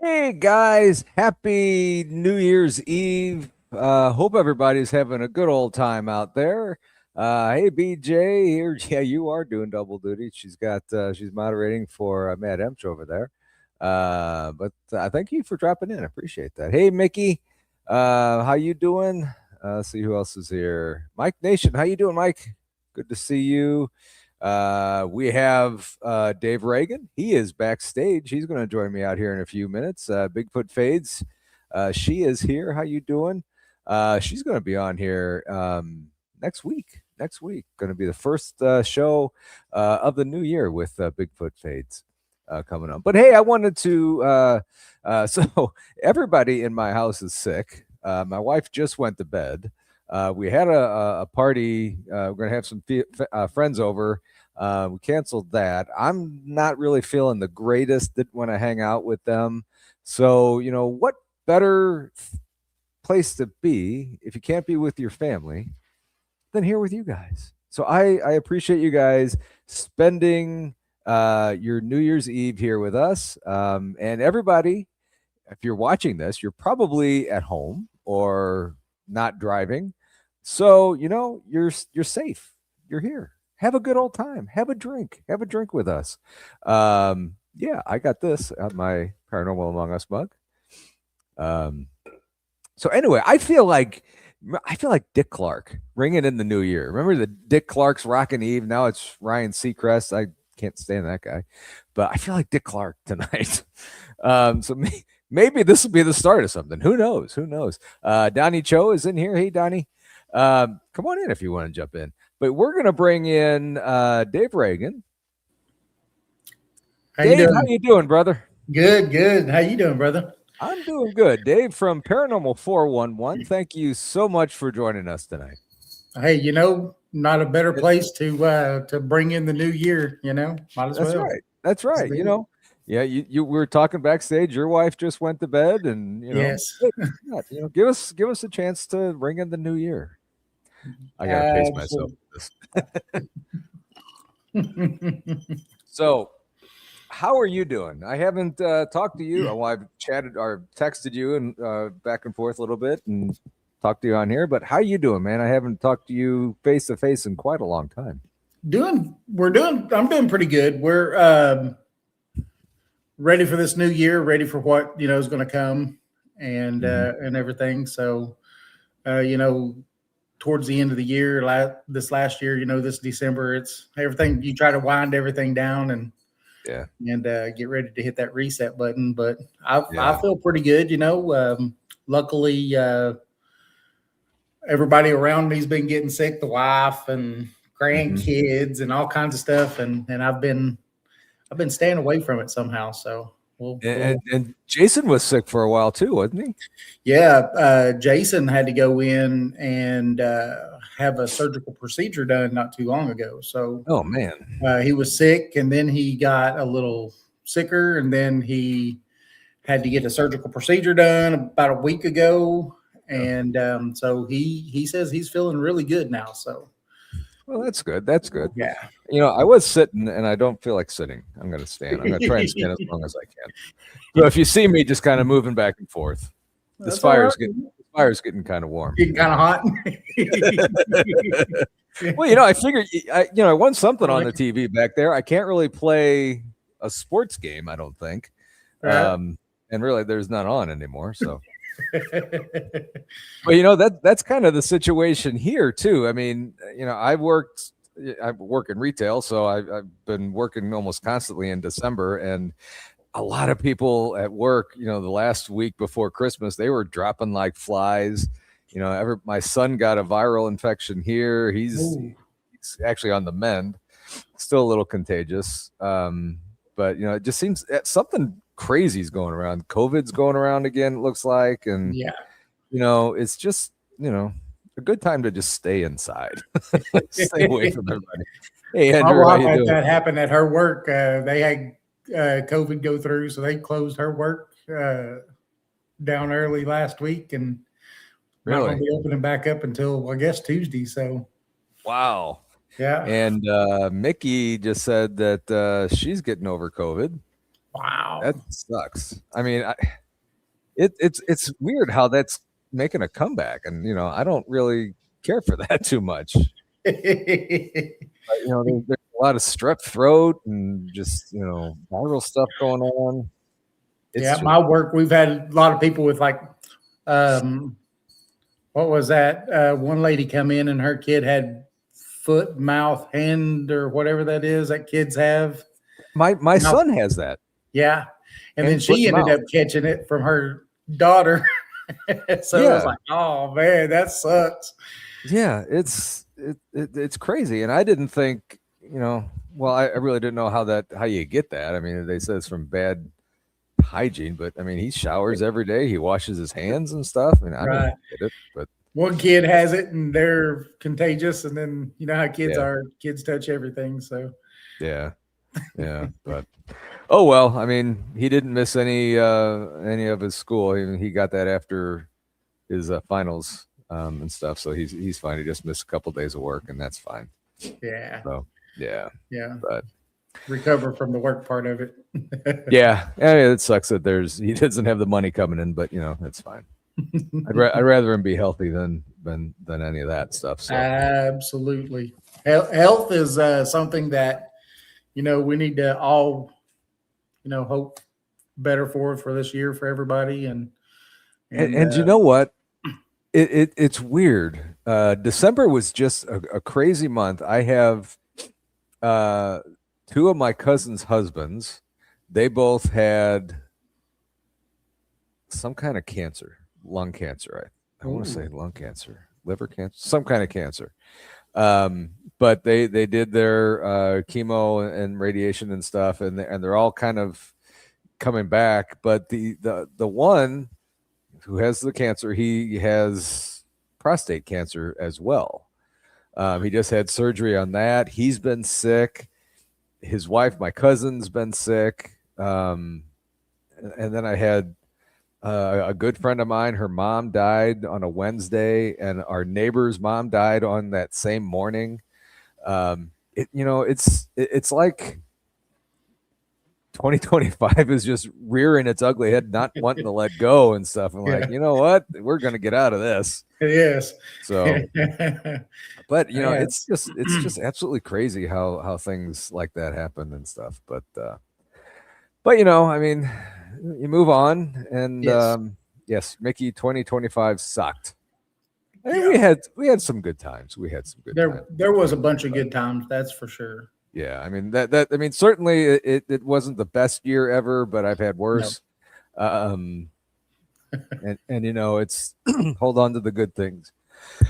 Hey guys, happy New Year's Eve. Hope everybody's having a good old time out there. Hey BJ here. Yeah, you are doing double duty. She's moderating for Matt Emch over there. But thank you for dropping in. I appreciate that. Hey Mickey, how you doing? Let's see who else is here. Mike Nation, how you doing, Mike? Good to see you. We have Dave Reagan. He is backstage. He's going to join me out here in a few minutes. Bigfoot Fades. She is here. How you doing? She's going to be on here next week. Next week, going to be the first show of the new year with Bigfoot Fades coming up. But hey, I wanted to. So everybody in my house is sick. My wife just went to bed. We had a party. We're going to have some friends over. We canceled that. I'm not really feeling the greatest. Didn't want to hang out with them. So, what better place to be if you can't be with your family than here with you guys? So I appreciate you guys spending your New Year's Eve here with us. And everybody, if you're watching this, you're probably at home or not driving. So, you're safe. You're here. Have a good old time. Have a drink. Have a drink with us. Yeah, I got this on my Paranormal Among Us mug. So anyway, I feel like Dick Clark ringing in the new year. Remember the Dick Clark's Rockin' Eve? Now it's Ryan Seacrest. I can't stand that guy, but I feel like Dick Clark tonight. So maybe this will be the start of something. Who knows? Who knows? Donny Cho is in here. Hey, Donny. Come on in if you want to jump in. But we're going to bring in Dave Reagan. Dave, how you doing, brother? Good. How you doing, brother? I'm doing good. Dave from Paranormal 411. Thank you so much for joining us tonight. Hey, not a better place to bring in the new year. Might as well. That's right. Yeah, you were talking backstage. Your wife just went to bed, and yes, give us a chance to bring in the new year. I gotta pace myself. So, how are you doing? I haven't talked to you. Well, I've chatted or texted you and back and forth a little bit and talked to you on here. But how you doing, man? I haven't talked to you face to face in quite a long time. I'm doing pretty good. We're ready for this new year, ready for what is going to come and everything. So, towards the end of the year, this last year, this December, it's everything. You try to wind everything down and get ready to hit that reset button. But I feel pretty good. Luckily, everybody around me's been getting sick, the wife and grandkids and all kinds of stuff, and I've been staying away from it somehow. So and Jason was sick for a while too, wasn't he? Yeah, Jason had to go in and have a surgical procedure done not too long ago. So, oh man, he was sick, and then he got a little sicker, and then he had to get a surgical procedure done about a week ago, and so he says he's feeling really good now. So. Well, that's good. That's good. Yeah. I was sitting and I don't feel like sitting. I'm going to stand. I'm going to try and stand as long as I can. So if you see me just kind of moving back and forth, this fire's getting kind of warm. Getting kind of hot. Well, I figured, I won something on the TV back there. I can't really play a sports game, I don't think. Right. And really, there's none on anymore. So. But that's kind of the situation here too. I mean, I work in retail, so I've been working almost constantly in December, and a lot of people at work, the last week before Christmas, they were dropping like flies. My son got a viral infection here. He's actually on the mend, still a little contagious. But it just seems something crazy's going around. COVID's going around again, it looks like. And it's just, a good time to just stay inside. Stay away from everybody. Hey, Andrew, how you doing? That happened at her work. They had COVID go through, so they closed her work down early last week, and not going to be opening back up until, I guess, Tuesday. So, wow. Yeah. And Mickey just said that she's getting over COVID. Wow. That sucks. I mean, it's weird how that's making a comeback, and I don't really care for that too much. There's a lot of strep throat and just viral stuff going on. My work, we've had a lot of people with like, what was that? One lady come in and her kid had foot, mouth, hand, or whatever that is that kids have. My son has that. Yeah. And then she ended up catching it from her daughter. So it was like, oh man, that sucks. Yeah, it's crazy. And I didn't think, well, I really didn't know how you get that. I mean, they said it's from bad hygiene, but I mean, he showers every day. He washes his hands and stuff. I mean, I don't get it, but one kid has it and they're contagious. And then you know how kids are. Kids touch everything. So yeah, but oh well. I mean, he didn't miss any of his school. He got that after his finals and stuff. So he's fine. He just missed a couple days of work, and that's fine. Yeah. So yeah. But recover from the work part of it. yeah, it sucks that he doesn't have the money coming in, but that's fine. I'd rather him be healthy than any of that stuff. So absolutely, health is something that we need to all hope better for this year for everybody. And you know what? It's weird. December was just a crazy month. I have two of my cousins' husbands. They both had some kind of cancer, lung cancer. I want to say lung cancer, liver cancer, some kind of cancer. But they did their chemo and radiation and stuff, and they're all kind of coming back. But the one who has the cancer, he has prostate cancer as well. He just had surgery on that. He's been sick. His wife, my cousin's been sick. And then I had a good friend of mine, her mom died on a Wednesday, and our neighbor's mom died on that same morning. It's like 2025 is just rearing its ugly head, not wanting to let go and stuff. And like, you know what? We're going to get out of this. Yes. So, but it's just absolutely crazy how things like that happen and stuff. But I mean, you move on, and yes, Mickey, 2025 sucked. I mean, we had some good times. We had some good times. There was a bunch of good times, that's for sure. Yeah, I mean I mean, certainly it wasn't the best year ever, but I've had worse. No. And it's hold on to the good things.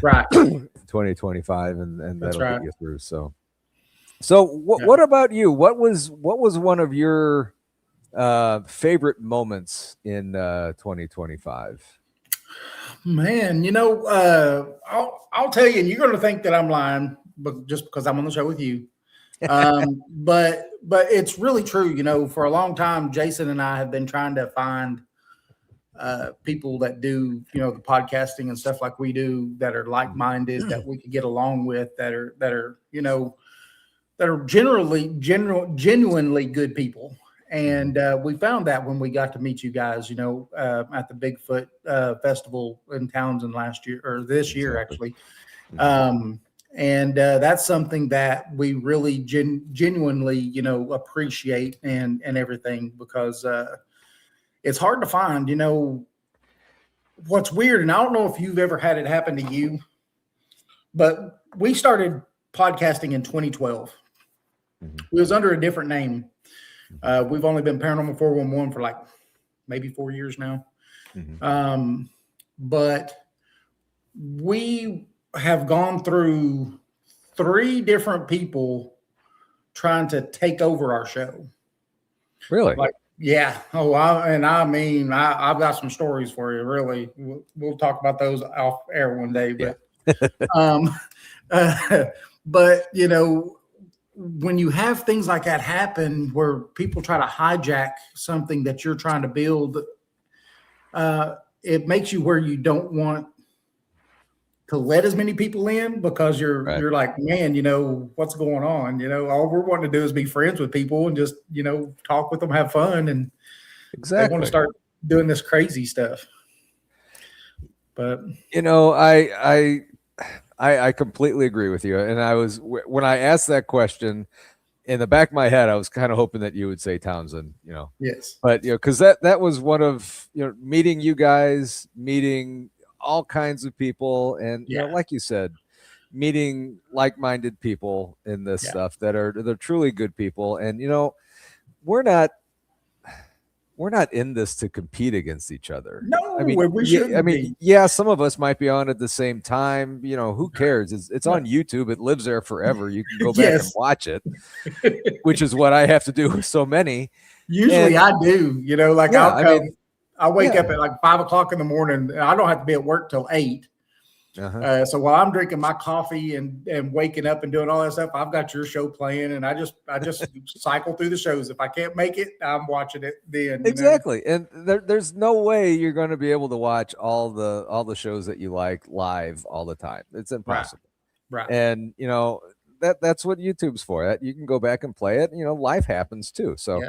Right. 2025 and that'll get you through. So what about you? What was one of your favorite moments in 2025? Man, I'll tell you, and you're going to think that I'm lying, but just because I'm on the show with you. But it's really true. For a long time, Jason and I have been trying to find people that do, the podcasting and stuff like we do, that are like-minded, that we could get along with, that are genuinely good people. And we found that when we got to meet you guys, at the Bigfoot festival in Townsend last year, or this year, actually. And that's something that we really genuinely, appreciate and everything, because it's hard to find, what's weird. And I don't know if you've ever had it happen to you, but we started podcasting in 2012. We was under a different name. We've only been Paranormal 411 for like maybe 4 years now. But we have gone through 3 different people trying to take over our show. Really? Yeah. Oh, I've got some stories for you. Really, we'll talk about those off air one day. But, but when you have things like that happen, where people try to hijack something that you're trying to build, it makes you where you don't want to let as many people in because you're like, man, what's going on? All we're wanting to do is be friends with people and just, talk with them, have fun. And they want to start doing this crazy stuff. But, I completely agree with you. And when I asked that question, in the back of my head, I was kind of hoping that you would say Townsend, Yes. But, because that was one of, meeting you guys, meeting all kinds of people. And, like you said, meeting like-minded people in this stuff they're truly good people. And, we're not in this to compete against each other. No, we shouldn't be. Yeah, some of us might be on at the same time. Who cares? It's on YouTube. It lives there forever. You can go back and watch it, which is what I have to do with so many. Usually I do, I'll wake up at like 5 o'clock in the morning. I don't have to be at work till 8. So while I'm drinking my coffee and waking up and doing all that stuff, I've got your show playing, and I just cycle through the shows. If I can't make it, I'm watching it then. Exactly. And there's no way you're going to be able to watch all the shows that you like live all the time. It's impossible. Right. And that's what YouTube's for. That you can go back and play it. Life happens too. So,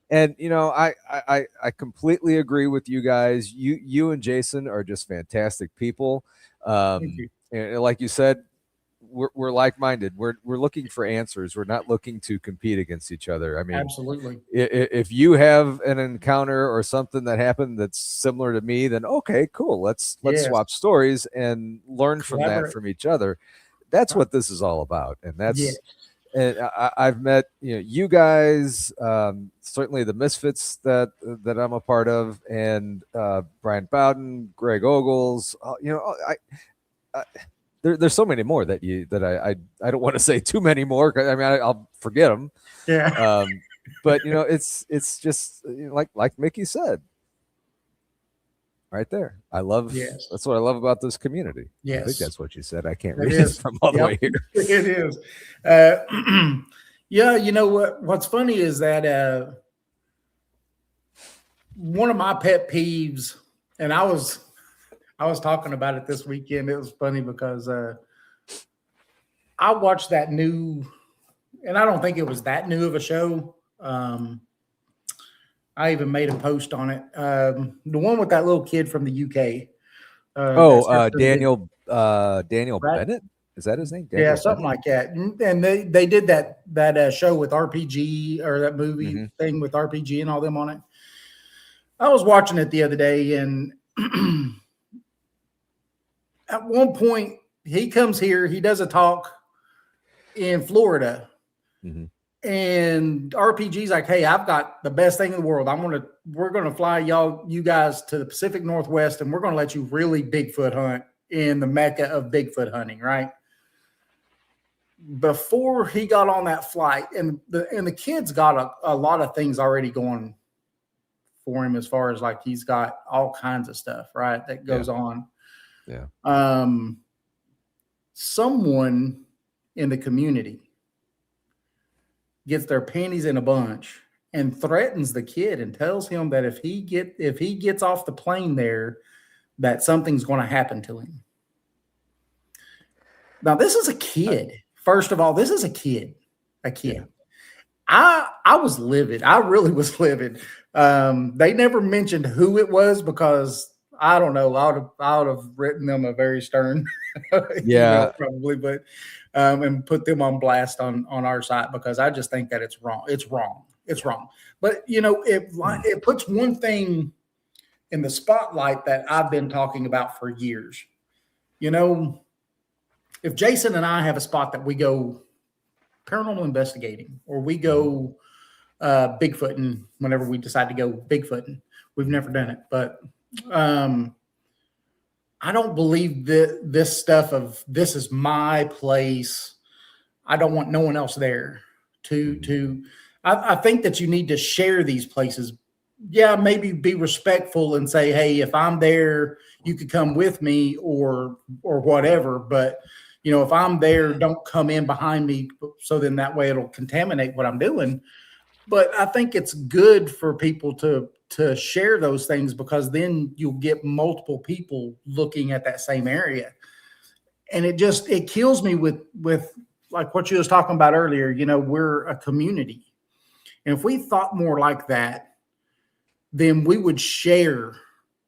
and I completely agree with you guys. You and Jason are just fantastic people. And like you said, we're like-minded. We're looking for answers. We're not looking to compete against each other. Absolutely. If you have an encounter or something that happened that's similar to me, then okay, cool. Let's swap stories and learn from that from each other. That's what this is all about. And that's and I've met you guys, certainly the Misfits that I'm a part of, and Brian Bowden, Greg Ogles. There's so many more that I don't want to say too many more. I'll forget them. Yeah. But it's just like Mickey said. Right there. That's what I love about this community. Yes. I think that's what you said. I can't read it from all the way here. It is. What's funny is that one of my pet peeves, and I was talking about it this weekend. It was funny because I watched that new, and I don't think it was that new of a show. I even made a post on it. The one with that little kid from the UK. Daniel Bennett. Is that his name? Daniel something like that. And they did that show with RPG, or that movie thing with RPG and all them on it. I was watching it the other day, and at one point he comes here. He does a talk in Florida. And RPG's like, hey, I've got the best thing in the world. We're gonna fly you guys to the Pacific Northwest, and we're gonna let you really Bigfoot hunt in the mecca of Bigfoot hunting, right? Before he got on that flight, and the kid's got a lot of things already going for him, as far as like he's got all kinds of stuff, right, that goes on. Yeah. Someone in the community gets their panties in a bunch and threatens the kid and tells him that if he gets off the plane there, that something's going to happen to him. Now, this is a kid. First of all, this is a kid. Yeah. I was livid. I really was livid. They never mentioned who it was because I don't know. I would have written them a very stern email probably, but and put them on blast on our site, because I just think that it's wrong. It's wrong. But it puts one thing in the spotlight that I've been talking about for years. If Jason and I have a spot that we go paranormal investigating, or we go Bigfooting, whenever we decide to go Bigfooting, we've never done it, but I don't believe that this stuff of this is my place, I don't want no one else there I think that you need to share these places. Yeah, maybe be respectful and say, hey, if I'm there, you could come with me or whatever. But, if I'm there, don't come in behind me. So then that way it'll contaminate what I'm doing. But I think it's good for people to share those things, because then you'll get multiple people looking at that same area. And it kills me with like what you was talking about earlier. You know, we're a community. And if we thought more like that, then we would share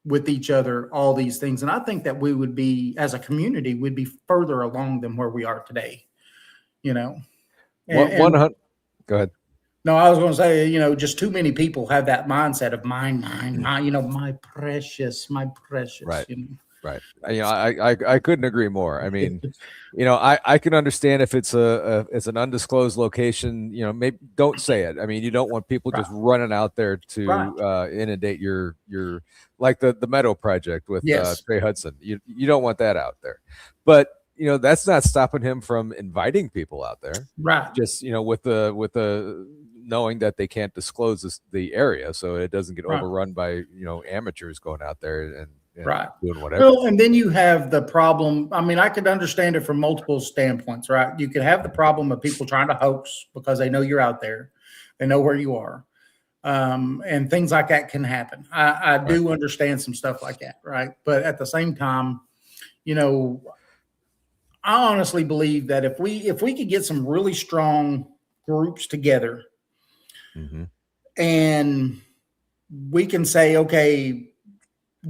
with each other all these things. And I think that we would be, as a community, we'd be further along than where we are today, you know. And 100. Go ahead. No, I was going to say, you know, just too many people have that mindset of mine, you know, my precious. Right. You know? Right. You know, I couldn't agree more. I mean, you know, I can understand if it's it's an undisclosed location, you know, maybe don't say it. I mean, you don't want people just running out there to inundate your like the Meadow Project with Trey Hudson. You don't want that out there. But you know, that's not stopping him from inviting people out there. Right. Just, you know, with the knowing that they can't disclose the area so it doesn't get overrun by, you know, amateurs going out there and doing whatever. Well, and then you have the problem. I mean, I could understand it from multiple standpoints, right? You could have the problem of people trying to hoax because they know you're out there, they know where you are, and things like that can happen. I do understand some stuff like that, right? But at the same time, you know, I honestly believe that if we could get some really strong groups together, and we can say, okay,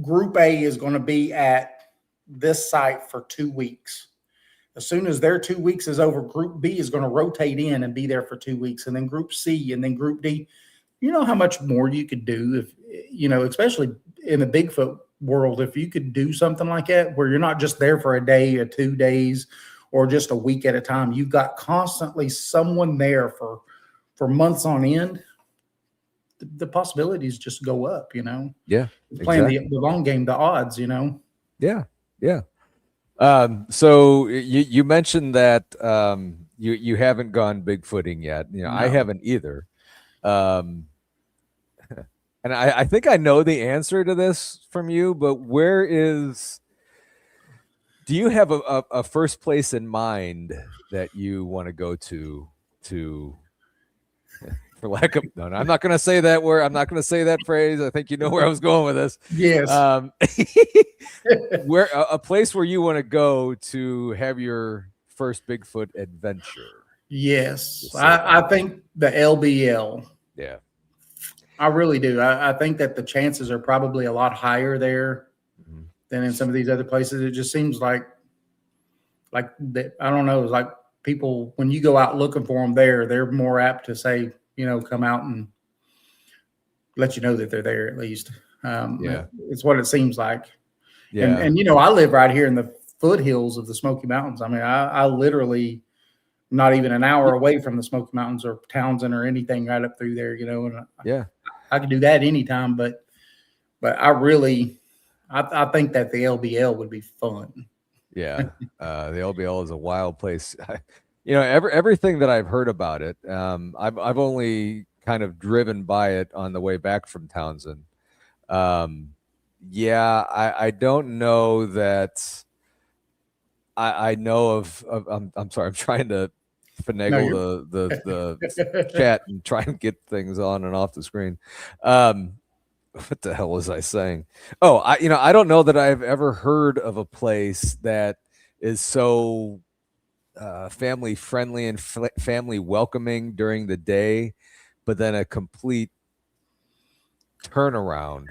Group A is going to be at this site for 2 weeks. As soon as their 2 weeks is over, Group B is going to rotate in and be there for 2 weeks, and then Group C, and then Group D. You know how much more you could do if, you know, especially in the Bigfoot world, if you could do something like that, where you're not just there for a day or 2 days or just a week at a time. You've got constantly someone there for months on end. The possibilities just go up, you know? Yeah. Playing the long game, the odds, you know? Yeah. Yeah. So you mentioned that you haven't gone Bigfooting yet. You know, no. I haven't either. And I think I know the answer to this from you, but do you have a first place in mind that you want to go to for lack of, no, I'm not going to say that word. I'm not going to say that phrase. I think you know where I was going with this. Yes. Where a place where you want to go to have your first Bigfoot adventure. Yes. I think the LBL. Yeah. I really do. I think that the chances are probably a lot higher there than in some of these other places. It just seems like I don't know, it's like people, when you go out looking for them there, they're more apt to say, you know, come out and let you know that they're there at least. It's what it seems like. Yeah. And you know, I live right here in the foothills of the Smoky Mountains. I mean, I literally not even an hour away from the Smoky Mountains or Townsend or anything right up through there, you know, and I could do that anytime, but I really, I think that the LBL would be fun. Yeah. The LBL is a wild place. You know, everything that I've heard about it, I've only kind of driven by it on the way back from Townsend. I don't know that I know of I'm sorry, I'm trying to finagle the chat and try and get things on and off the screen. What the hell was I saying? Oh, I don't know that I've ever heard of a place that is so family friendly and family welcoming during the day, but then a complete turnaround.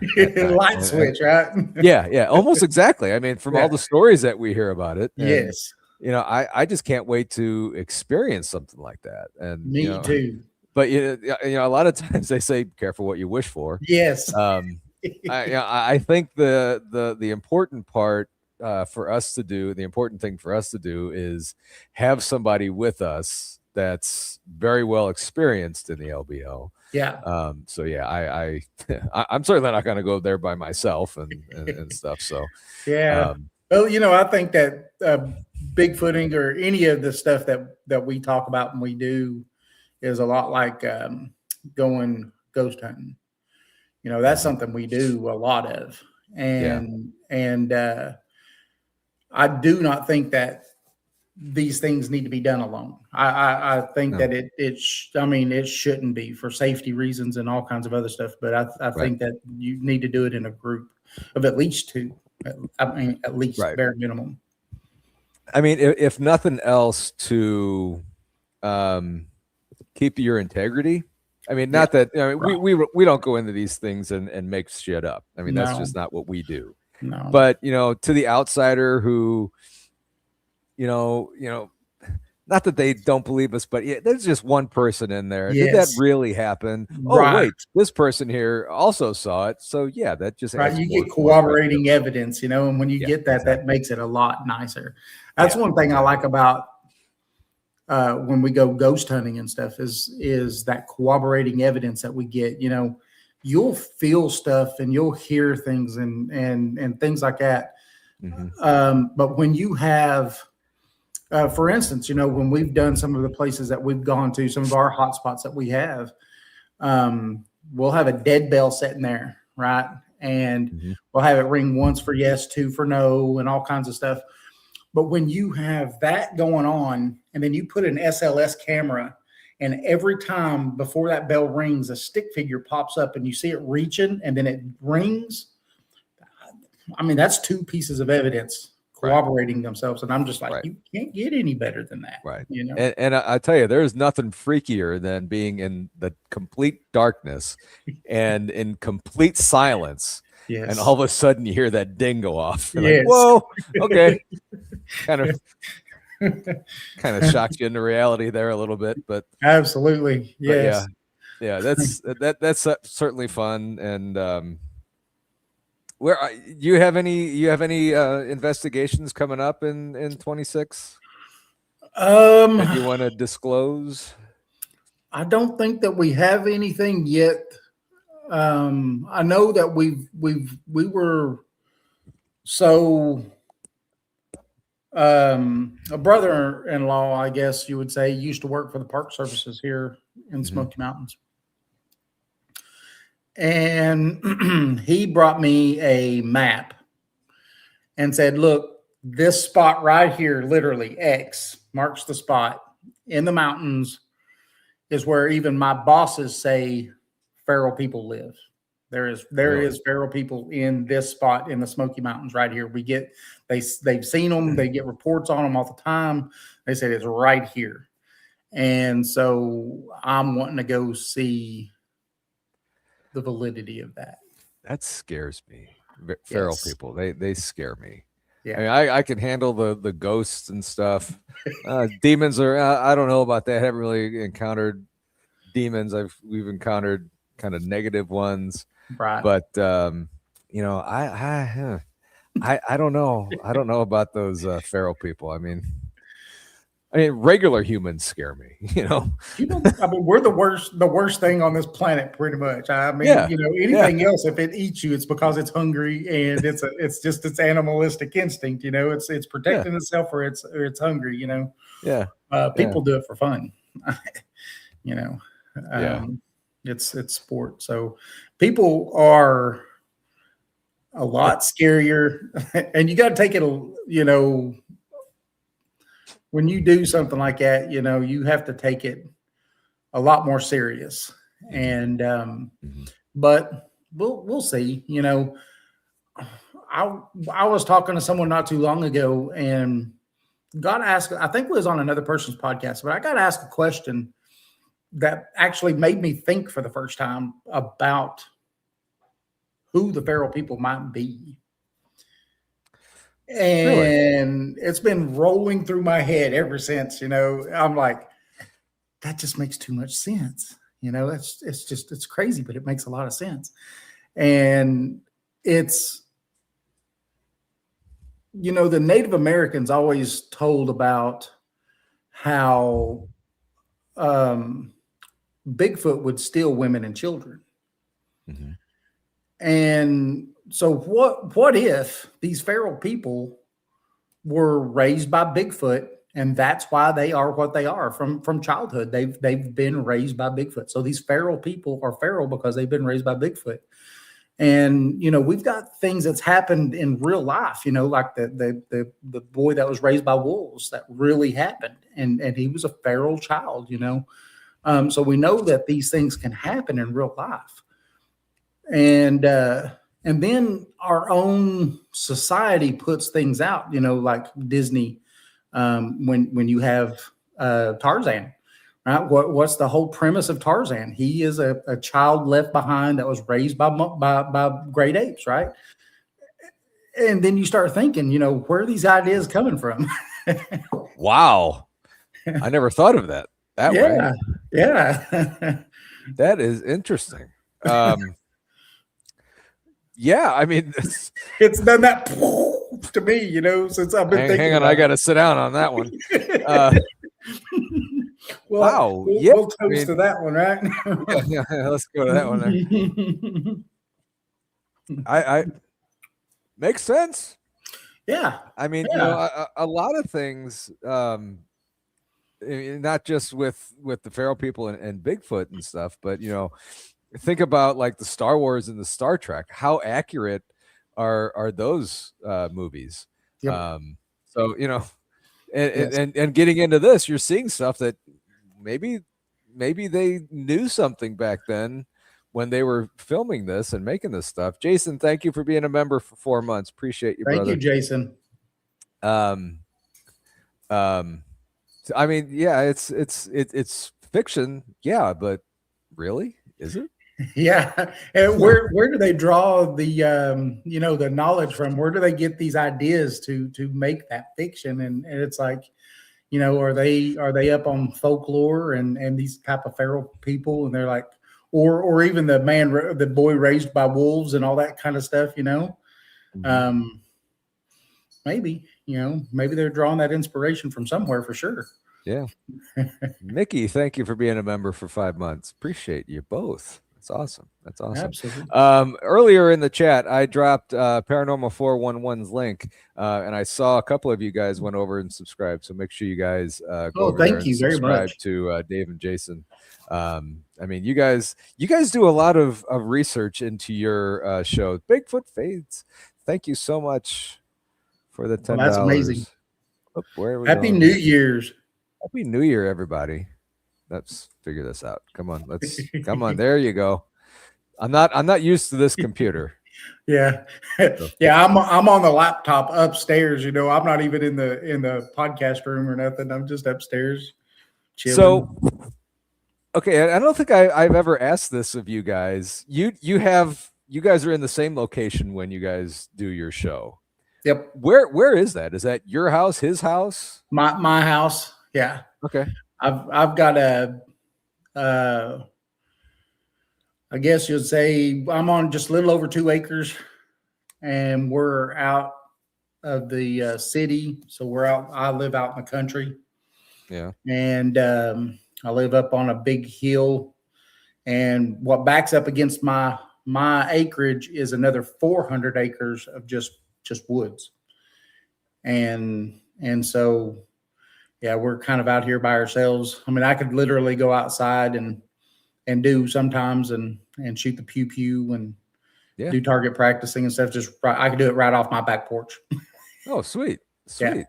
Light switch, right? Yeah, almost exactly. I mean, from all the stories that we hear about it. Yes. You know, I just can't wait to experience something like that. And me too. But you know, a lot of times they say, "Careful what you wish for." Yes. I think the important part for us to do, the important thing for us to do, is have somebody with us that's very well experienced in the LBL. Yeah. So yeah, I'm certainly not going to go there by myself and stuff. So yeah. Well, you know, I think that Bigfooting or any of the stuff that we talk about and we do is a lot like going ghost hunting. You know, that's something we do a lot of, and I do not think that these things need to be done alone. I think that it shouldn't be, for safety reasons and all kinds of other stuff. But I think that you need to do it in a group of at least two. I mean, at least bare minimum. I mean, if nothing else, to keep your integrity. I mean, not that we don't go into these things and make shit up. I mean, that's just not what we do. No. But to the outsider who, not that they don't believe us, but there's just one person in there. Did that really happen? Oh, wait, this person here also saw it. So yeah, that just adds you get corroborating evidence, and when you get that, that makes it a lot nicer. That's one thing I like about when we go ghost hunting and stuff is that corroborating evidence that we get. You'll feel stuff and you'll hear things and things like that. But when you have for instance, when we've done some of the places that we've gone to, some of our hot spots that we have, we'll have a dead bell sitting there, right? And we'll have it ring once for yes, two for no, and all kinds of stuff. But when you have that going on, and then you put an SLS camera, and every time before that bell rings, a stick figure pops up and you see it reaching and then it rings. I mean, that's two pieces of evidence corroborating themselves, and I'm just like, you can't get any better than that, right? And I tell you, there's nothing freakier than being in the complete darkness and in complete silence, and all of a sudden you hear that ding go off. Like, whoa, okay, kind of shocks you into reality there a little bit, but absolutely, yes, but that's certainly fun. And where you have any investigations coming up in 26 that you want to disclose? I don't think that we have anything yet. I know that we were a brother-in-law, I guess you would say, used to work for the park services here in Smoky Mountains. And he brought me a map and said, look, this spot right here, literally X marks the spot in the mountains, is where even my bosses say feral people live. There is feral people in this spot in the Smoky Mountains right here. They've seen them. They get reports on them all the time. They said it's right here. And so I'm wanting to go see the validity of that. That scares me. Feral people, they scare me. I mean, I can handle the ghosts and stuff. Demons are, I don't know about that. I haven't really encountered demons. We've encountered kind of negative ones, right? But I don't know. I don't know about those feral people. I mean, regular humans scare me. I mean, we're the worst thing on this planet, pretty much. I mean, anything else, if it eats you, it's because it's hungry and it's just its animalistic instinct. It's protecting itself or it's hungry. People do it for fun. It's sport. So people are a lot scarier, and you got to take it. When you do something like that, you have to take it a lot more serious. And but we'll see. I was talking to someone not too long ago, and got asked. I think it was on another person's podcast, but I got asked a question that actually made me think for the first time about who the feral people might be. And it's been rolling through my head ever since. I'm like, that just makes too much sense. It's crazy, but it makes a lot of sense. And it's, the Native Americans always told about how Bigfoot would steal women and children. And so what if these feral people were raised by Bigfoot, and that's why they are what they are from childhood? They've been raised by Bigfoot. So these feral people are feral because they've been raised by Bigfoot. And we've got things that's happened in real life, like the boy that was raised by wolves. That really happened, and he was a feral child. So we know that these things can happen in real life. And then our own society puts things out, like Disney when you have Tarzan. Right? What's the whole premise of Tarzan? He is a child left behind that was raised by great apes, right? And then you start thinking, where are these ideas coming from? Wow. I never thought of that way. Yeah. That is interesting. Yeah, I mean, it's done that to me, since I've been thinking. Hang on, I got to sit down on that one. Well, wow. We'll toast to that one, right? yeah, let's go to that one there. I makes sense. Yeah. I mean, a lot of things, not just with the feral people and Bigfoot and stuff, but think about like the Star Wars and the Star Trek. How accurate are those movies? Yep. So and getting into this, you're seeing stuff that maybe they knew something back then when they were filming this and making this stuff. Jason, thank you for being a member for 4 months. Appreciate you, brother. Thank you, Jason. I mean, yeah, it's fiction, yeah, but really, is it? Yeah. And where do they draw the the knowledge from? Where do they get these ideas to make that fiction? And it's like, are they up on folklore and these type of feral people, and they're like, or even the boy raised by wolves and all that kind of stuff, Mm-hmm. Maybe they're drawing that inspiration from somewhere for sure. Yeah. Mickey, thank you for being a member for 5 months. Appreciate you both. That's awesome. Absolutely. Earlier in the chat, I dropped Paranormal 411's link, and I saw a couple of you guys went over and subscribed. So make sure you guys go over there and subscribe to Dave and Jason. I mean, you guys do a lot of research into your show. Bigfoot Fadez. Thank you so much for the $10. That's amazing. Happy New Year's. Happy New Year, everybody. Let's figure this out. Come on. There you go. I'm not used to this computer. Yeah. Yeah. I'm on the laptop upstairs. I'm not even in the podcast room or nothing. I'm just upstairs chilling. So, okay. I don't think I've ever asked this of you guys. You guys are in the same location when you guys do your show. Yep. Where is that? Is that your house, his house? My house. Yeah. Okay. I've got I guess you'd say I'm on just a little over 2 acres, and we're out of the city. So I live out in the country. Yeah. And I live up on a big hill, and what backs up against my acreage is another 400 acres of just woods. And so, yeah, we're kind of out here by ourselves. I mean, I could literally go outside and do sometimes and shoot the pew pew and do target practicing and stuff. I could do it right off my back porch. Oh, sweet. Yeah.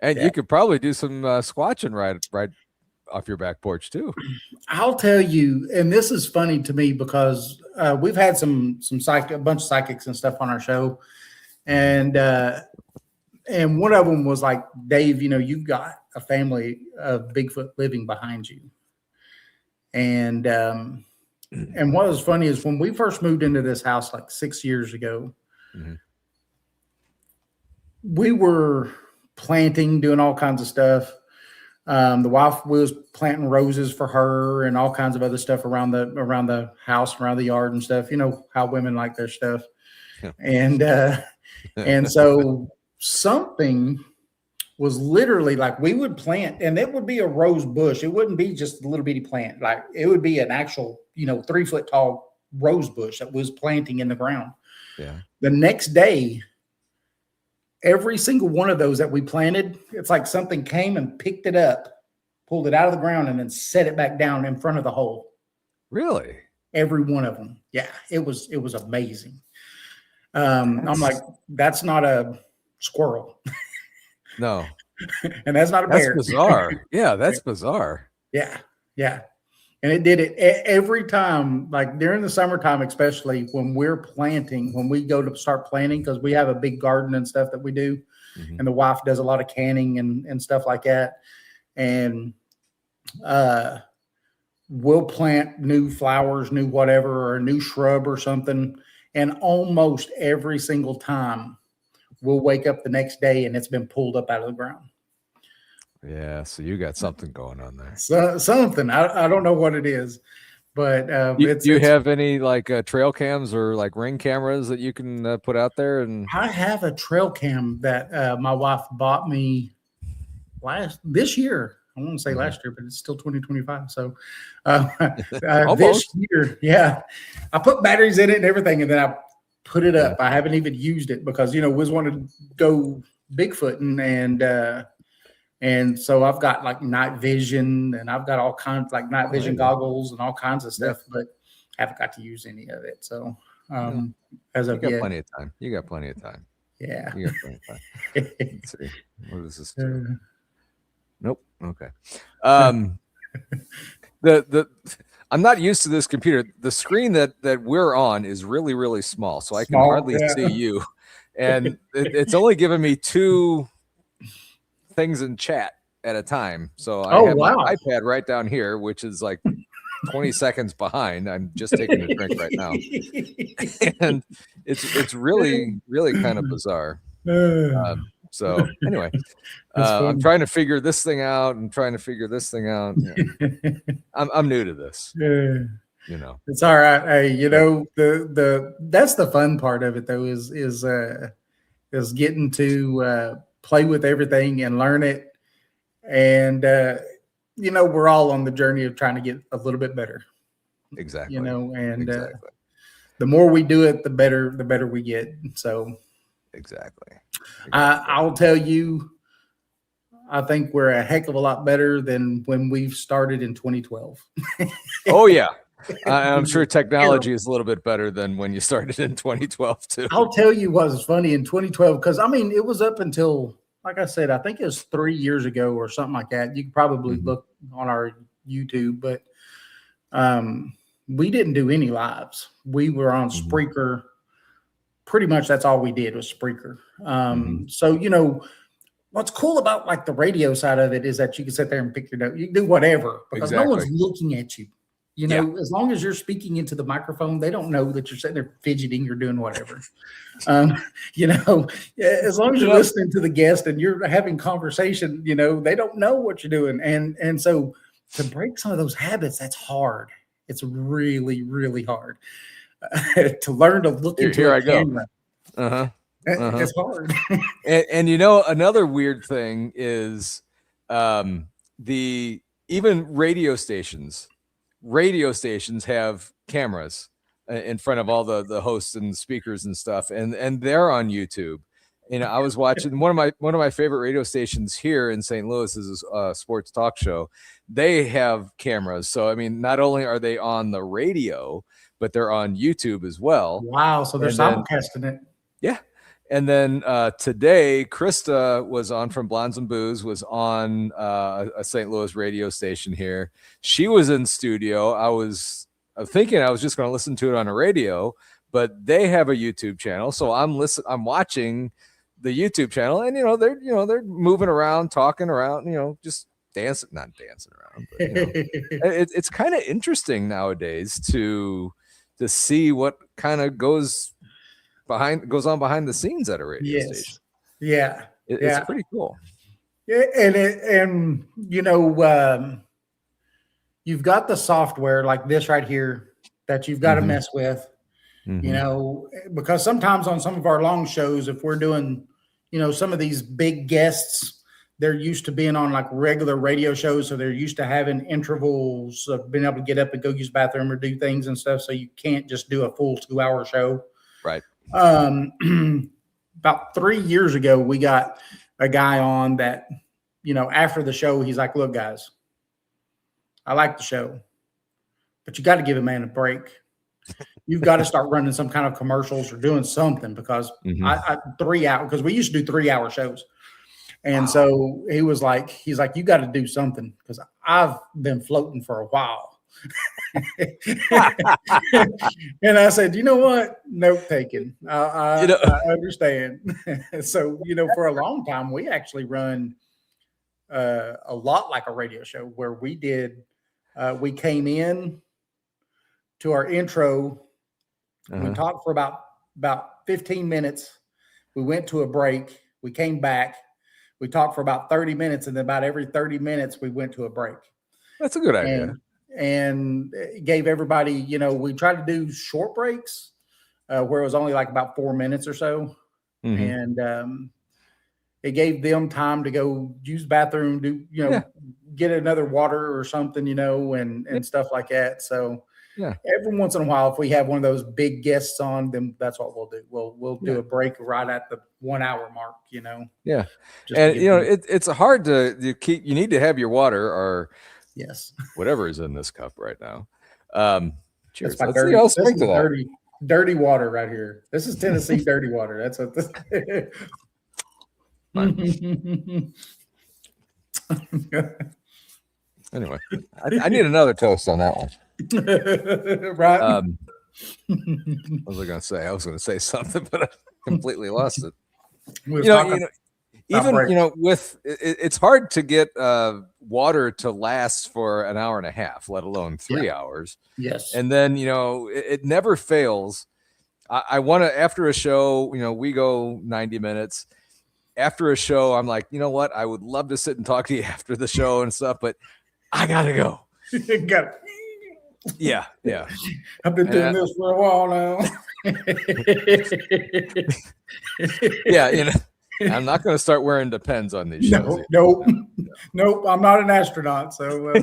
And you could probably do some squatching right off your back porch too. I'll tell you, and this is funny to me because we've had a bunch of psychics and stuff on our show, and one of them was like, Dave, you've got a family of Bigfoot living behind you. And what was funny is when we first moved into this house like 6 years ago, we were planting, doing all kinds of stuff. The wife was planting roses for her and all kinds of other stuff around the house, around the yard and stuff. You know how women like their stuff. Yeah. And so something was literally like we would plant, and it would be a rose bush. It wouldn't be just a little bitty plant. Like it would be an actual, 3 foot tall rose bush that was planting in the ground. Yeah. The next day, every single one of those that we planted, it's like something came and picked it up, pulled it out of the ground, and then set it back down in front of the hole. Really? Every one of them. Yeah. It was amazing. I'm like, that's not a squirrel. No. And that's not a bear. That's bizarre. Yeah, that's bizarre. Yeah. Yeah. And it did it every time, like during the summertime, especially when we're planting, when we go to start planting, because we have a big garden and stuff that we do. Mm-hmm. And the wife does a lot of canning and stuff like that. And we'll plant new flowers, new whatever, or a new shrub or something. And almost every single time we'll wake up the next day and it's been pulled up out of the ground. Yeah, so you got something going on there. So something. I don't know what it is, but do you have any like trail cams or like ring cameras that you can put out there? And I have a trail cam that my wife bought me this year. I won't say last year, but it's still 2025. So this year, yeah, I put batteries in it and everything, and then I put it up. I haven't even used it because, we was wanting to go Bigfooting and so I've got like night vision and I've got all kinds like night vision goggles and all kinds of stuff, but I haven't got to use any of it. So as of yet, plenty of time. You got plenty of time. Yeah. You got plenty of time. Let's see. What does this do? Nope. Okay. I'm not used to this computer. The screen that we're on is really, really small, so I can hardly see you. And it's only giving me 2 things in chat at a time. So I have my iPad right down here, which is like 20 seconds behind. I'm just taking a drink right now. And it's really, really kind of bizarre. So anyway, I'm trying to figure this thing out and trying to figure this thing out. Yeah. I'm new to this. It's all right. Hey, that's the fun part of it though, is getting to play with everything and learn it. And we're all on the journey of trying to get a little bit better. Exactly. The more we do it, the better we get. So exactly. I'll tell you, I think we're a heck of a lot better than when we started in 2012. Oh yeah. I'm sure technology is a little bit better than when you started in 2012 too. I'll tell you what was funny in 2012, because it was up until, like I said, I think it was 3 years ago or something like that. You can probably look on our YouTube, but we didn't do any lives. We were on Spreaker. Pretty much that's all we did was Spreaker. So, what's cool about like the radio side of it is that you can sit there and pick your note. You can do whatever because no one's looking at you. As long as you're speaking into the microphone, they don't know that you're sitting there fidgeting or doing whatever. As long as you're listening to the guest and you're having conversation, they don't know what you're doing. And so to break some of those habits, that's hard. It's really, really hard to learn to look into a camera. It's hard. and another weird thing is even radio stations have cameras in front of all the hosts and speakers and stuff, and they're on YouTube. I was watching one of my favorite radio stations here in St. Louis is a sports talk show. They have cameras, so not only are they on the radio, but they're on YouTube as well. Wow! So they're simulcasting it. Yeah. And then today, Krista was on from Blondes and Booze, was on a St. Louis radio station here. She was in studio. I was thinking I was just going to listen to it on a radio, but they have a YouTube channel. So I'm watching the YouTube channel, and they're moving around, talking around, just not dancing around. But, it's kind of interesting nowadays to see what kind of goes on behind the scenes at a radio station. Yeah. It's pretty cool. Yeah. And you've got the software like this right here that you've got to mess with, because sometimes on some of our long shows, if we're doing, some of these big guests, they're used to being on like regular radio shows. So they're used to having intervals of being able to get up and go use the bathroom or do things and stuff. So you can't just do a full 2-hour show. Right. About 3 years ago, we got a guy on that, after the show, he's like, look, guys, I like the show, but you got to give a man a break. You've got to start running some kind of commercials or doing something because 3 hours, because we used to do 3-hour shows. And so he's like, you got to do something because I've been floating for a while. And I said, you know what? Note taken. I understand. So, for a long time, we actually run a lot like a radio show where we came in to our intro. We talked for about 15 minutes. We went to a break. We came back. We talked for about 30 minutes, and then about every 30 minutes, we went to a break. That's a good idea. And gave everybody, we tried to do short breaks where it was only like about 4 minutes or so. And it gave them time to go use the bathroom, get another water or something, and stuff like that. So every once in a while, if we have one of those big guests on, then that's what we'll do. We'll do a break right at the 1 hour mark, Yeah. And it's hard to keep, you need to have your water or whatever is in this cup right now. Cheers. Let's see how dirty water right here. This is Tennessee dirty water. That's what this Anyway, I need another toast on that one. Right. What was I going to say? I was going to say something, but I completely lost it. With it's hard to get water to last for an hour and a half, let alone 3 hours. Yes. And then, it never fails. I want to, after a show, we go 90 minutes. After a show, I'm like, you know what? I would love to sit and talk to you after the show and stuff, but I got to go. Yeah. I've been doing this for a while now. Yeah, I'm not going to start wearing Depends on these shows. Nope. I'm not an astronaut. So,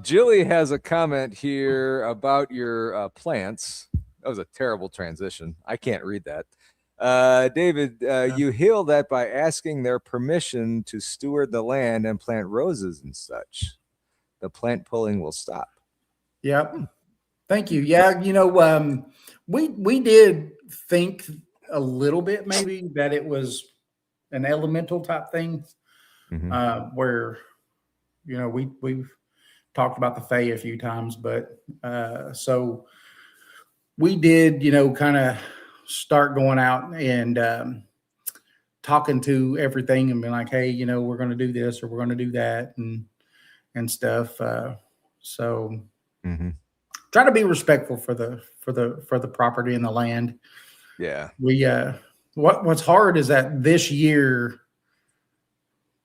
Jilly has a comment here about your plants. That was a terrible transition. I can't read that. David, you heal that by asking their permission to steward the land and plant roses and such. The plant pulling will stop. Yep. Thank you. Yeah. We did think a little bit maybe that it was an elemental type thing, where, we've talked about the Fae a few times, but so we did, kind of start going out and talking to everything and being like, hey, we're going to do this or we're going to do that and stuff. So try to be respectful for the property and the land. Yeah. We what's hard is that this year,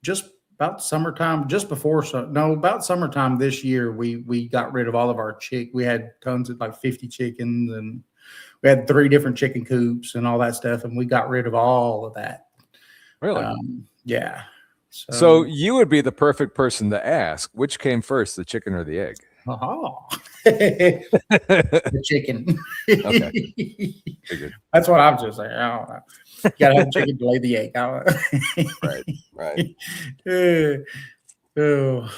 just about summertime, about summertime this year, we got rid of all of our we had tons of like 50 chickens, and we had 3 different chicken coops and all that stuff, and we got rid of all of that. Really? Yeah. So you would be the perfect person to ask, which came first, the chicken or the egg? The chicken. Okay. That's what I'm just saying. I don't know. You gotta have chicken to lay the egg. Right.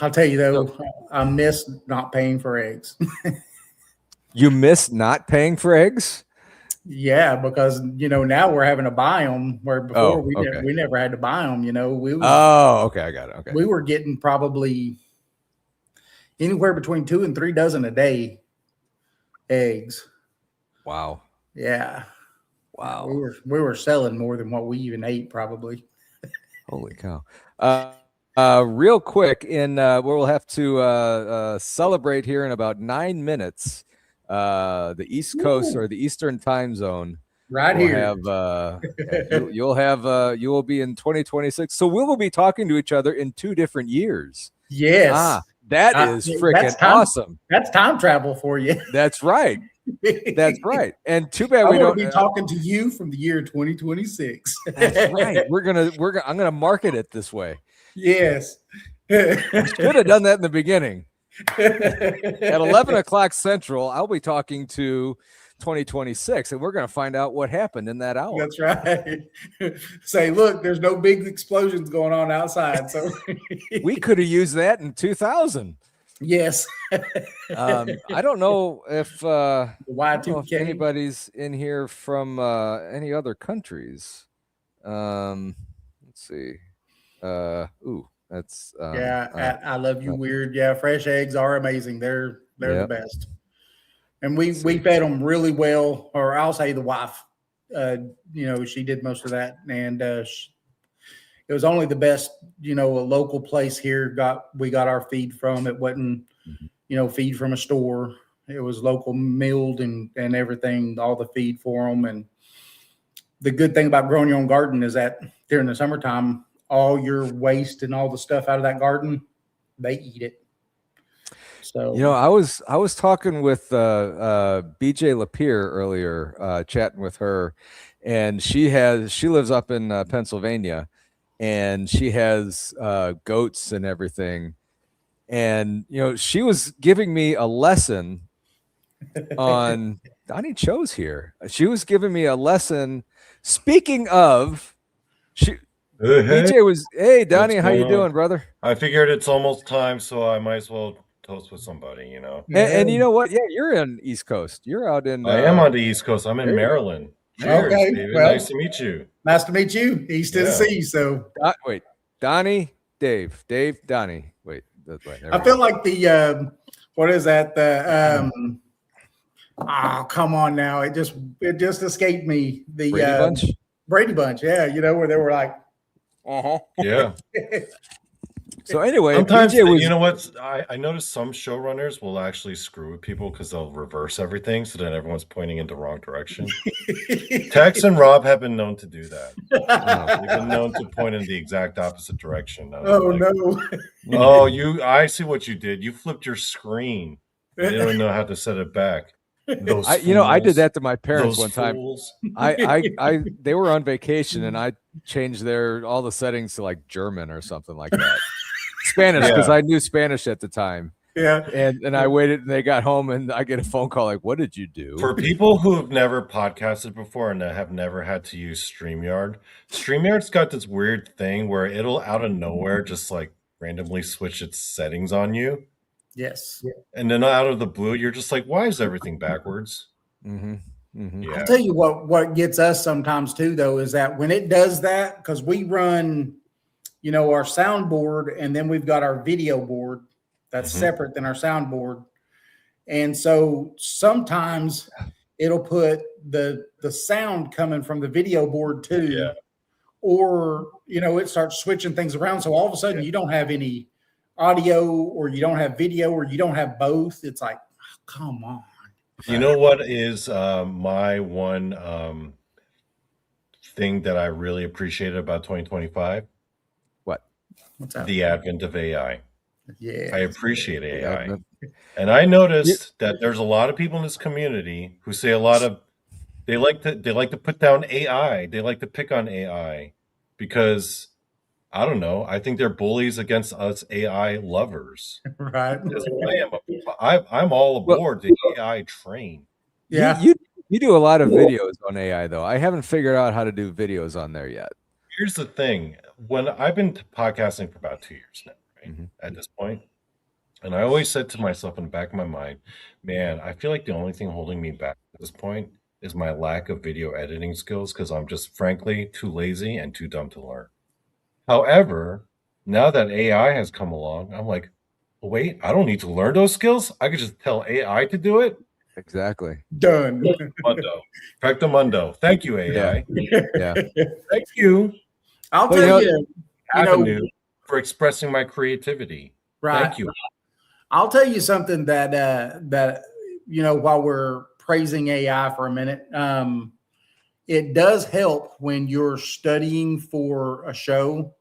I'll tell you though, I miss not paying for eggs. You miss not paying for eggs? Yeah, because now we're having to buy them, where before we never had to buy them. Okay, I got it. Okay, we were getting probably anywhere between 2 and 3 dozen a day eggs. Wow. Yeah. Wow. We were selling more than what we even ate, probably. Holy cow. Real quick, we'll have to celebrate here in about 9 minutes. The East Coast or the Eastern time zone. Right here. You will be in 2026. So we will be talking to each other in 2 different years. Yes. That is freaking awesome. That's time travel for you. That's right. That's right. And too bad we don't be talking to you from the year 2026. That's right. I'm gonna market it this way. Yes. I should have done that in the beginning. At 11 o'clock Central, I'll be talking to 2026, and we're going to find out what happened in that hour. That's right. Say, look, there's no big explosions going on outside. So we could have used that in 2000. Yes. I don't know if anybody's in here from any other countries. Let's see. That's I love you, weird. Yeah, fresh eggs are amazing. They're the best. And we fed them really well, or I'll say the wife. She did most of that, and it was only the best. A local place here we got our feed from. It wasn't feed from a store. It was local milled and everything, all the feed for them. And the good thing about growing your own garden is that during the summertime, all your waste and all the stuff out of that garden, they eat it. So I was talking with BJ LaPier earlier, chatting with her, and she lives up in Pennsylvania, and she has goats and everything. And she was giving me a lesson on Donny Cho's here. She was giving me a lesson. Speaking of, BJ was, hey Donny, how you doing, brother? I figured it's almost time, so I might as well toast with somebody, And you know what? Yeah, you're on East Coast. You're out in. I am on the East Coast. I'm in Maryland. Cheers, okay, David. Well, nice to meet you. Nice to meet you. East Tennessee. So wait, Donny, Dave, Donny. Wait, that's right. I feel like the what is that? The oh, come on now! It just escaped me. The Brady Bunch. Brady Bunch, yeah. Where they were like, yeah. So anyway, sometimes you know what? I noticed some showrunners will actually screw with people because they'll reverse everything, so then everyone's pointing in the wrong direction. Tex and Rob have been known to do that. They've been known to point in the exact opposite direction. No! Oh, I see what you did. You flipped your screen. You don't know how to set it back. I did that to my parents one time. Fools. They were on vacation and I changed all the settings to like German or something like that. Spanish, because I knew Spanish at the time. Yeah. And I waited and they got home and I get a phone call like, what did you do? For people who have never podcasted before and have never had to use StreamYard's got this weird thing where it'll out of nowhere just like randomly switch its settings on you. Yes. And then out of the blue, you're just like, why is everything backwards? Mm-hmm. Mm-hmm. Yeah. I'll tell you what gets us sometimes too, though, is that when it does that, because we run, our soundboard and then we've got our video board that's separate than our soundboard. And so sometimes it'll put the sound coming from the video board too. Yeah. Or, it starts switching things around. So all of a sudden you don't have any audio or you don't have video or you don't have both. It's like, oh, come on. You know what is my one thing that I really appreciated about 2025? What's that? The advent of AI. Yeah. I appreciate AI. And I noticed that there's a lot of people in this community who say they like to put down AI. They like to pick on AI because I don't know. I think they're bullies against us AI lovers. Right. I'm all aboard the AI train. Yeah. You do a lot of videos on AI though. I haven't figured out how to do videos on there yet. Here's the thing. When I've been podcasting for about 2 years now, right? At this point, and I always said to myself in the back of my mind, man, I feel like the only thing holding me back at this point is my lack of video editing skills because I'm just frankly too lazy and too dumb to learn. However, now that AI has come along, I'm like, wait, I don't need to learn those skills. I could just tell AI to do it. Exactly. Done. Mundo. Perfectamundo. Thank you, AI. Yeah. Thank you. I'll tell you, for expressing my creativity. Right. Thank you. I'll tell you something that while we're praising AI for a minute, it does help when you're studying for a show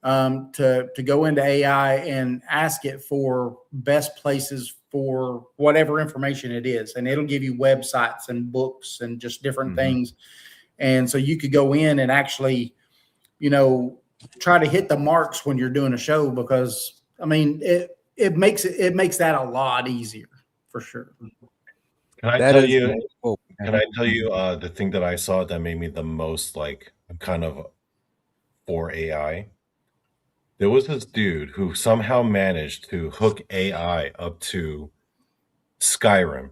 to go into AI and ask it for best places for whatever information it is. And it'll give you websites and books and just different things. And so you could go in and actually, try to hit the marks when you're doing a show because, I mean, it makes that a lot easier for sure. Can I tell you the thing that I saw that made me the most like kind of for AI? There was this dude who somehow managed to hook AI up to Skyrim,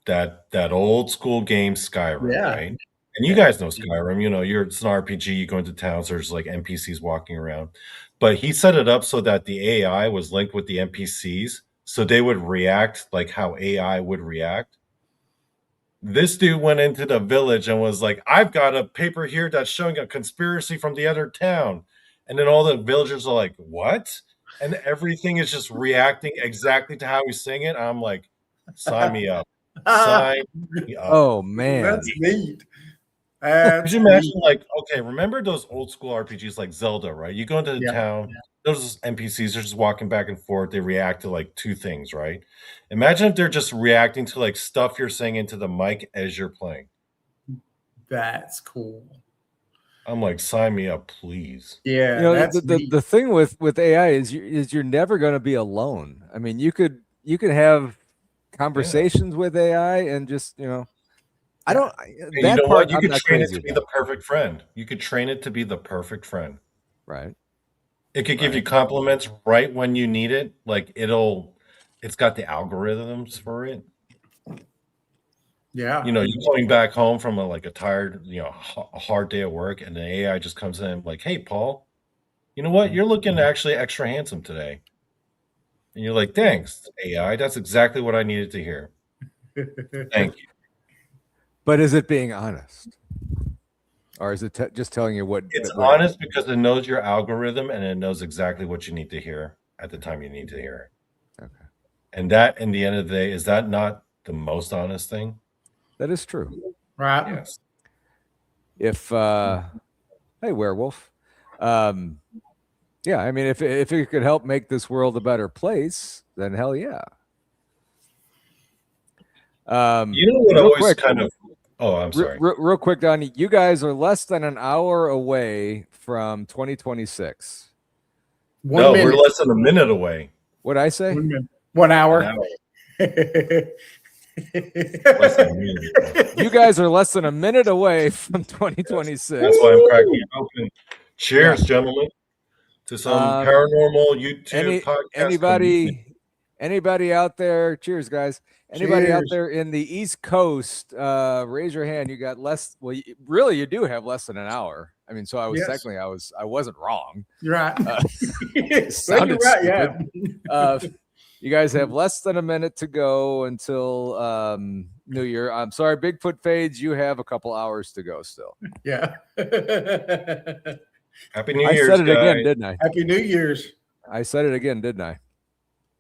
that old school game Skyrim, right? And you guys know Skyrim, it's an RPG, you go into towns, there's like NPCs walking around. but he set it up so that the AI was linked with the NPCs, so they would react like how AI would react. This dude went into the village and was like, I've got a paper here that's showing a conspiracy from the other town. And then all the villagers are like, what? And everything is just reacting exactly to how he's saying it. I'm like, sign me up. Sign me up. Oh, man. That's neat. Could you imagine, like, okay, remember those old school RPGs like Zelda, right? You go into the town, those NPCs are just walking back and forth. They react to like two things, right? Imagine if they're just reacting to like stuff you're saying into the mic as you're playing. That's cool. I'm like, sign me up, please. Yeah, you know, the thing with AI is you're never going to be alone. I mean, you could have conversations with AI and just, you know, I don't. And that you know part, what? You I'm could not train it crazy to be about. the perfect friend. You could train it to be the perfect friend. Right. It could give you compliments right when you need it. Like it's got the algorithms for it. Yeah. You know, you're going back home from a tired, a hard day at work, and the AI just comes in like, hey, Paul, you know what? You're looking actually extra handsome today. And you're like, thanks, AI. That's exactly what I needed to hear. Thank you. But is it being honest? Or is it just telling you what? It's honest because it knows your algorithm and it knows exactly what you need to hear at the time you need to hear it. Okay. And that, in the end of the day, is that not the most honest thing? That is true. Right. Yes. If hey, werewolf. Yeah, I mean, if it could help make this world a better place, then hell yeah. You know what always kind of. Oh, I'm sorry. Real quick, Donny, you guys are less than an hour away from 2026. No, we're less than a minute away. What'd I say? 1 hour. Less than a minute. You guys are less than a minute away from 2026. That's why I'm cracking it open. Cheers, gentlemen, to some paranormal YouTube podcast. Anybody out there? Cheers, guys. Anybody out there in the East Coast? Raise your hand. You got less. Well, really, you do have less than an hour. I mean, so I was technically, I wasn't wrong. You're right. Sounded you're right. stupid. Yeah. You guys have less than a minute to go until New Year. I'm sorry, Bigfoot Fadez, you have a couple hours to go still. Yeah. Happy New Year's, I said it guys. again, didn't I? Happy New Year's. I said it again, didn't I?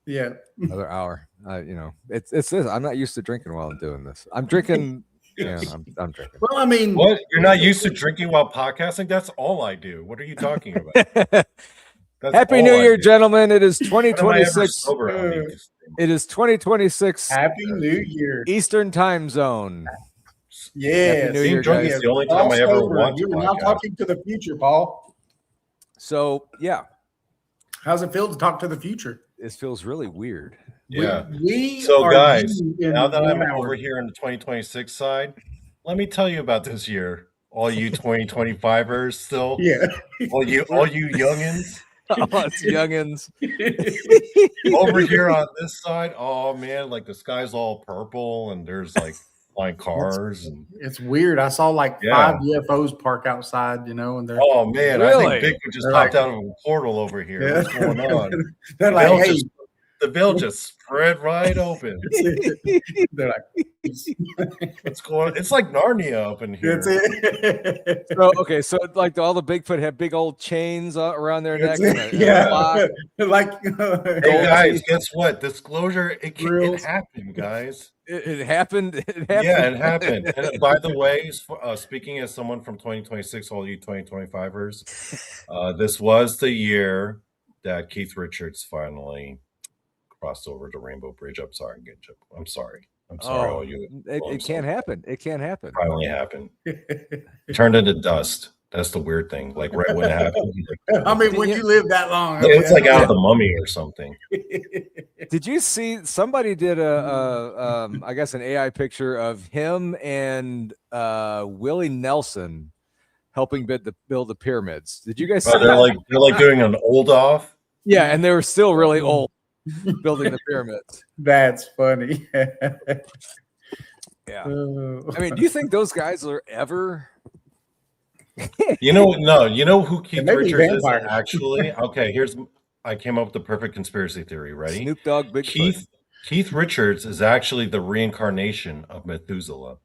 Yeah. Another hour. You know, it's this. I'm not used to drinking while I'm doing this. I'm drinking. Yeah, I'm drinking. Well, I mean, what? You're not used to drinking while podcasting? That's all I do. What are you talking about? Happy New Year, gentlemen. It is 2026. It is 2026. Happy New Year. Eastern time zone. Yeah. New Year, guys. It's the only time I ever want to. You were not talking to the future, Paul. So, yeah. How's it feel to talk to the future? This feels really weird. Yeah. We so, guys, now that I'm over here in the 2026 side, let me tell you about this year. All you 2025ers still. Yeah. All you youngins. Us youngins. Over here on this side, oh man, like the sky's all purple and there's like flying cars and it's weird. I saw like 5 UFOs park outside, you know, and they're oh man, really? I think Bigfoot just popped out of a portal over here. Yeah. What's going on? They're like, hey, the bill just spread right open. They're like, what's going on? It's like Narnia up in here. That's it. So like all the Bigfoot have big old chains around their neck. Yeah. Like, hey guys, guess what? Disclosure, it happened, guys. It happened. It happened. Yeah, it happened. And by the way, speaking as someone from 2026, all you 2025ers, this was the year that Keith Richards finally crossed over the Rainbow Bridge. I'm sorry. I'm sorry. All you. It can't happen. It can't happen. Finally happened. Turned into dust. That's the weird thing. Like right when it happened. I mean, when you live that long, it's like out of the Mummy or something. Did you see somebody did I guess an AI picture of him and Willie Nelson helping build the pyramids? Did you guys see they're like doing an old off? Yeah, and they were still really old building the pyramids. That's funny. Yeah. I mean, do you think those guys are ever You know who Keith Richards is vampires. actually? Okay, I came up with the perfect conspiracy theory. Ready? Snoop Dogg Bigfoot. Keith Richards is actually the reincarnation of Methuselah.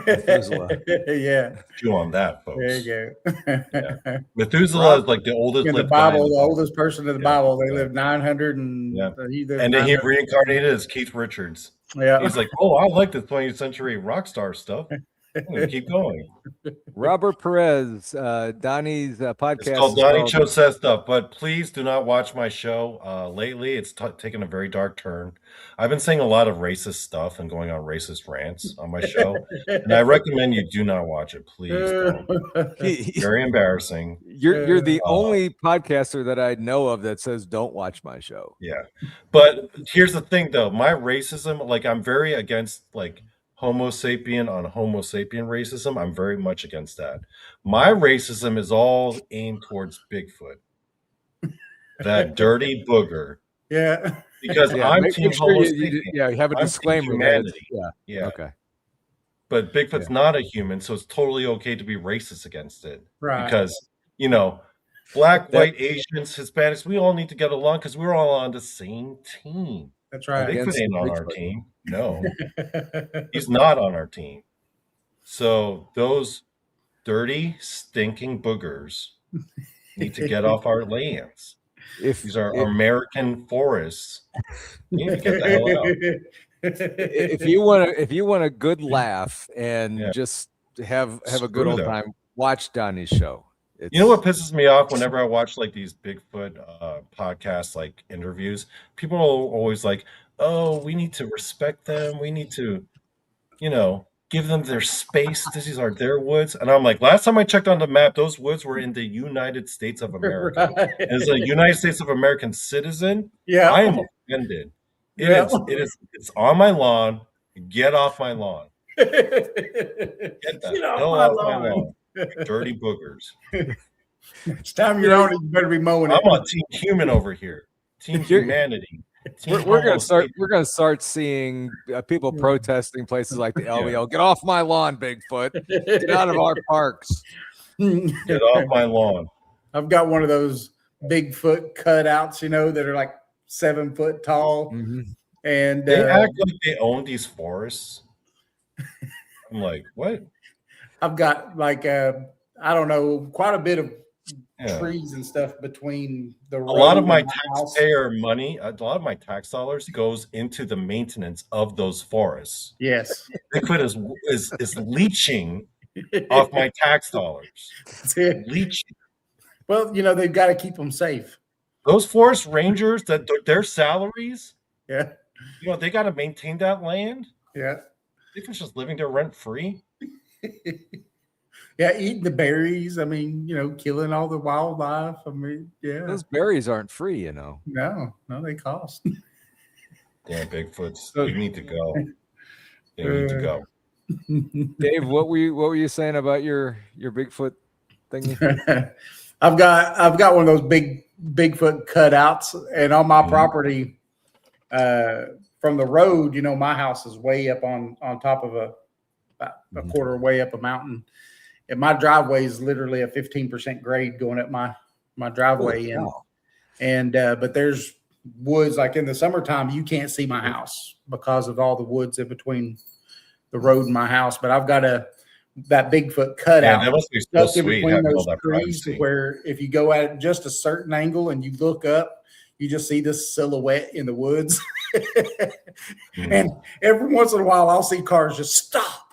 Methuselah. Yeah. Chew on that, folks. There you go. Yeah. Methuselah is like the oldest in the lived guy Bible, in the oldest person in the Bible. They lived 900 and and then he reincarnated as Keith Richards. Yeah. He's like, oh, I like the 20th century rock star stuff. I'm gonna keep going. Robert Perez, Donny's podcast. It's called Donny Cho Says Stuff, but please do not watch my show. Lately, it's taken a very dark turn. I've been saying a lot of racist stuff and going on racist rants on my show, and I recommend you do not watch it. Please don't. Very embarrassing. You're the only podcaster that I know of that says don't watch my show. Yeah, but here's the thing, though. My racism, like I'm very against like Homo sapien on Homo sapien racism. I'm very much against that. My racism is all aimed towards Bigfoot, that dirty booger. Yeah, because I'm team Homo sapien. You have a disclaimer. Humanity. Yeah. Okay. But Bigfoot's not a human, so it's totally okay to be racist against it. Right. Because black, white, Asians, Hispanics, we all need to get along because we're all on the same team. That's right. Bigfoot ain't on our team. No, he's not on our team. So those dirty, stinking boogers need to get off our lands. These are American forests. You need to get the hell out. If you want a good laugh and just have a good old time, watch Donny's show. You know what pisses me off whenever I watch like these Bigfoot podcasts, like interviews? People are always like, "Oh, we need to respect them. We need to, give them their space. These are their woods." And I'm like, last time I checked on the map, those woods were in the United States of America. Right. As a United States of American citizen, I am offended. It's on my lawn. Get off my lawn. Get the hell off my lawn. Dirty boogers. It's time you're on it. You better be mowing it. I'm on Team Human over here. Team Humanity. We're gonna start seeing people protesting places like the LVL. Get off my lawn, Bigfoot. Get out of our parks. Get off my lawn. I've got one of those Bigfoot cutouts, that are like 7 foot tall, and they act like they own these forests. I'm like, what? I've got like I don't know, quite a bit of trees and stuff between the road. A lot of my taxpayer money, a lot of my tax dollars goes into the maintenance of those forests. Yes, Bigfoot is leeching off my tax dollars. Leeching. Well, they've got to keep them safe. Those forest rangers, their salaries. Yeah. They got to maintain that land. Yeah. Bigfoot's just living there rent free. Yeah, eating the berries. I mean, killing all the wildlife. I mean, yeah. Those berries aren't free, No, they cost. Yeah, Bigfoots. You need to go. They need to go. Dave, what were you saying about your Bigfoot thingy? I've got one of those big Bigfoot cutouts, and on my property, from the road, my house is way up on top of about a quarter way up a mountain, and my driveway is literally a 15% grade going up my driveway. But there's woods, like in the summertime, you can't see my house because of all the woods in between the road and my house. But I've got that Bigfoot cutout. That must be so sweet having all that trees, where if you go at just a certain angle and you look up, you just see this silhouette in the woods. And every once in a while, I'll see cars just stop.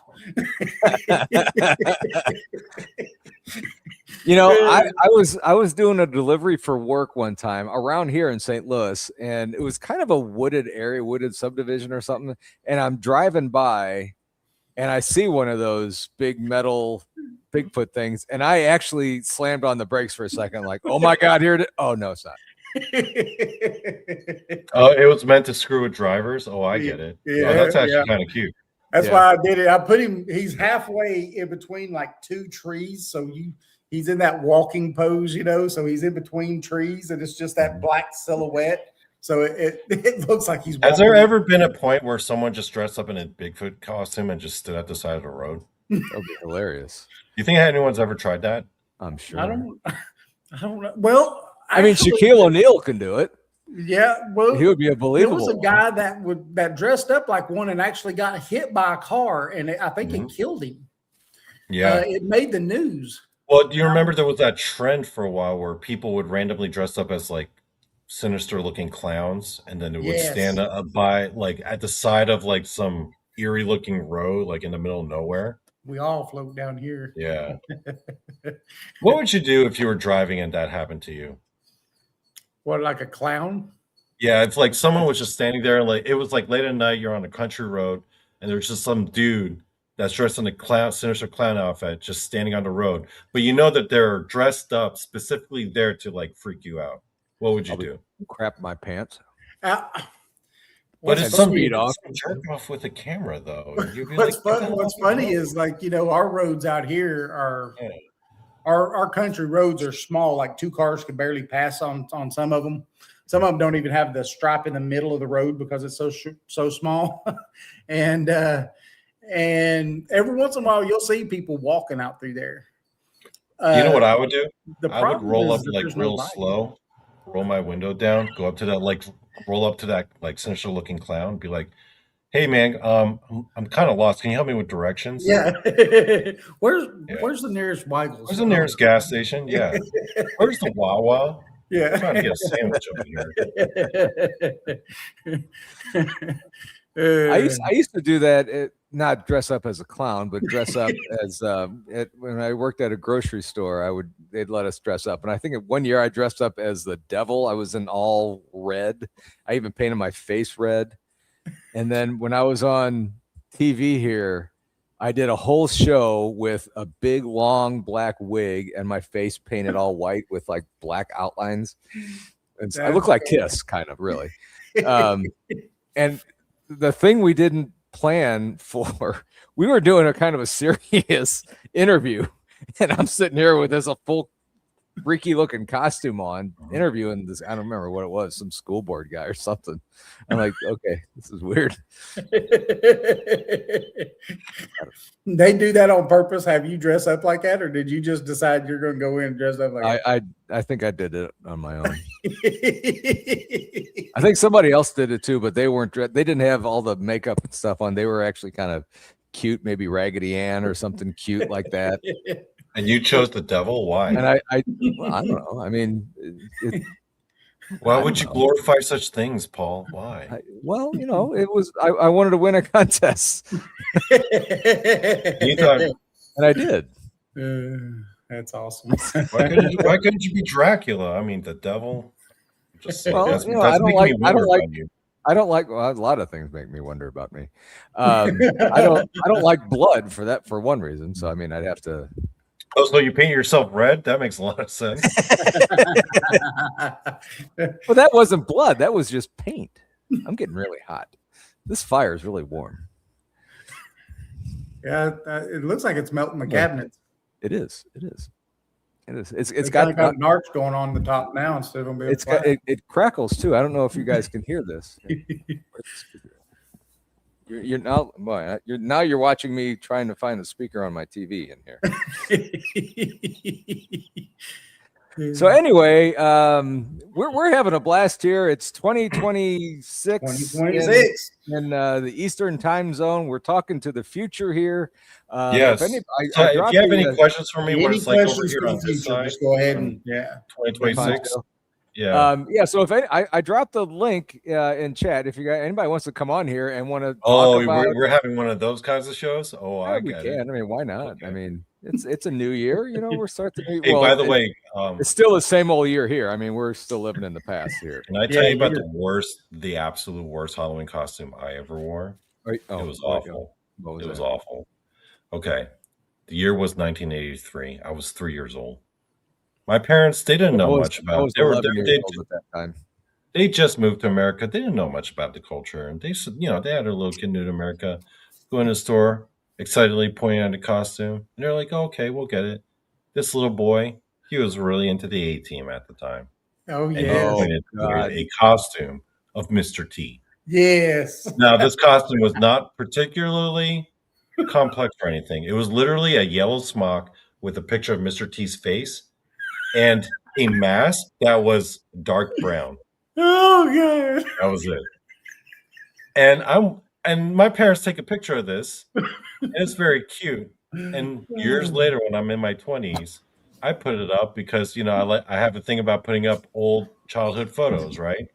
I was doing a delivery for work one time around here in St. Louis, and it was kind of a wooded area, wooded subdivision or something. And I'm driving by, and I see one of those big metal Bigfoot things, and I actually slammed on the brakes for a second, like, "Oh my God, here it is!" Oh no, it's not. Oh, it was meant to screw with drivers. Oh, I get it. Yeah, that's actually kind of cute. That's why I did it. I put him. He's halfway in between like 2 trees, so he's in that walking pose, So he's in between trees, and it's just that black silhouette. So it looks like he's walking. Has there ever been a point where someone just dressed up in a Bigfoot costume and just stood at the side of the road? That would be hilarious. You think anyone's ever tried that? I'm sure. I don't know. Well, I mean, Shaquille O'Neal can do it. Yeah, well, he would be a believable. There was a guy that dressed up like one and actually got hit by a car, and I think it killed him. Yeah, it made the news. Well, do you remember there was that trend for a while where people would randomly dress up as like sinister-looking clowns, and then it would stand up by like at the side of like some eerie-looking road, like in the middle of nowhere. We all float down here. Yeah. What would you do if you were driving and that happened to you? What, like a clown? Yeah, it's like someone was just standing there, like it was like late at night, you're on a country road, and there's just some dude that's dressed in a sinister clown outfit just standing on the road. But you know that they're dressed up specifically there to like freak you out. What would you do? Crap my pants. But it's some jerk off with a camera, though. What's funny is, like, you know, our roads out here are our country roads are small, like 2 cars can barely pass on some of them. Some of them don't even have the stripe in the middle of the road because it's so small. And every once in a while you'll see people walking out through there. You know what I would do? I would roll up like real slow, roll my window down, go up to that, like roll up to that like sinister looking clown, be like, "Hey man, I'm kind of lost. Can you help me with directions?" Yeah. Where's the nearest Weigels? Where's the nearest gas station? Yeah. Where's the Wawa? Yeah. I'm trying to get a sandwich over here. I used to do that. Not dress up as a clown, but dress up as when I worked at a grocery store. They'd let us dress up, and I think one year I dressed up as the devil. I was in all red. I even painted my face red. And then when I was on TV here, I did a whole show with a big long black wig and my face painted all white with like black outlines. And so I look like Kiss, kind of, really. And the thing we didn't plan for, we were doing a kind of a serious interview, and I'm sitting here with this a full freaky looking costume on, interviewing this, I don't remember what it was, some school board guy or something. I'm like, okay, this is weird. They do that on purpose, have you dress up like that, or did you just decide you're going to go in and dress up like that? I think I did it on my own. I think somebody else did it too, but they didn't have all the makeup and stuff on. They were actually kind of cute, maybe Raggedy Ann or something cute like that. And you chose the devil? Why? And I don't know. I mean, why would you glorify such things, Paul? Why? It was. I wanted to win a contest, and I did. That's awesome. Why couldn't you be Dracula? I mean, the devil. I don't like. Well, a lot of things make me wonder about me. I don't like blood for one reason. So I mean, I'd have to. Oh, so you paint yourself red? That makes a lot of sense. Well, that wasn't blood. That was just paint. I'm getting really hot. This fire is really warm. Yeah, it looks like it's melting the cabinets. It is. It's got an arch going on the top now instead of it crackles too. I don't know if you guys can hear this. You're watching me trying to find the speaker on my TV in here. So anyway, we're having a blast here. It's 2026 in the Eastern time zone. We're talking to the future here. Yes. If you have any questions for me, what it's like over here on this side, just go ahead and 2026. Yeah. So if I dropped the link in chat, if anybody wants to come on here and want to, we're having one of those kinds of shows. We can. I mean, why not? Okay. I mean, it's a new year. We're starting. Hey, by the way, it's still the same old year here. I mean, we're still living in the past here. Can I tell you about the absolute worst Halloween costume I ever wore? It was awful. It was awful. Okay, the year was 1983. I was 3 years old. My parents, they didn't know much about it. They just moved to America. They didn't know much about the culture. And they said, they had a little kid new to America, go in the store, excitedly pointing at a costume. And they're like, okay, we'll get it. This little boy, he was really into the A-Team at the time. Oh, yeah. A costume of Mr. T. Yes. Now, this costume was not particularly complex or anything. It was literally a yellow smock with a picture of Mr. T's face and a mask that was dark brown. Oh god. That was it. And my parents take a picture of this, and it's very cute. And years later, when I'm in my 20s, I put it up because I have a thing about putting up old childhood photos, right?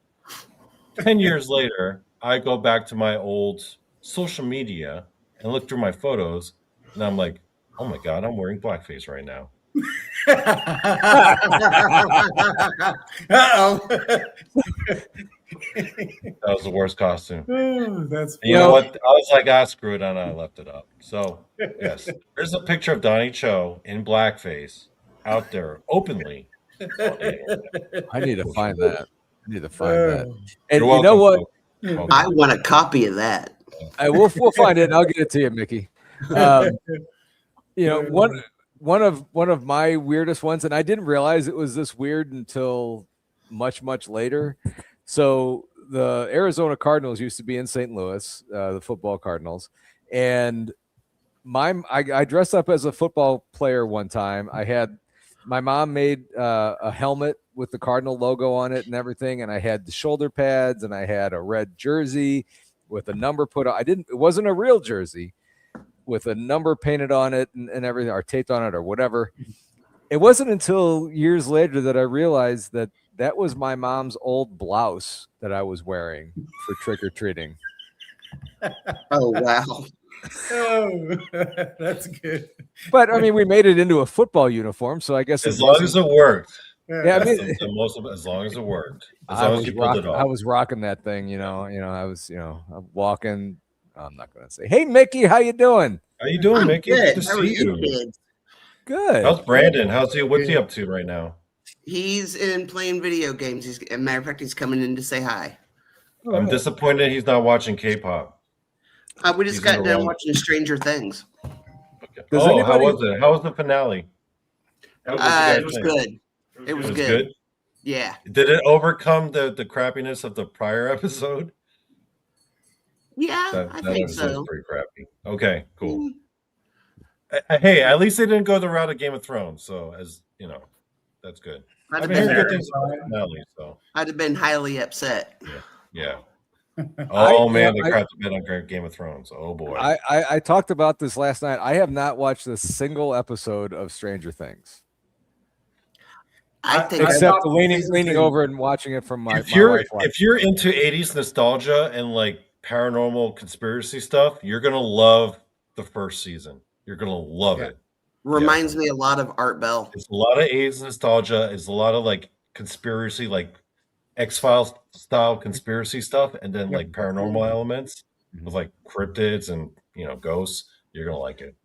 10 years later, I go back to my old social media and look through my photos, and I'm like, oh my god, I'm wearing blackface right now. Uh-oh. That was the worst costume. Oh, that's You know what? I was like, screw it, and I left it up. So, yes, there's a picture of Donny Cho in blackface out there openly. I need to find that. And You're you know what? I want a copy of that. We'll find it, and I'll get it to you, Mickey. One of my weirdest ones, and I didn't realize it was this weird until much later. So the Arizona Cardinals used to be in St. Louis, the football Cardinals, and I dressed up as a football player one time. My mom made a helmet with the Cardinal logo on it and everything, and I had the shoulder pads, and I had a red jersey with a number put on. It wasn't a real jersey with a number painted on it and everything, or taped on it or whatever. It wasn't until years later that I realized that was my mom's old blouse that I was wearing for trick-or-treating. Oh, wow. Oh, that's good. But I mean, we made it into a football uniform, so I guess as long as it worked. Yeah, I mean, as long as it worked. I was rocking that thing, I was, I'm walking. I'm not going to say, hey, Mickey, how you doing? How you doing, Mickey? Good. Good to How are see you. Kids? Good. How's Brandon? What's he up to right now? He's in playing video games. As a matter of fact, he's coming in to say hi. I'm disappointed he's not watching K-pop. We just got done watching Stranger Things. Okay. How was it? How was the finale? It was good. It was good. Yeah. Did it overcome the crappiness of the prior episode? Yeah, I think so. Was pretty crappy. Okay, cool. Hey, at least they didn't go the route of Game of Thrones, so that's good. I'd have been highly upset. Yeah. Oh man, they crapped the bed on Game of Thrones. Oh boy. I talked about this last night. I have not watched a single episode of Stranger Things. I think except leaning over and watching it from my if you're into 80s nostalgia and like paranormal conspiracy stuff, you're gonna love the first season. You're gonna love it. Reminds me a lot of Art Bell. It's a lot of 80s nostalgia. It's a lot of like conspiracy, like X-Files style conspiracy stuff, and then like paranormal elements with like cryptids and ghosts. You're gonna like it.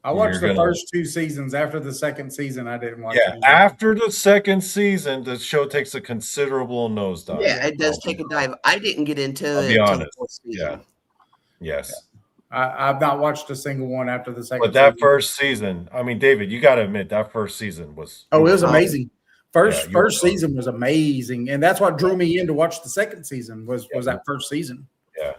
I watched the first 2 seasons. After the second season, I didn't watch it. After the second season, the show takes a considerable nosedive. Yeah, it does take a dive. I didn't get into I'll it be until honest. the 4th season. Yes. I've not watched a single one after the second. But that first season, I mean, David, you got to admit that first season was. Oh, it was amazing. First season was amazing, and that's what drew me in to watch the second season. Was that first season? Yeah,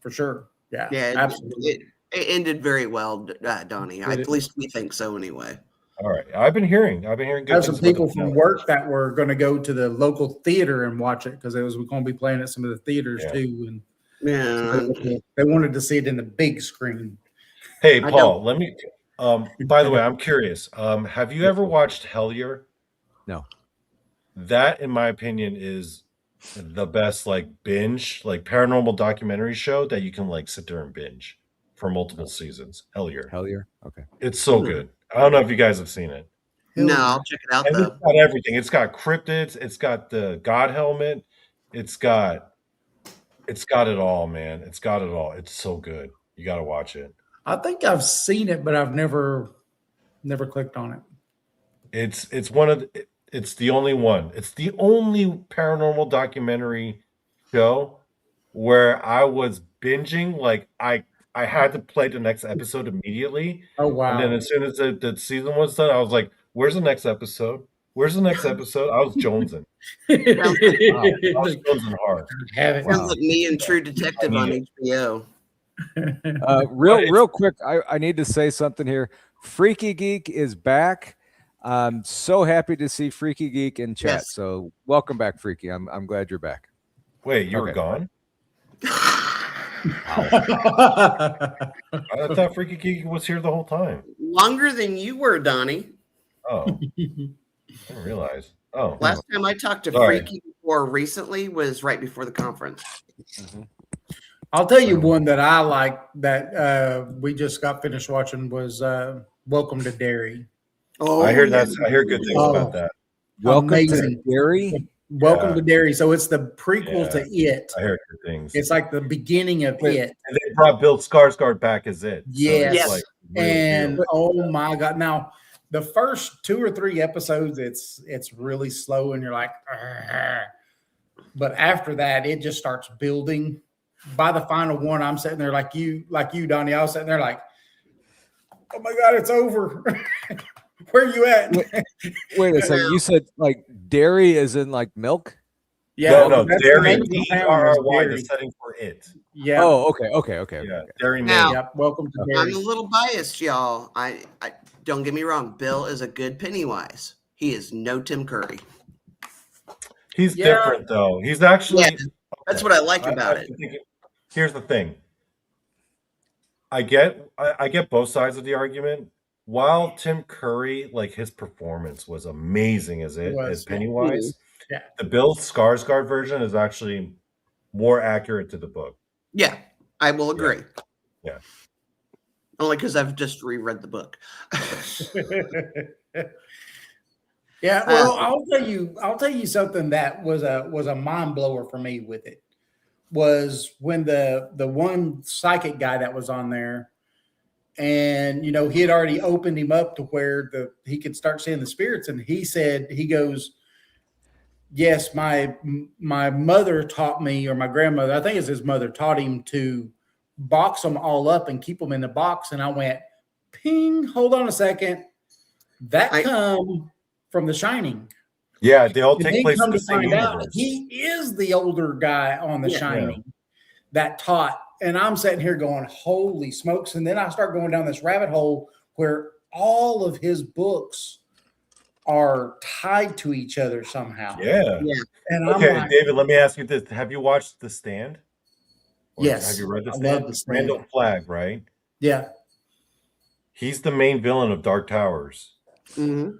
for sure. Yeah, absolutely. It ended very well, Donnie. At least we think so, anyway. All right, I've been hearing good. There's some people from work that were going to go to the local theater and watch it because it was going to be playing at some of the theaters too, and they wanted to see it in the big screen. Hey, Paul, let me. By the way, I'm curious. Have you ever watched Hellier? No. That, in my opinion, is the best like binge, like paranormal documentary show that you can like sit there and binge for multiple seasons. Hellier. Okay. It's so good. I don't know if you guys have seen it. No, I'll check it out. And it's got everything. It's got cryptids. It's got the God helmet. It's got it all, man. It's got it all. It's so good. You got to watch it. I think I've seen it, but I've never clicked on it. It's the only one. It's the only paranormal documentary show where I was binging. Like I had to play the next episode immediately. Oh wow! And then as soon as the season was done, I was like, "Where's the next episode? Where's the next episode?" I was jonesing. I was jonesing hard. Sounds like me and True Detective on HBO. Real quick, I need to say something here. Freaky Geek is back. I'm so happy to see Freaky Geek in chat. Yes. So welcome back, Freaky. I'm glad you're back. Wait, you were gone? I thought Freaky Geek was here the whole time. Longer than you were, Donny. Oh, I didn't realize. Oh, Last time I talked to Freaky before recently was right before the conference. Mm-hmm. I'll tell you one that I like that we just got finished watching was Welcome to Derry. Oh, I hear that. I hear good things about that. Welcome to Derry. Welcome to Derry. So it's the prequel to It. I heard good things. It's like the beginning of It. And they brought Bill Skarsgård back as It. Yes. So like and oh my God. Now, the first 2 or 3 episodes, it's really slow and you're like, argh. But after that, it just starts building. By the final one, I'm sitting there like you, Donnie. I was sitting there like, oh my God, it's over. Where are you at? Wait a second. You said like dairy is in like milk? Yeah, no, dairy. DRRY, the setting for It. Yeah. Oh, okay. Yeah, dairy milk. Now, yep. Welcome to Derry. I'm a little biased, y'all. I don't get me wrong. Bill is a good Pennywise. He is no Tim Curry. He's different though. He's actually. That's what I like about it. Here's the thing. I get both sides of the argument. While Tim Curry, like his performance was amazing as Pennywise, the Bill Skarsgård version is actually more accurate to the book. Yeah, I will agree. Yeah. Only because I've just reread the book. Yeah, well, I'll tell you something that was a mind blower for me with it. Was when the one psychic guy that was on there, and he had already opened him up to where he could start seeing the spirits, and he goes, yes, my mother taught me, or my grandmother, I think it's his mother, taught him to box them all up and keep them in the box. And I went, ping, hold on a second, that come from The Shining. Yeah, they all take place in the same universe. He is the older guy on The Shining that taught. And I'm sitting here going, holy smokes. And then I start going down this rabbit hole where all of his books are tied to each other somehow. Yeah. And okay, like, David, let me ask you this. Have you watched The Stand? Or yes. Have you read The Stand? I love The Stand. Randall Flagg, right? Yeah. He's the main villain of Dark Towers. Mm-hmm.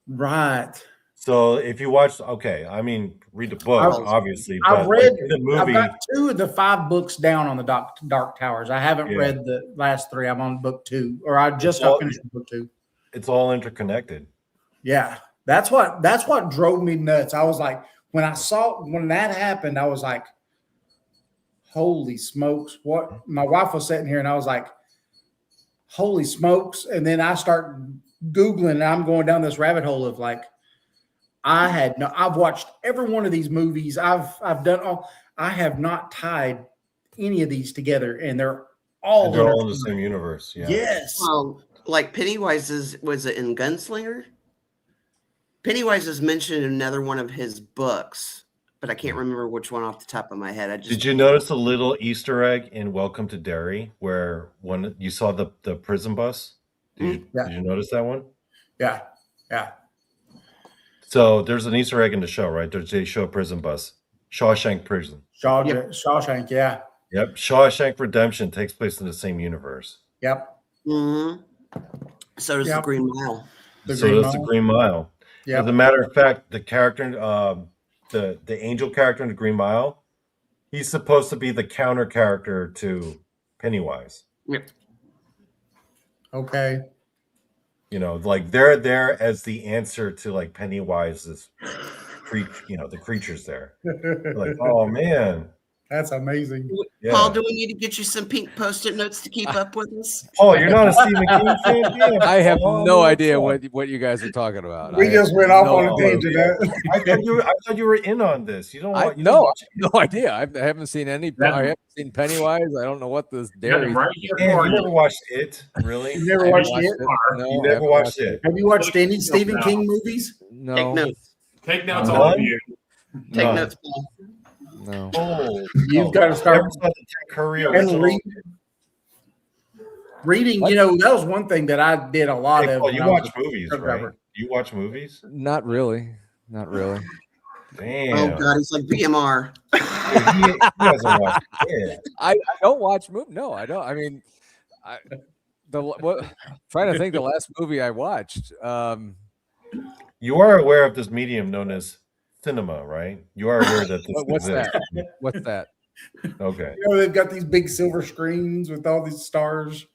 Right. So if you watch, read the book, obviously. I've read the movie. I've got 2 of the 5 books down on the Dark Towers. I haven't read the last 3. I'm on book 2, or I just got finished with book 2. It's all interconnected. Yeah, that's what drove me nuts. I was like, when that happened, I was like, holy smokes! What? My wife was sitting here, and I was like, holy smokes! And then I start Googling, and I'm going down this rabbit hole of like, I've watched every one of these movies. I've done all. I have not tied any of these together, and they're all in the same universe. Yeah. Yes. Like Pennywise was it in Gunslinger? Pennywise is mentioned in another one of his books, but I can't remember which one off the top of my head. Did you notice a little Easter egg in Welcome to Derry where when you saw the prison bus? Did you notice that one? Yeah. So there's an Easter egg in the show, right? They show a prison bus, Shawshank Prison. Shawshank, yeah. Yep, Shawshank Redemption takes place in the same universe. Yep. Mm-hmm. So does the Green Mile. The Green Mile. Yeah. As a matter of fact, the character, the angel character in the Green Mile, he's supposed to be the counter character to Pennywise. Yep. Okay. Like they're there as the answer to like Pennywise's the creatures there. Like, oh man. That's amazing. Yeah. Paul, do we need to get you some pink Post-it notes to keep up with us? Oh, you're not a Stephen King fan? Yeah. I have no idea what you guys are talking about. We just went off on a tangent. I thought you were in on this. You don't watch no idea. I haven't seen any. I haven't seen Pennywise. I don't know what this dairy. You never watched it, really? You never watched it? No, you never watched it. Have you watched any Stephen King movies? No. Take notes. Take notes, all of you. Take notes, Paul. No. Oh, You've got to start Curry and read. Reading, that was one thing that I did a lot of. Well, you watch movies, right? You watch movies? Not really. Not really. Damn. Oh God, he's like BMR. He hasn't watched it. I don't watch movies. No, I don't. I mean, trying to think the last movie I watched. You are aware of this medium known as cinema, right? You are aware that this What's exists. that? What's that? Okay. They've got these big silver screens with all these stars.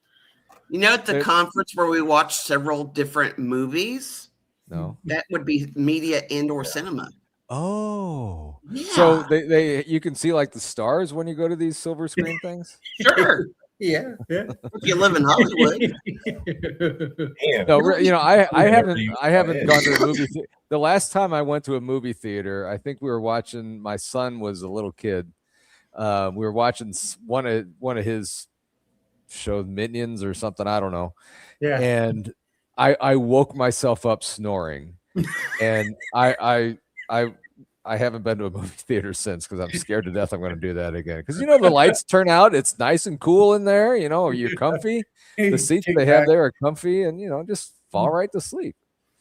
At the conference where we watched several different movies? No. That would be media and/or cinema. Oh. Yeah. So you can see like the stars when you go to these silver screen things? Sure. Yeah. If you live in Hollywood. Damn. No, I haven't gone to a movie theater. The last time I went to a movie theater, I think we were watching, my son was a little kid. We were watching one of his shows, Minions or something, I don't know. Yeah. And I woke myself up snoring. And I haven't been to a movie theater since because I'm scared to death I'm going to do that again. Because the lights turn out, it's nice and cool in there. You're comfy. The seats they have there are comfy, and just fall right to sleep.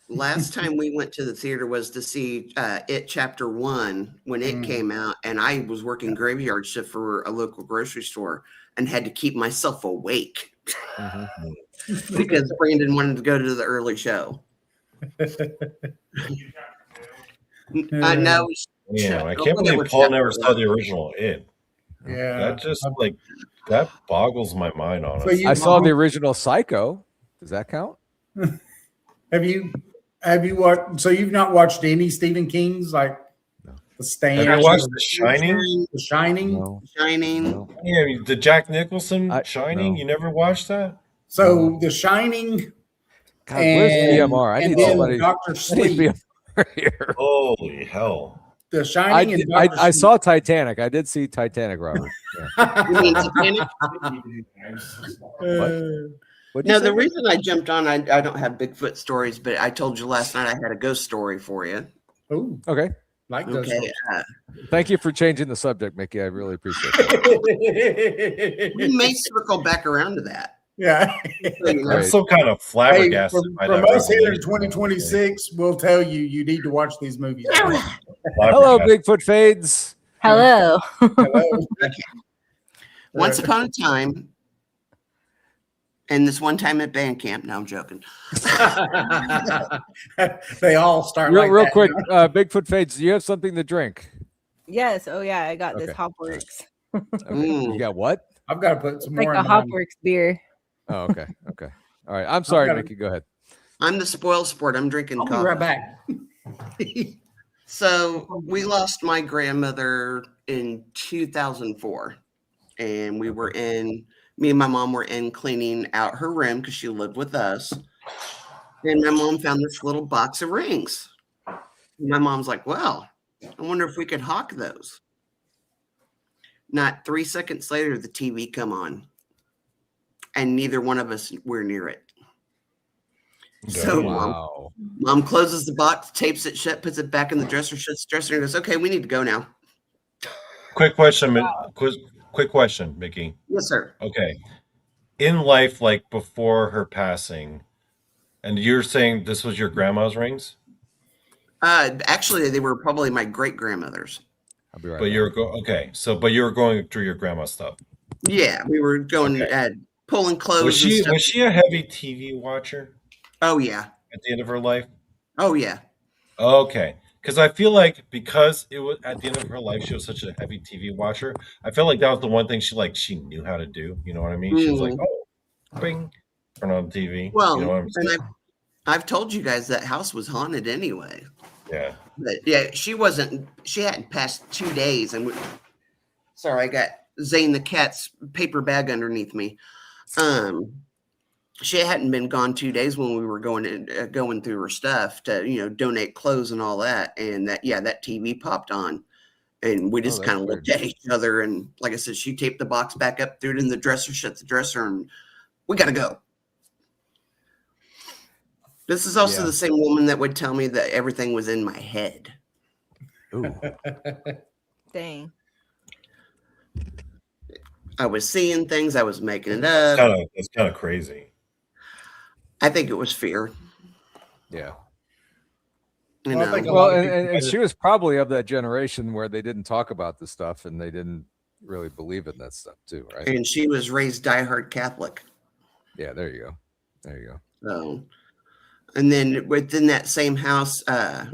Last time we went to the theater was to see It Chapter 1 when it came out, and I was working graveyard shift for a local grocery store and had to keep myself awake because Brandon wanted to go to the early show. No. Yeah, I can't believe Paul never saw the original It. Yeah. That just that boggles my mind, honestly. I saw the original Psycho. Does that count? Have you watched? So you've not watched any Stephen King's, like The Stand? Have you watched The Shining? The Shining. No. Shining. No. Yeah, the Jack Nicholson Shining. No. You never watched that? So The Shining. God, where's BMR? I need somebody. Dr. Sleep. Here. Holy hell! The Shining and Dr. I Sleep. saw Titanic. I did see Titanic, Robert. Yeah. You mean Titanic? No, the reason I jumped on, I don't have Bigfoot stories, but I told you last night I had a ghost story for you. Oh, Okay. like those. Okay. Thank you for changing the subject, Mickey. I really appreciate it. We may circle back around to that. Yeah. I'm so kind of flabbergasted by from that. us here in 2026, we'll tell you need to watch these movies. Hello, Bigfoot Fadez. Hello. Hello. Once upon a time, and this one time at band camp. No, I'm joking. They all start Real that, quick, Bigfoot Fadez, do you have something to drink? Yes. Oh yeah, I got this Okay. Hopworks. Okay. You got what? I've got to put some Like more a in mine. Hopworks beer. Oh, okay. Okay. All right. I'm sorry, gotta- Mickey. Go ahead. I'm the spoil sport. I'm drinking I'll be coffee. right back. So we lost my grandmother in 2004, and me and my mom were in cleaning out her room because she lived with us. And my mom found this little box of rings. My mom's like, well, I wonder if we could hawk those. Not 3 seconds later, the TV come on, and neither one of us were near it. So Wow. mom closes the box, tapes it shut, puts it back in the dresser, shuts the dresser, and goes, okay, we need to go now. Quick question, quick question, Mickey. Yes, sir. Okay, in life, like before her passing, and you're saying this was your grandma's rings, Actually, they were probably my great grandmother's. I'll be right but back. but you were going through your grandma's stuff. Yeah, we were going pulling clothes. Was and she stuff. was she a heavy TV watcher Oh yeah. at the end of her life? Oh yeah. Okay, because I feel like because it was at the end of her life, she was such a heavy TV watcher. I feel like that was the one thing she knew how to do. You know what I mean? She was like, oh, bing, turn on the TV. Well, you know what I'm saying? and I've told you guys that house was haunted anyway. Yeah. But yeah, she hadn't passed 2 days, and sorry, I got Zane the cat's paper bag underneath me. She hadn't been gone 2 days when we were going through her stuff to donate clothes and all that, and that TV popped on, and we just kind of looked at each other, and like I said, she taped the box back up, threw it in the dresser, shut the dresser, and we got to go. This is also the same woman that would tell me that everything was in my head. Ooh. Dang. I was seeing things. I was making it up. It's kind of crazy. I think it was fear. Yeah. Well, and she was probably of that generation where they didn't talk about the stuff and they didn't really believe in that stuff too, right? And she was raised diehard Catholic. Yeah, there you go. So, and then within that same house, I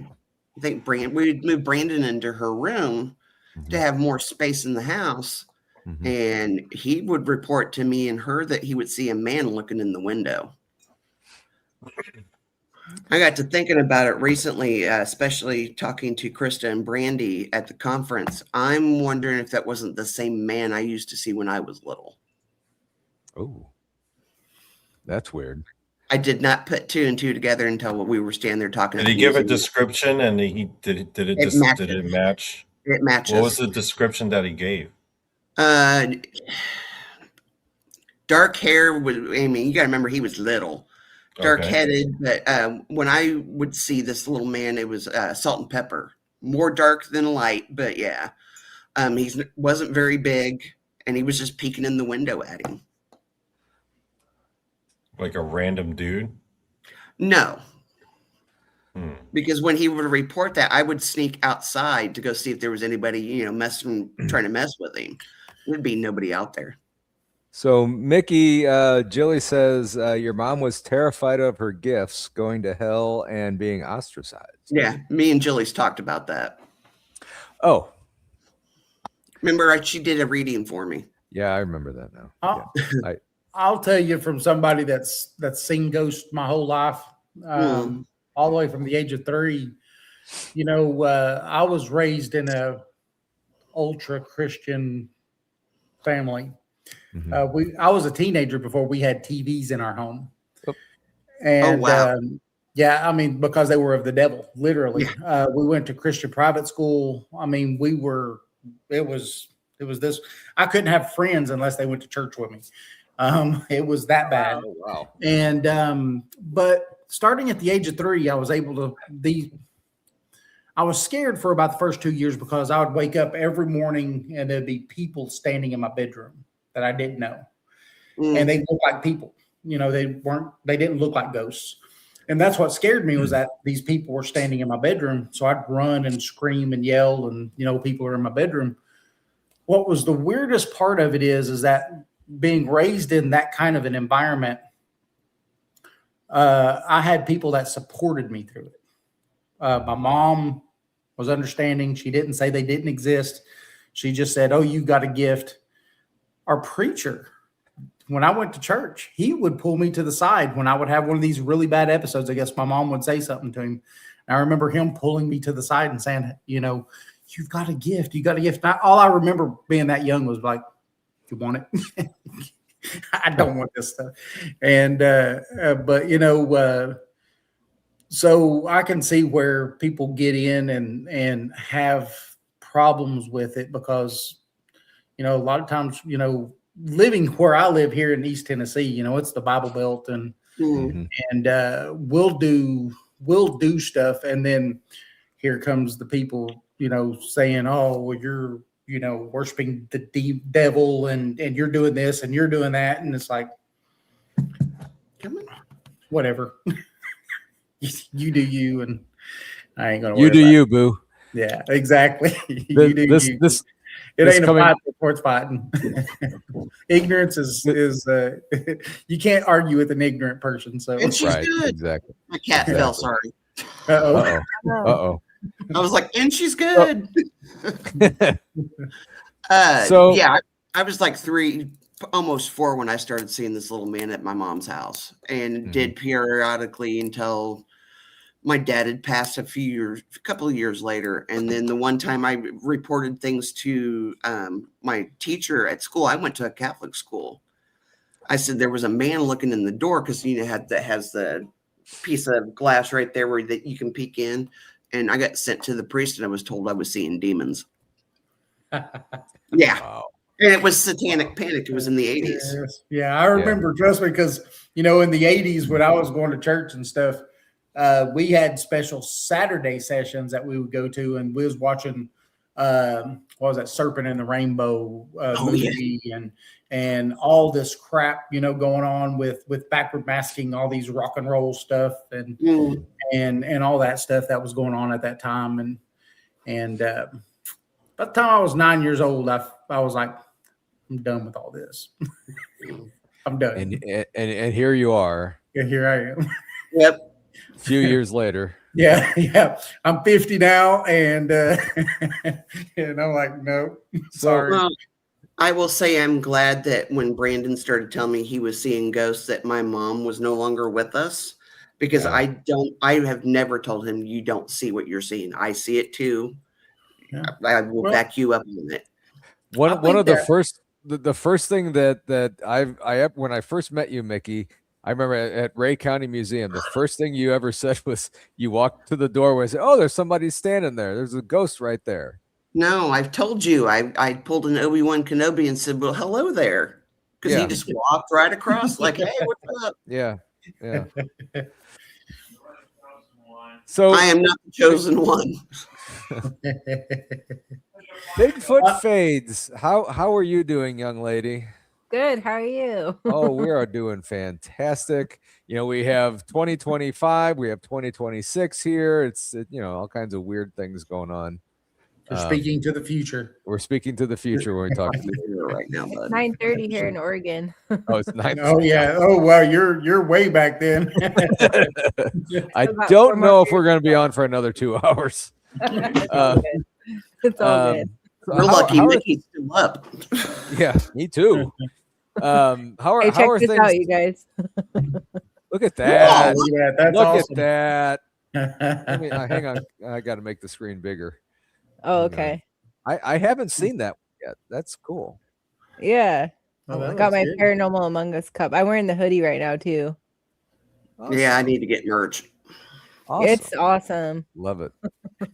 think we moved Brandon into her room to have more space in the house. And he would report to me and her that he would see a man looking in the window. I got to thinking about it recently, especially talking to Krista and Brandy at the conference. I'm wondering if that wasn't the same man I used to see when I was little. Oh, that's weird. I did not put 2 and 2 together until we were standing there talking. Did he give a description and did it match? It matches. What was the description that he gave? Dark hair you got to remember he was little. Dark-headed, but when I would see this little man, it was salt and pepper. More dark than light, but yeah. He wasn't very big, and he was just peeking in the window at him. Like a random dude? No. Because when he would report that, I would sneak outside to go see if there was anybody, trying to mess with him. There'd be nobody out there. So Mickey, Jilly says your mom was terrified of her gifts, going to hell and being ostracized. Yeah, me and Jilly's talked about that. Oh. Remember, she did a reading for me. Yeah, I remember that now. I'll tell you from somebody that's seen ghosts my whole life, all the way from the age of 3. I was raised in a ultra Christian family. I was a teenager before we had TVs in our home. And because they were of the devil, literally. Yeah. We went to Christian private school. It was this. I couldn't have friends unless they went to church with me. It was that bad. Oh, wow. And but starting at the age of 3, I was able to I was scared for about the first 2 years because I would wake up every morning and there'd be people standing in my bedroom that I didn't know. And they looked like people. They didn't look like ghosts. And that's what scared me, was that these people were standing in my bedroom. So I'd run and scream and yell, and people are in my bedroom. What was the weirdest part of it is that being raised in that kind of an environment, I had people that supported me through it. My mom was understanding. She didn't say they didn't exist. She just said, "Oh, you got a gift." Our preacher, when I went to church, he would pull me to the side when I would have one of these really bad episodes. I guess my mom would say something to him. And I remember him pulling me to the side and saying, "You've got a gift. You got a gift." Not all I remember being that young was like, "You want it?" I don't want this stuff. And, so I can see where people get in and have problems with it because, a lot of times, living where I live here in East Tennessee, it's the Bible Belt, and we'll do stuff, and then here comes the people, saying, "Oh, well, you're worshiping the devil, and you're doing this and you're doing that," and it's like, come on, whatever. You do you, and I ain't gonna. You do you, boo. Yeah, exactly. It ain't a fight before it's fighting. Ignorance is you can't argue with an ignorant person. So and she's good. Exactly. My cat fell. Sorry. Uh-oh. I was like, and she's good. I was like 3, almost 4 when I started seeing this little man at my mom's house, and did periodically until my dad had passed a couple of years later. And then the one time I reported things to my teacher at school, I went to a Catholic school. I said there was a man looking in the door because has the piece of glass right there where that you can peek in. And I got sent to the priest, and I was told I was seeing demons. Yeah. Wow. And it was satanic panic. It was in the 80s. Yes. Yeah, I remember, trust me, because, in the 80s when I was going to church and stuff, we had special Saturday sessions that we would go to, and we was watching what was that, Serpent and the Rainbow Oh, movie, and all this crap, going on with backward masking, all these rock and roll stuff, and all that stuff that was going on at that time, and by the time I was 9 years old, I was like, I'm done with all this. I'm done. And here you are. Yeah, here I am. Yep. A few years later. Yeah. I'm 50 now, and and I'm like, no, sorry. Well, I will say I'm glad that when Brandon started telling me he was seeing ghosts, that my mom was no longer with us, because I have never told him, you don't see what you're seeing. I see it too. Yeah. I will back you up on it. One of the first thing that I when I first met you, Mickey, I remember at Ray County Museum, the first thing you ever said was you walked to the doorway and said, "Oh, there's somebody standing there. There's a ghost right there." No, I've told you. I pulled an Obi-Wan Kenobi and said, "Well, hello there," because he just walked right across, like, "Hey, what's up?" Yeah. So I am not the chosen one. Bigfoot Fadez. How are you doing, young lady? Good. How are you? Oh, we are doing fantastic. We have 2025, we have 2026 here. It's all kinds of weird things going on. We're speaking to the future. We're speaking to the future when we talk to you right now, bud. 9:30 here in Oregon. Oh, it's 9:30. Oh yeah. Oh wow, you're way back then. I don't know if we're going to be on for another 2 hours. It's all good. We're lucky Mickey's still up. Yeah, me too. How are this things? Out, you guys. Look at that. Yeah, that's Look awesome. at that. Hang on. I got to make the screen bigger. Oh, okay. I haven't seen that yet. That's cool. Yeah. Oh, I got my Paranormal Among Us cup. I'm wearing the hoodie right now too. Awesome. Yeah, I need to get merch. Awesome. It's awesome. Love it.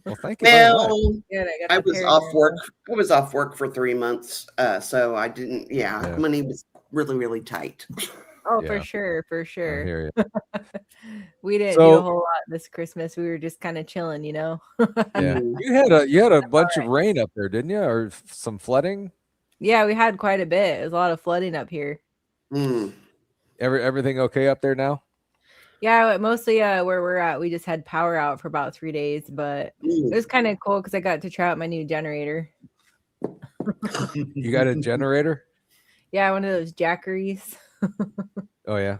Well, thank you. Well, I was off work. I was off work for 3 months, so I didn't. Yeah, money was really, really tight. Oh, for sure. I hear you. We didn't do a whole lot this Christmas. We were just kind of chilling, Yeah, you had a bunch of rain up there, didn't you, or some flooding? Yeah, we had quite a bit. There's a lot of flooding up here. Everything okay up there now? Yeah, mostly where we're at, we just had power out for about 3 days, but it was kind of cool because I got to try out my new generator. You got a generator? Yeah, one of those Jackeries. Oh yeah.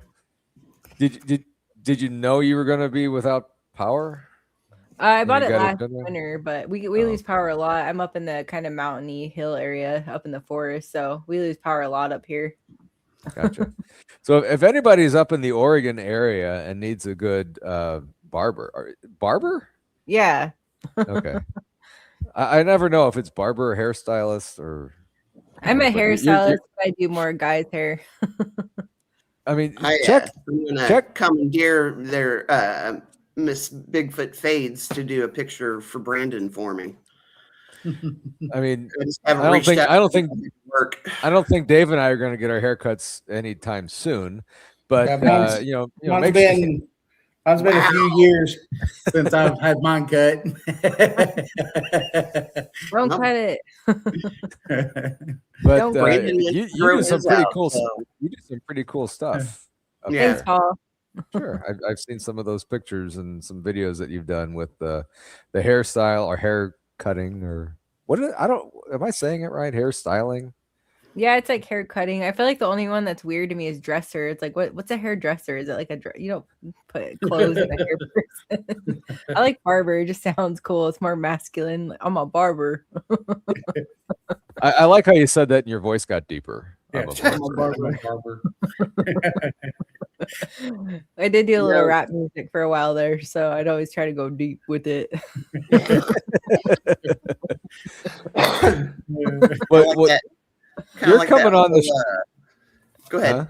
Did you know you were going to be without power? I bought it last winter, but we lose power a lot. I'm up in the kind of mountainy hill area up in the forest, so we lose power a lot up here. Gotcha. So if anybody's up in the Oregon area and needs a good barber? Yeah. Okay. I never know if it's barber or hairstylist or. I'm a hairstylist. I do more guys' hair. I mean, I'm gonna commandeer their Miss Bigfoot Fadez to do a picture for Brandon for me. I mean, I don't think Dave and I are going to get our haircuts anytime soon, but it's been a few years since I've had mine cut. Don't cut it. But you do some pretty cool. You do some pretty cool stuff. Thanks, Paul. Sure, I've seen some of those pictures and some videos that you've done with the hairstyle or hair cutting or what? Am I saying it right? Hairstyling. Yeah, it's like hair cutting. I feel like the only one that's weird to me is dresser. It's like, what's a hairdresser? Is it like you don't put clothes in a hair person? I like barber. It just sounds cool. It's more masculine. Like, I'm a barber. I like how you said that and your voice got deeper. Yeah, I'm a barber. I did do a little rap music for a while there, so I'd always try to go deep with it. You're coming on the go ahead. Huh?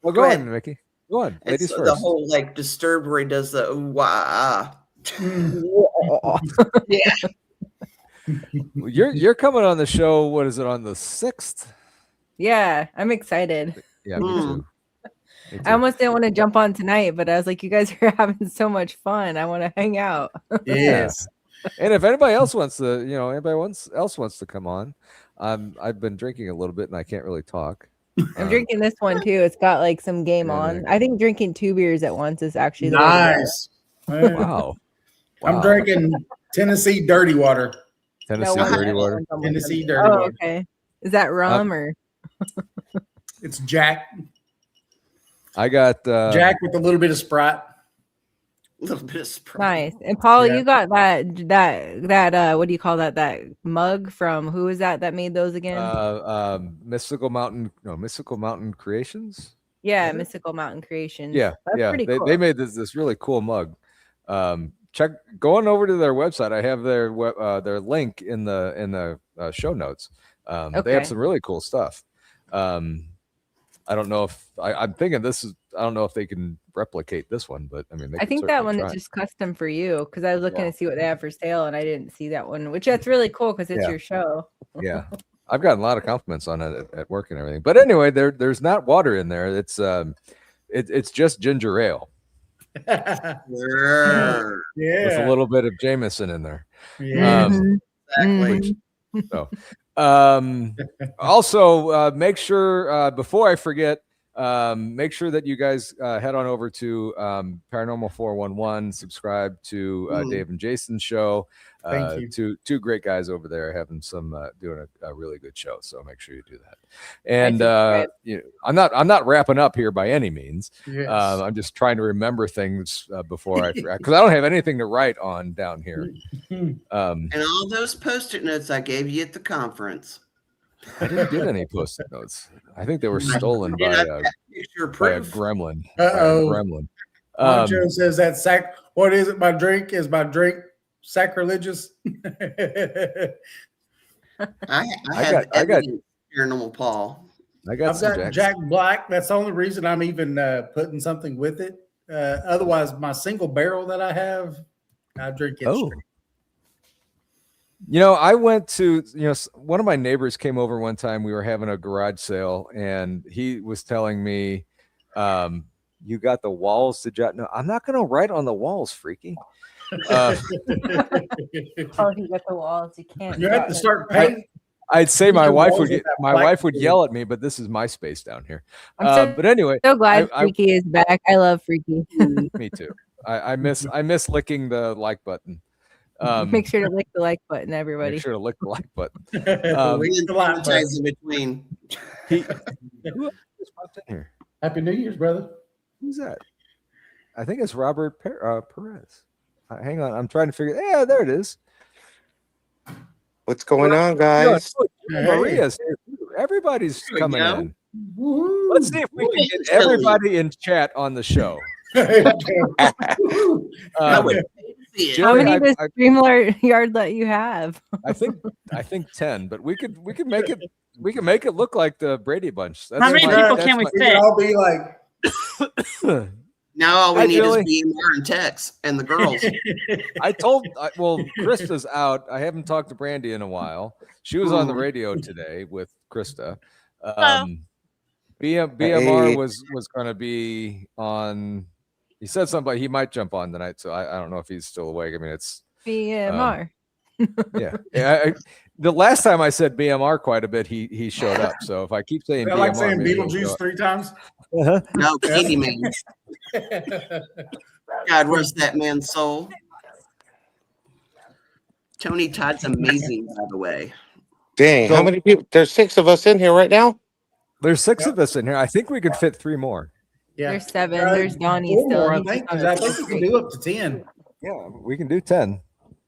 Well, go on, Mickey. Go on. Ladies first. The whole Disturbed where he does the wah. Yeah. You're coming on the show. What is it, on the 6th? Yeah, I'm excited. Yeah, me too. I almost didn't want to jump on tonight, but I was like, you guys are having so much fun. I want to hang out. Yes. And if anybody else wants to, else wants to come on, I've been drinking a little bit and I can't really talk. I'm drinking this one too. It's got like some game on. I think drinking 2 beers at once is actually the nice. Wow. I'm drinking Tennessee dirty water. Tennessee dirty water. Tennessee dirty water. Okay. Is that rum or? It's Jack. I got Jack with a little bit of Sprite. A little bit of Sprite. Nice. And Paul, you got that what do you call that? That mug from who is that made those again? Mystical Mountain Creations. Yeah, Mystical Mountain Creations. Yeah, that's pretty cool. They made this really cool mug. Check going over to their website. I have their link in the show notes. They have some really cool stuff. I don't know if I'm thinking this is. I don't know if they can replicate this one, but I mean, I think that one is just custom for you because I was looking to see what they have for sale and I didn't see that one, which that's really cool because it's your show. Yeah, I've gotten a lot of compliments on it at work and everything. But anyway, there's not water in there. It's just ginger ale. Yeah. With a little bit of Jameson in there. Yeah. Exactly. So, also make sure before I forget, make sure that you guys head on over to Paranormal 411, subscribe to Dave and Jason's show. Thank you. Two great guys over there having some doing a really good show. So make sure you do that. And I'm not wrapping up here by any means. Yes. I'm just trying to remember things before I forget because I don't have anything to write on down here. And all those post-it notes I gave you at the conference. I didn't get any post-it notes. I think they were stolen by a gremlin. Gremlin. Joe says that what is it? My drink sacrilegious. I got Paranormal Paul. I've got Jack Black. That's the only reason I'm even putting something with it. Otherwise, my single barrel that I have, I drink it straight. I went to, one of my neighbors came over one time. We were having a garage sale and he was telling me, you got the walls to jot. No, I'm not going to write on the walls, freaky. Oh, you got the walls. You can't. You have to start painting. I'd say my wife would yell at me, but this is my space down here. But anyway, so glad Freaky is back. I love Freaky. Me too. I miss licking the like button. Make sure to lick the like button, everybody. Make sure to lick the like button. In between. Who just popped in here? Happy New Year's, brother. Who's that? I think it's Robert Perez. Hang on, I'm trying to figure. Yeah, there it is. What's going on, guys? Maria's here. Everybody's coming in. Woo-hoo. Let's see if we can get everybody in chat on the show. How many does StreamYard let you have? I think 10, but we could make it look like the Brady Bunch. How many people can we fit? I'll be like. Now all we need is BMR and Tex and the girls. Krista's out. I haven't talked to Brandy in a while. She was on the radio today with Krista. BMR was going to be on. He said something. He might jump on tonight, so I don't know if he's still awake. I mean, it's BMR. Yeah. The last time I said BMR quite a bit, he showed up. So if I keep saying BMR, like saying Beetlejuice 3 times. No, Candyman. God rest that man's soul. Tony Todd's amazing, by the way. Dang, how many people? There's 6 of us in here right now. There's 6 of us in here. I think we could fit 3 more. Yeah, there's 7. There's Donny still. I think we can do up to 10. Yeah, we can do 10.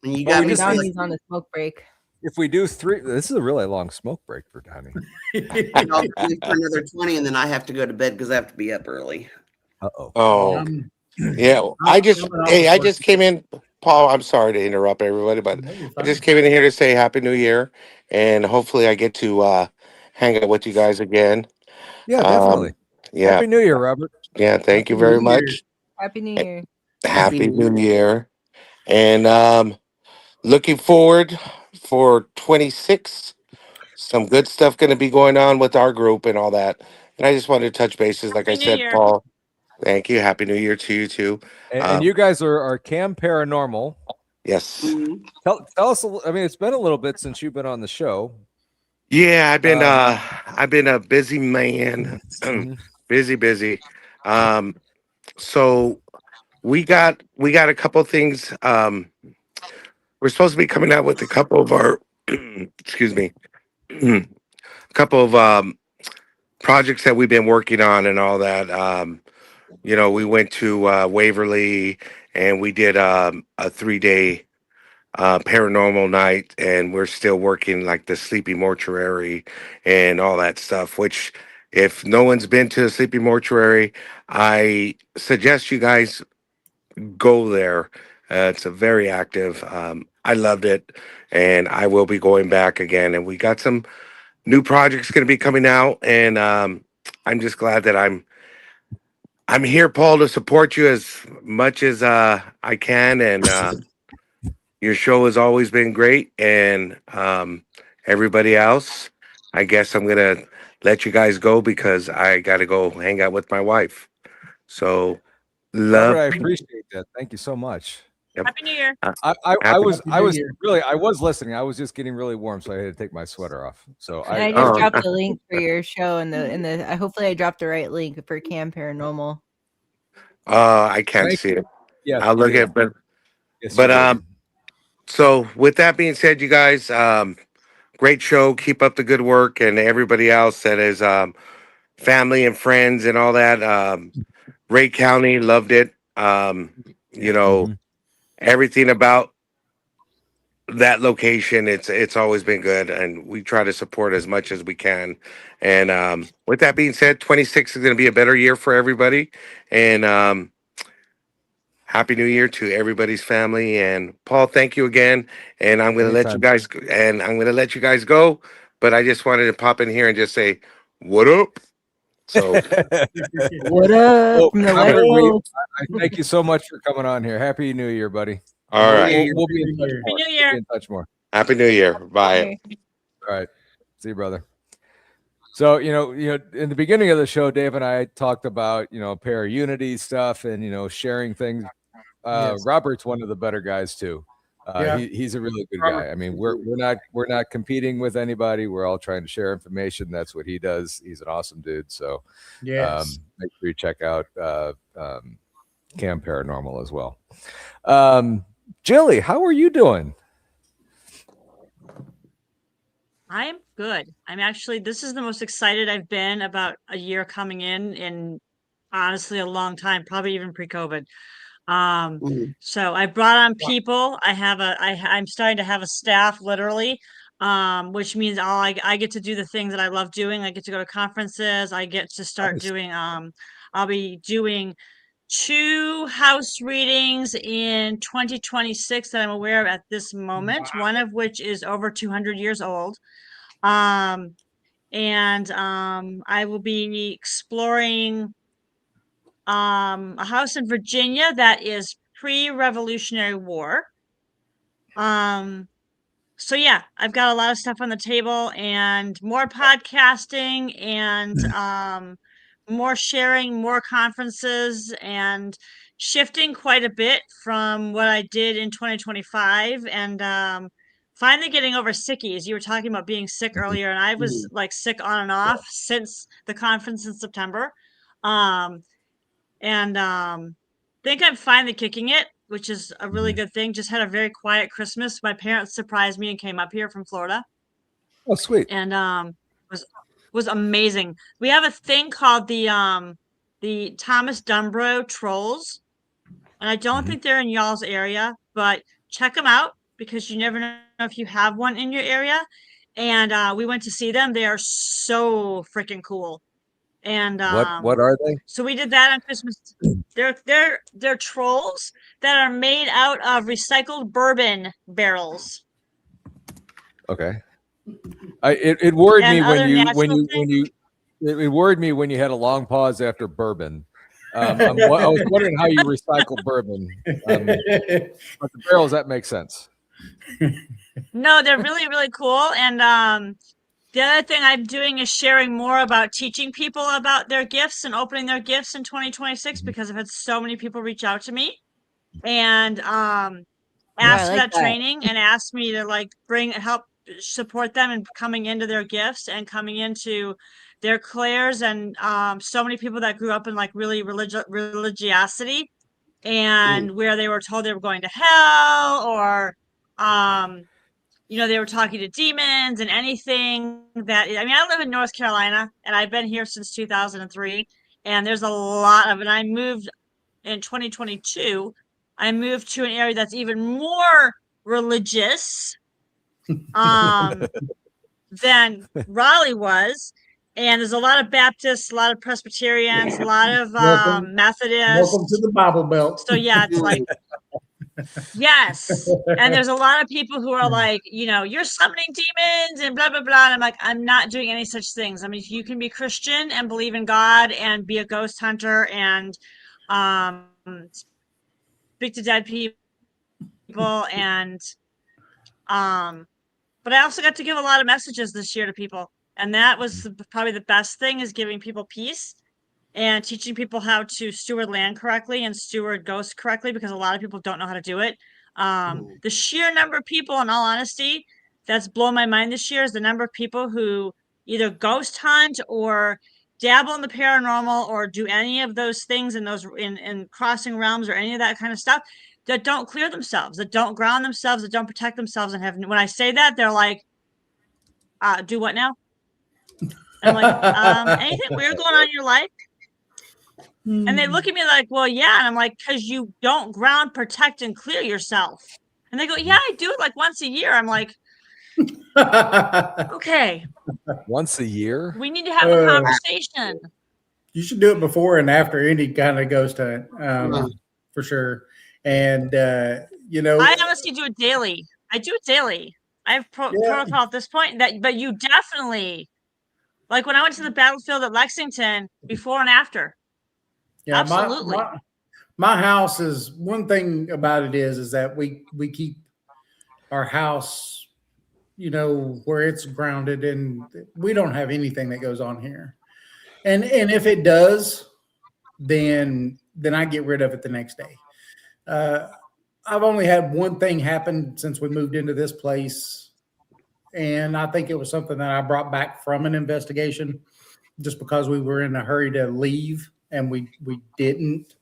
And you got Donny's on the smoke break. If we do 3, this is a really long smoke break for Donny. I'll leave for another 20, and then I have to go to bed because I have to be up early. Yeah. I just came in, Paul. I'm sorry to interrupt everybody, but I just came in here to say Happy New Year, and hopefully I get to hang out with you guys again. Yeah, definitely. Yeah. Happy New Year, Robert. Yeah, thank you very much. Happy New Year. Happy New Year. And looking forward for 26. Some good stuff going to be going on with our group and all that. And I just wanted to touch bases, like I said, Paul. Thank you. Happy New Year to you too. And you guys are Cam Paranormal. Yes. Mhm. Tell us. I mean, it's been a little bit since you've been on the show. Yeah, I've been a busy man. busy. Um, so we got a couple things. We're supposed to be coming out with a couple of our excuse me, a couple of projects that we've been working on and all that. We went to Waverly and we did a 3 day paranormal night, and we're still working like the sleepy mortuary and all that stuff. Which, if no one's been to the sleepy mortuary, I suggest you guys go there. It's a very active. I loved it, and I will be going back again. And we got some new projects going to be coming out, and I'm just glad that I'm here, Paul, to support you as much as I can. And your show has always been great. And everybody else, I guess I'm gonna let you guys go because I got to go hang out with my wife. So Robert, love. I appreciate that. Thank you so much. Yep. Happy New Year. I was Year. listening. I was just getting really warm, so I had to take my sweater off. So And I just dropped the link for your show in the hopefully I dropped the right link for Cam Paranormal. I can't see it. Yeah, I'll look at it, yes, but so with that being said, you guys, great show. Keep up the good work, and everybody else that is family and friends and all that. Ray County loved it. Everything about that location, it's always been good, and we try to support as much as we can. And with that being said, 26 is going to be a better year for everybody. And Happy New Year to everybody's family. And Paul, thank you again. And I'm going to let you guys go. But I just wanted to pop in here and just say, what up? So what up? Robert, I thank you so much for coming on here. Happy New Year, buddy. All right. We'll be in touch more. Happy New Year. We'll be in touch more. Happy New Year. Bye. All right. See you, brother. So, in the beginning of the show, Dave and I talked about, para-unity stuff and, sharing things. Yes. Robert's one of the better guys too. He's a really good guy. I mean, we're not competing with anybody. We're all trying to share information. That's what he does. He's an awesome dude. So yes, make sure you check out Cam Paranormal as well. Jilly, how are you doing? I'm good. This is the most excited I've been about a year coming in honestly a long time, probably even pre-COVID. So I brought on people. I'm starting to have a staff literally, which means I get to do the things that I love doing. I get to go to conferences. I get to start doing, I'll be doing 2 house readings in 2026 that I'm aware of at this moment. Wow. One of which is over 200 years old. I will be exploring a house in Virginia that is pre-Revolutionary War. So yeah, I've got a lot of stuff on the table and more podcasting and more sharing, more conferences, and shifting quite a bit from what I did in 2025 and finally getting over sickies. You were talking about being sick earlier, and I was like sick on and off since the conference in September. Think I'm finally kicking it, which is a really good thing. Just had a very quiet Christmas. My parents surprised me and came up here from Florida. Oh, sweet. And was amazing. We have a thing called the Thomas Dumbro Trolls. And I don't think they're in y'all's area, but check them out because you never know if you have one in your area. And we went to see them. They are so freaking cool. And what are they? So we did that on Christmas. They're trolls that are made out of recycled bourbon barrels. Okay. It worried me it worried me when you had a long pause after bourbon. I was wondering how you recycle bourbon. But the barrels, that makes sense. No, they're really, really cool. And the other thing I'm doing is sharing more about teaching people about their gifts and opening their gifts in 2026 because I've had so many people reach out to me. And asked for that training and asked me to like help support them in coming into their gifts and coming into their clairs. And so many people that grew up in like really religiosity and where they were told they were going to hell, or they were talking to demons and anything that, I mean, I live in North Carolina and I've been here since 2003, and there's a lot of, and I moved in 2022, I moved to an area that's even more religious than Raleigh was. And there's a lot of Baptists, a lot of Presbyterians, a lot of Methodists. Welcome to the Bible Belt. So yeah, it's like, yes. And there's a lot of people who are like, you're summoning demons and blah, blah, blah. And I'm like, I'm not doing any such things. I mean, you can be Christian and believe in God and be a ghost hunter and speak to dead people. And, but I also got to give a lot of messages this year to people. And that was probably the best thing, is giving people peace and teaching people how to steward land correctly and steward ghosts correctly, because a lot of people don't know how to do it. The sheer number of people, in all honesty, that's blown my mind this year, is the number of people who either ghost hunt or dabble in the paranormal or do any of those things in crossing realms or any of that kind of stuff, that don't clear themselves, that don't ground themselves, that don't protect themselves. And when I say that, they're like, do what now? I'm like, anything weird going on in your life? And they look at me like, well, yeah. And I'm like, because you don't ground, protect, and clear yourself. And they go, yeah, I do it like once a year. I'm like, okay. Once a year? We need to have a conversation. You should do it before and after any kind of ghost hunt, for sure. And, I honestly do it daily. I do it daily. I have protocol at this point, but you definitely, like when I went to the battlefield at Lexington, before and after. Yeah, absolutely. My house is, one thing about it is that we keep our house, where it's grounded, and we don't have anything that goes on here. And if it does, then I get rid of it the next day. I've only had one thing happen since we moved into this place, and I think it was something that I brought back from an investigation, just because we were in a hurry to leave and we didn't,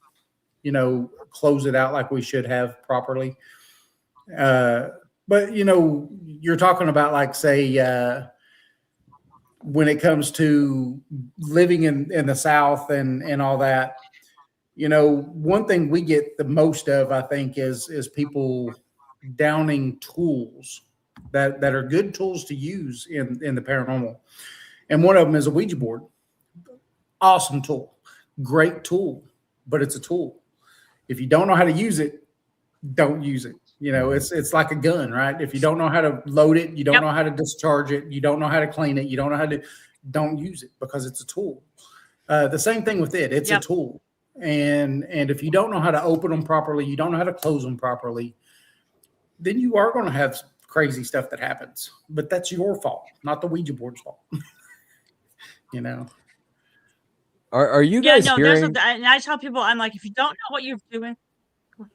close it out like we should have properly. But you're talking about, like, say, when it comes to living in the South and all that, one thing we get the most of, I think, is people downing tools that are good tools to use in the paranormal. And one of them is a Ouija board. Awesome tool. Great tool, but it's a tool. If you don't know how to use it, don't use it. It's like a gun, right? If you don't know how to load it, you don't know how to discharge it, you don't know how to clean it, you don't know how to, don't use it, because it's a tool. The same thing with it. It's a tool. And if you don't know how to open them properly, you don't know how to close them properly, then you are going to have crazy stuff that happens. But that's your fault, not the Ouija board's fault. Are you guys hearing? And I tell people, I'm like, if you don't know what you're doing,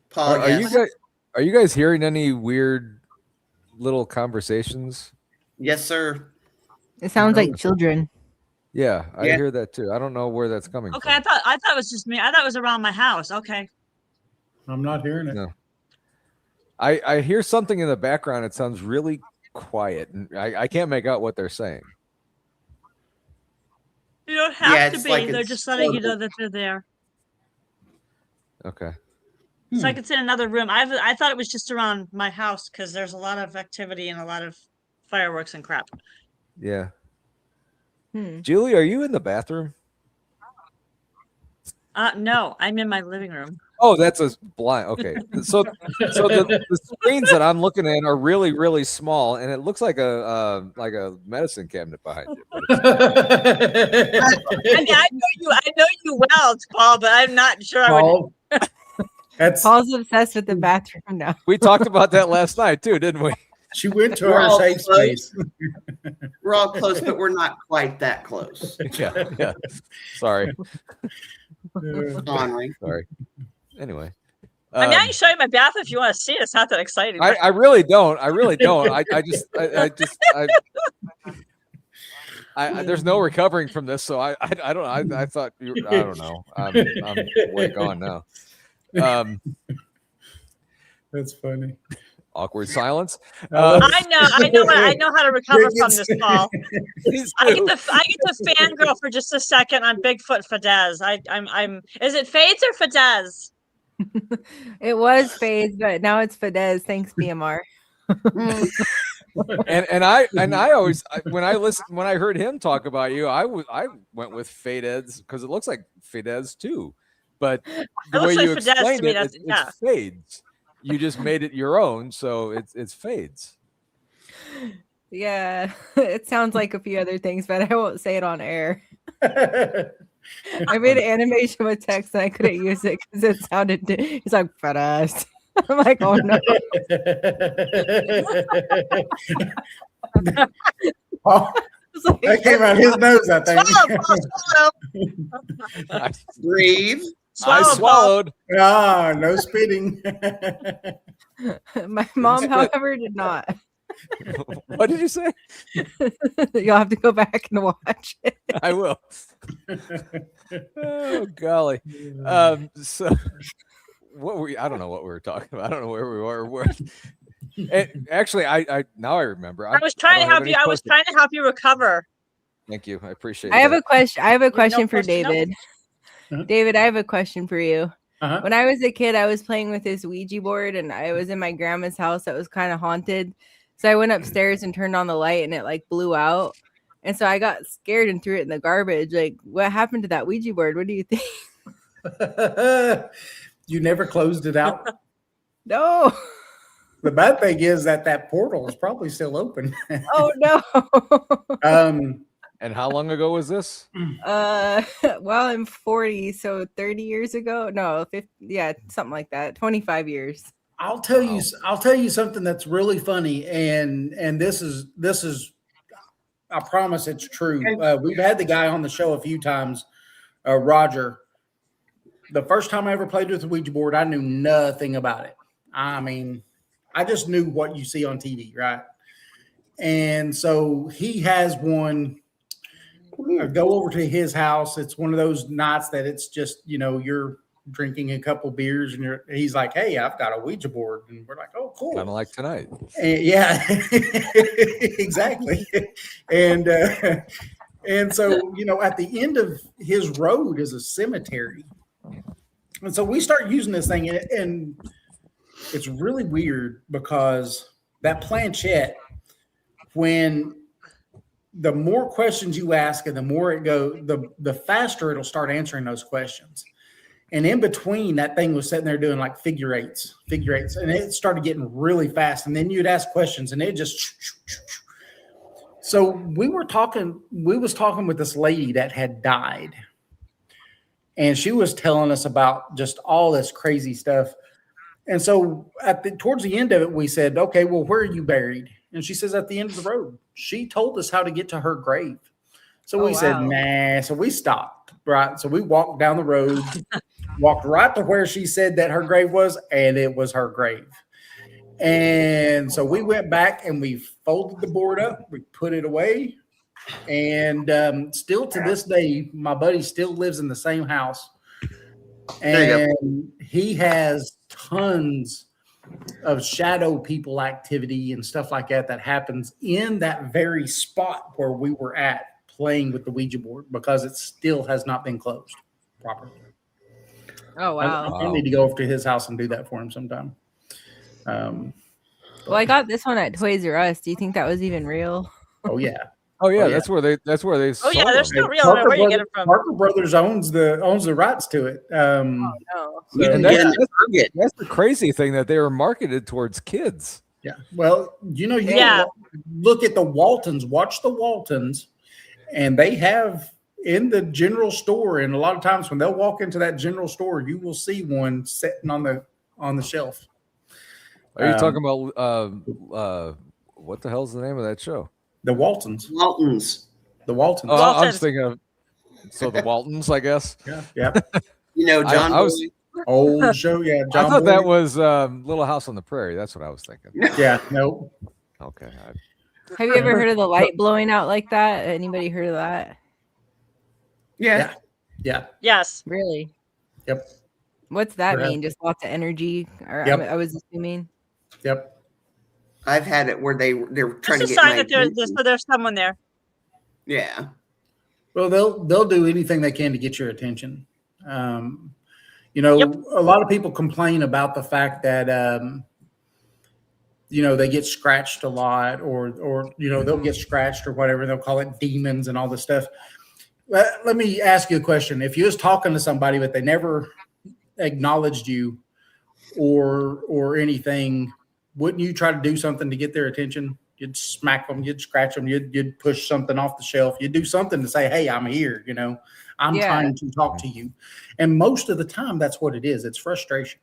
Paul, are you guys hearing any weird little conversations? Yes, sir. It sounds like children. Yeah, I hear that too. I don't know where that's coming from. Okay, I thought it was just me. I thought it was around my house. Okay. I'm not hearing it. No. I hear something in the background. It sounds really quiet, and I can't make out what they're saying. You don't have to be. Like, they're just letting you know that they're there. Okay. So I could sit in another room. I thought it was just around my house, because there's a lot of activity and a lot of fireworks and crap. Yeah. Julie, are you in the bathroom? No, I'm in my living room. Oh, that's a blind. Okay. So the screens that I'm looking at are really, really small, and it looks like a medicine cabinet behind you. I know you well, Paul, but I'm not sure Paul, Paul's obsessed with the bathroom now. We talked about that last night too, didn't we? She went to our safe space. We're all close, but we're not quite that close. Yeah. Sorry. Donny. Sorry. Anyway, I mean, I can show you my bath if you want to see it. It's not that exciting. I really don't. I really don't. There's no recovering from this, so I don't. I thought I don't know. I'm way gone now. That's funny. Awkward silence. I know how to recover from this, Paul. I get to fangirl for just a second on Bigfoot Fadez. I'm. Is it Fades or Fadez? It was Fades, but now it's Fadez. Thanks, BMR. and I always when I heard him talk about you, I went with Fadez because it looks like Fadez too, but the way you explained it, it's Fades. You just made it your own, so it's Fades. Yeah, it sounds like a few other things, but I won't say it on air. I made an animation with text and I couldn't use it because it sounded. It's like Fadez. I'm like, oh no. That came out his nose, I think. Breathe. I swallowed. Ah, no spitting. My mom, however, did not. What did you say? You'll have to go back and watch it. I will. Oh golly. So I don't know what we were talking about. I don't know where we were. Actually, I now I remember. I was trying to help you. I was trying to help you recover. Thank you. I appreciate it. I have a question for David. Uh-huh. David, I have a question for you. Uh-huh. When I was a kid, I was playing with this Ouija board and I was in my grandma's house that was kind of haunted. So I went upstairs and turned on the light and it like blew out. And so I got scared and threw it in the garbage. Like, what happened to that Ouija board? What do you think? You never closed it out? No. The bad thing is that portal is probably still open. Oh no. And how long ago was this? Well, I'm 40, so 30 years ago. No, 50, yeah, something like that. 25 years. I'll tell you something that's really funny, and this is I promise it's true. We've had the guy on the show a few times, Roger. The first time I ever played with the Ouija board, I knew nothing about it. I mean, I just knew what you see on TV, right? And so he has one. Go over to his house. It's one of those nights that it's just, you're drinking a couple beers and he's like, hey, I've got a Ouija board. And we're like, oh, cool. Kind of like tonight. And, yeah, exactly. And so, at the end of his road is a cemetery. And so we start using this thing and it's really weird because that planchette, when the more questions you ask and the more it goes, the faster it'll start answering those questions. And in between, that thing was sitting there doing like figure eights, and it started getting really fast. And then you'd ask questions, and it just. So we was talking with this lady that had died, and she was telling us about just all this crazy stuff. And so towards the end of it, we said, okay, well, where are you buried? And she says, at the end of the road. She told us how to get to her grave. So we said, nah. So we stopped, right? So we walked down the road, walked right to where she said that her grave was, and it was her grave. And so we went back and we folded the board up. We put it away. And still to this day, my buddy still lives in the same house. And he has tons of shadow people activity and stuff like that happens in that very spot where we were at playing with the Ouija board because it still has not been closed properly. Oh, wow. I need to go over to his house and do that for him sometime. Well, I got this one at Toys R Us. Do you think that was even real? Oh, yeah. Oh yeah, that's where they. Oh yeah, they're still real. Where you get it from? Parker Brothers owns the rights to it. Oh no! So that's the crazy thing that they were marketed towards kids. Yeah. Well, look at the Waltons. Watch the Waltons, and they have in the general store. And a lot of times when they'll walk into that general store, you will see one sitting on the shelf. Are you talking about what the hell's the name of that show? The Waltons. The Waltons. Oh, I was thinking of the Waltons, I guess. Yeah. John. Old show, yeah. I John thought that Boyd. was Little House on the Prairie. That's what I was thinking. Yeah, nope. Okay. Have you ever heard of the light blowing out like that? Anybody heard of that? Yeah. Yeah. Yes. Really? Yep. What's that Perhaps. mean? Just lots of energy? Or Yep. I was assuming. Yep. I've had it where they're trying That's to a get sign my that attention. there's someone there. Yeah. Well, they'll do anything they can to get your attention. You know, Yep. a lot of people complain about the fact that you know, they get scratched a lot, or you know, they'll get scratched or whatever. They'll call it demons and all this stuff. Let me ask you a question. If you was talking to somebody but they never acknowledged you or anything, wouldn't you try to do something to get their attention? You'd smack them, you'd scratch them, you'd push something off the shelf, you'd do something to say, hey, I'm here, you know, I'm trying to talk to you. And most of the time that's what it is. It's frustration.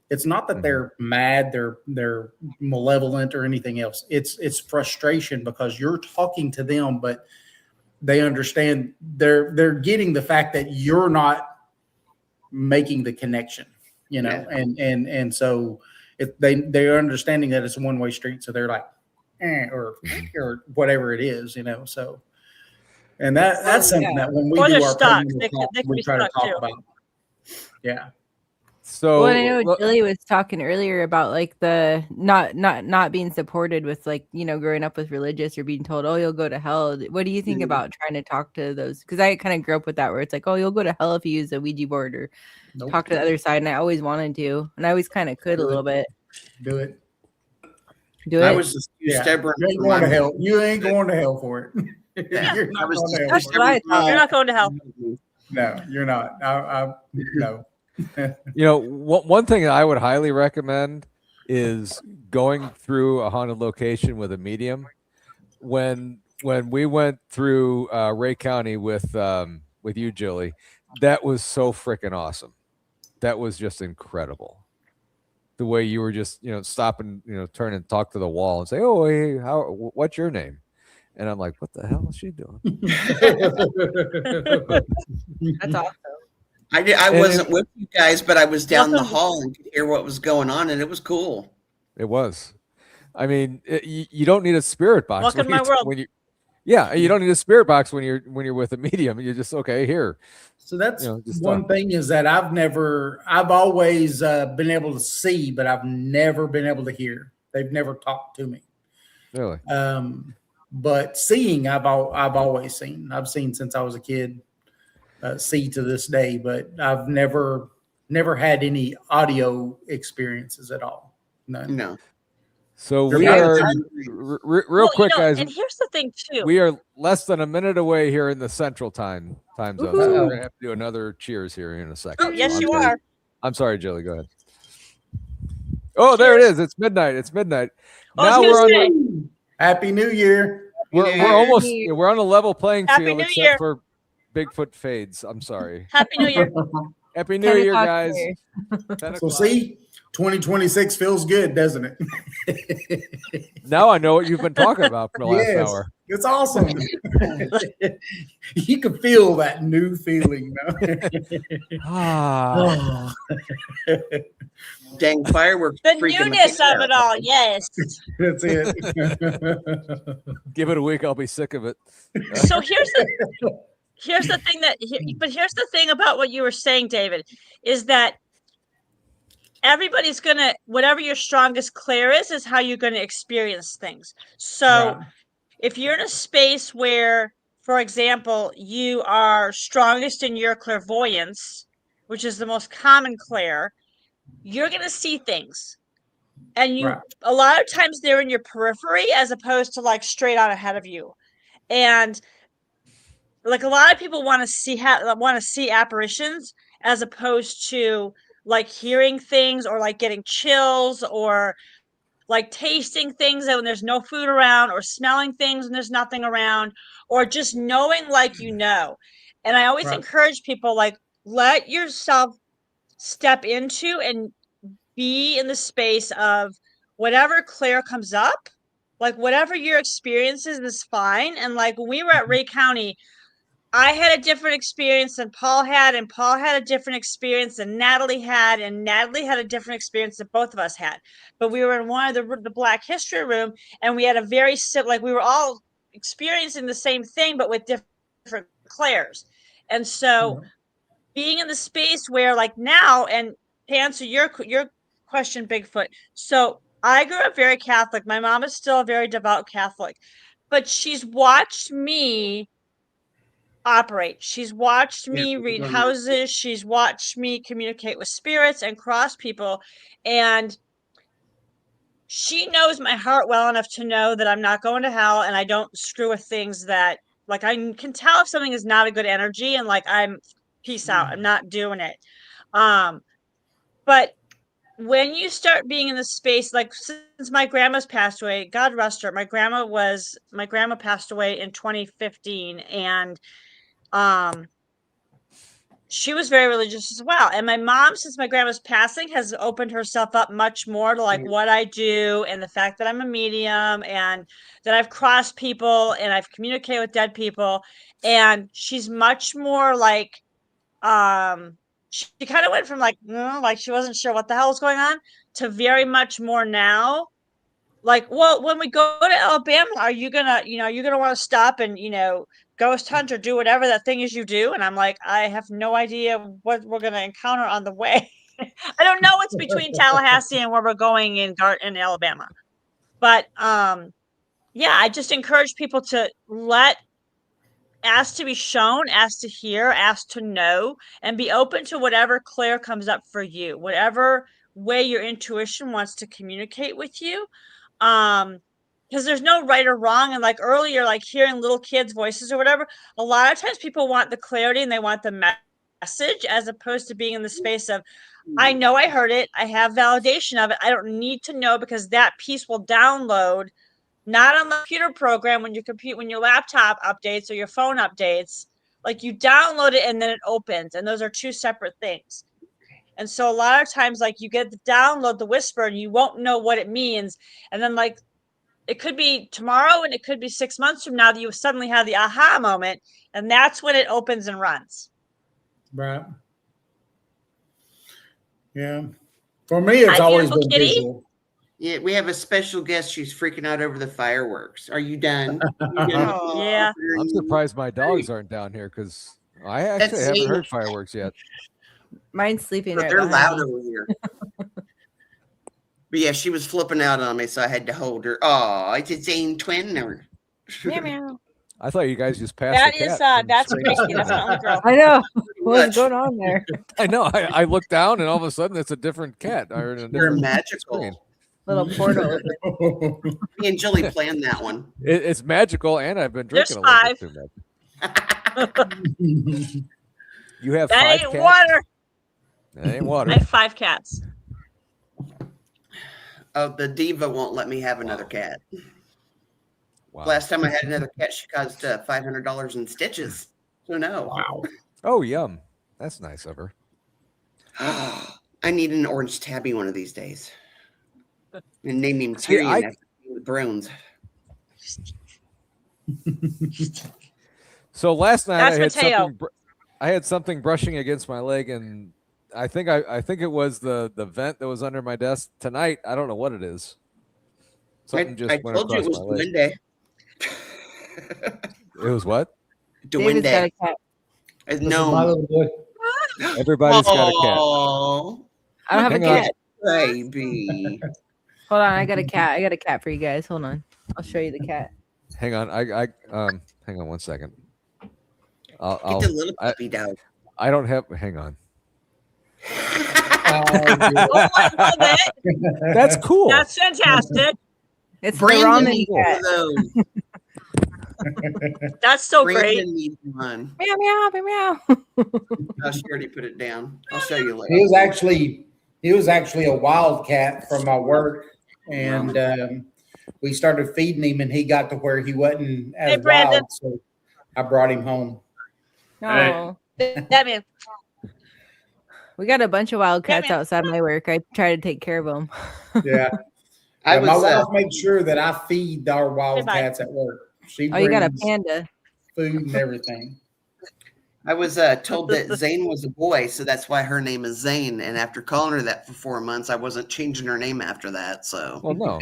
It's not that they're mad, they're malevolent or anything else. It's frustration because you're talking to them, but they understand they're getting the fact that you're not making the connection, you know, and so they're understanding that it's a one-way street. So they're like, or whatever it is, you know. So, and that's something that when we Or do they're our stuck. paranormal They talk, can we be try to stuck talk too. about. Yeah. So Well, I know Billy was talking earlier about like the not being supported with, like, you know, growing up with religious or being told, oh, you'll go to hell. What do you think about trying to talk to those? Because I kind of grew up with that, where it's like, oh, you'll go to hell if you use a Ouija board or talk to the other side. And I always wanted to, and I always kind of could a little bit. Do it. Do it. I was just stubborn. You ain't going to hell. You ain't going to hell for it. Yeah, You're not I was going to hell. That's what I thought. You're not going to hell. No, you're not. No. You know, one thing I would highly recommend is going through a haunted location with a medium. When we went through Ray County with you, Julie, that was so freaking awesome. That was just incredible. The way you were just, you know, stop and, you know, turn and talk to the wall and say, oh, hey, what's your name? And I'm like, what the hell is she doing? That's awesome. I wasn't with you guys, but I was down the hall and could hear what was going on, and it was cool. It was. I mean, you don't need a spirit box. Welcome to my world. You don't need a spirit box when you're with a medium. You're just, okay, here. So that's one thing, is that I've always been able to see, but I've never been able to hear. They've never talked to me. Really? But seeing, I've always seen. I've seen since I was a kid. See to this day, but I've never had any audio experiences at all. None. No. So we are real quick, guys. And here's the thing too. We are less than a minute away here in the Central Time zone. So we're gonna have to do another cheers here in a second. Oh, yes, you sorry. are. I'm sorry, Julie. Go ahead. Oh, there it is. It's midnight. Now we're on. Happy New Year. We're on a level playing field, New except Year. for Bigfoot Fadez. I'm sorry. Happy New Year. Happy New Year, guys. So see, 2026 feels good, doesn't it? Now I know what you've been talking about for the last hour. It's awesome. You can feel that new feeling. Dang fireworks. The newness of it all. Yes. That's it. Give it a week. I'll be sick of it. So here's the thing about what you were saying, David, is that everybody's gonna, whatever your strongest clair is how you're gonna experience things. So if you're in a space where, for example, you are strongest in your clairvoyance, which is the most common clair, you're gonna see things. And a lot of times they're in your periphery as opposed to like straight on ahead of you. And like a lot of people want to see apparitions as opposed to like hearing things or like getting chills or like tasting things when there's no food around, or smelling things when there's nothing around, or just knowing like you know. And I always encourage people, like, let yourself step into and be in the space of whatever clair comes up, like whatever your experiences is fine. And like when we were at Ray County, I had a different experience than Paul had, and Paul had a different experience than Natalie had, and Natalie had a different experience that both of us had. But we were in one of the Black History room, and we had a very like we were all experiencing the same thing, but with different Claires. And so being in the space where like now, and to answer your question, Bigfoot. So I grew up very Catholic. My mom is still a very devout Catholic, but she's watched me operate. She's watched me read houses. She's watched me communicate with spirits and cross people. And she knows my heart well enough to know that I'm not going to hell and I don't screw with things that like I can tell if something is not a good energy and like I'm peace out. I'm not doing it. But when you start being in the space, like since my grandma's passed away, God rest her, my grandma passed away in 2015, and she was very religious as well. And my mom, since my grandma's passing, has opened herself up much more to like what I do and the fact that I'm a medium and that I've crossed people and I've communicated with dead people. And she's much more like, she kind of went from like, like she wasn't sure what the hell was going on to very much more now. Like, well, when we go to Alabama, are you gonna want to stop and, ghost hunt or do whatever that thing is you do? And I'm like, I have no idea what we're going to encounter on the way. I don't know what's between Tallahassee and where we're going in Alabama. But, yeah, I just encourage people to ask to be shown, ask to hear, ask to know, and be open to whatever Claire comes up for you, whatever way your intuition wants to communicate with you. Because there's no right or wrong. And like earlier, like hearing little kids' voices or whatever, a lot of times people want the clarity and they want the message as opposed to being in the space of, I know I heard it, I have validation of it, I don't need to know, because that piece will download not on the computer program when your laptop updates or your phone updates. Like you download it and then it opens, and those are two separate things. And so a lot of times, like you get the download, the whisper, and you won't know what it means. And then like it could be tomorrow and it could be 6 months from now that you suddenly have the aha moment. And that's when it opens and runs. Right. Yeah. For me, it's always been visual. Yeah, we have a special guest. She's freaking out over the fireworks. Are you done? Yeah. I'm surprised my dogs aren't down here because I actually haven't heard fireworks yet. Mine's sleeping right they're behind loud over here. But yeah, she was flipping out on me, so I had to hold her. Oh, it's its same twin. Meow, meow. I thought you guys just passed. That is that's Gracie. That's my only girl. I know. What's going on there? I know. I looked down and all of a sudden it's a different cat. You're magical. Screen. Little portal. Me and Julie planned that one. It's magical, and I've been drinking There's a little bit too much. You have that 5 ain't cats? water. That ain't water. I have 5 cats. Oh, the diva won't let me have another cat. Wow. Last time I had another cat, she caused $500 in stitches. So no. Wow. Oh, yum. That's nice of her. I need an orange tabby one of these days. And name him Tyrion after Thrones. So last night That's I had something brushing against my leg, and I think it was the vent that was under my desk. Tonight, I don't know what it is. Something just went told you it was across my leg. Duende. It was what? David's got a cat. No. Everybody's got a cat. I don't have a cat. Baby. Hold on, I got a cat. I got a cat for you guys. Hold on. I'll show you the cat. Hang on. Hang on 1 second. Get the little puppy dog. I don't have. Hang on. That's cool. That's fantastic. It's the ramen cat. That's so Brandon great. needs one. Meow meow meow meow. Oh, she already put it down. I'll show you later. He was actually a wildcat from my work, and we started feeding him, and he got to where he wasn't as wild, so I brought him home. Oh, that man. We got a bunch of wildcats outside my work. I try to take care of them. Yeah. My wife makes sure that I feed our wildcats at work. She you got a panda. Food and everything. I was told that Zane was a boy, so that's why her name is Zane. And after calling her that for 4 months, I wasn't changing her name after that. So, well, no.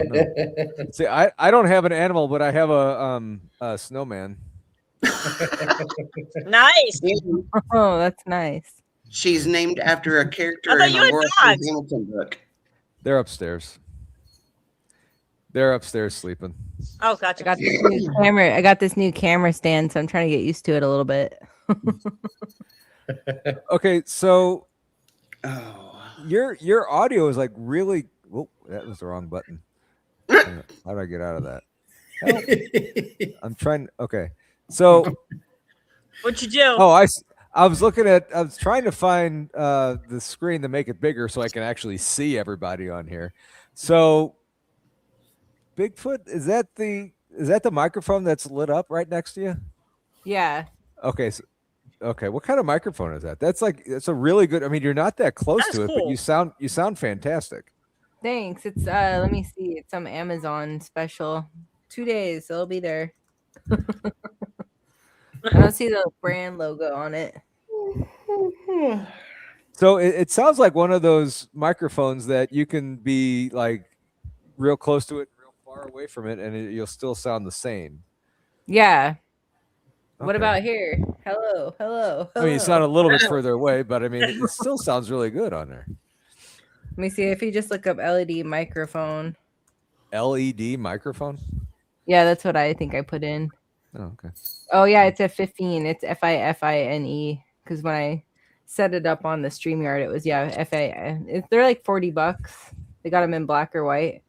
See, I don't have an animal, but I have a snowman. Nice. Oh, that's nice. She's named after a character thought in you a had Laura dogs. Hamilton book. They're upstairs. They're upstairs sleeping. Oh, gotcha. I got this new camera. I got this new camera stand, so I'm trying to get used to it a little bit. Okay, so Oh, your audio is like really. Whoa, that was the wrong button. How do I get out of that? Help. I'm trying. Okay, so What'd you do? oh, I was looking at. I was trying to find the screen to make it bigger so I can actually see everybody on here. So, Bigfoot, is that the microphone that's lit up right next to you? Yeah. Okay, okay. What kind of microphone is that? That's a really good. I mean, you're not that close That's to it, but cool. you sound fantastic. Thanks. It's let me see. It's some Amazon special. 2 days. It'll be there. I don't see the brand logo on it. So it sounds like one of those microphones that you can be like real close to it, real far away from it, and you'll still sound the same. Yeah. What Okay. about here? Hello, hello, hello. I mean, you sound a little bit further away, but I mean, it still sounds really good on there. Let me see if you just look up LED microphone. LED microphone? Yeah, that's what I think I put in. Oh, okay. Oh yeah, it's a 15. It's FIFINE. Because when I set it up on the StreamYard, it was they're like $40. They got them in black or white.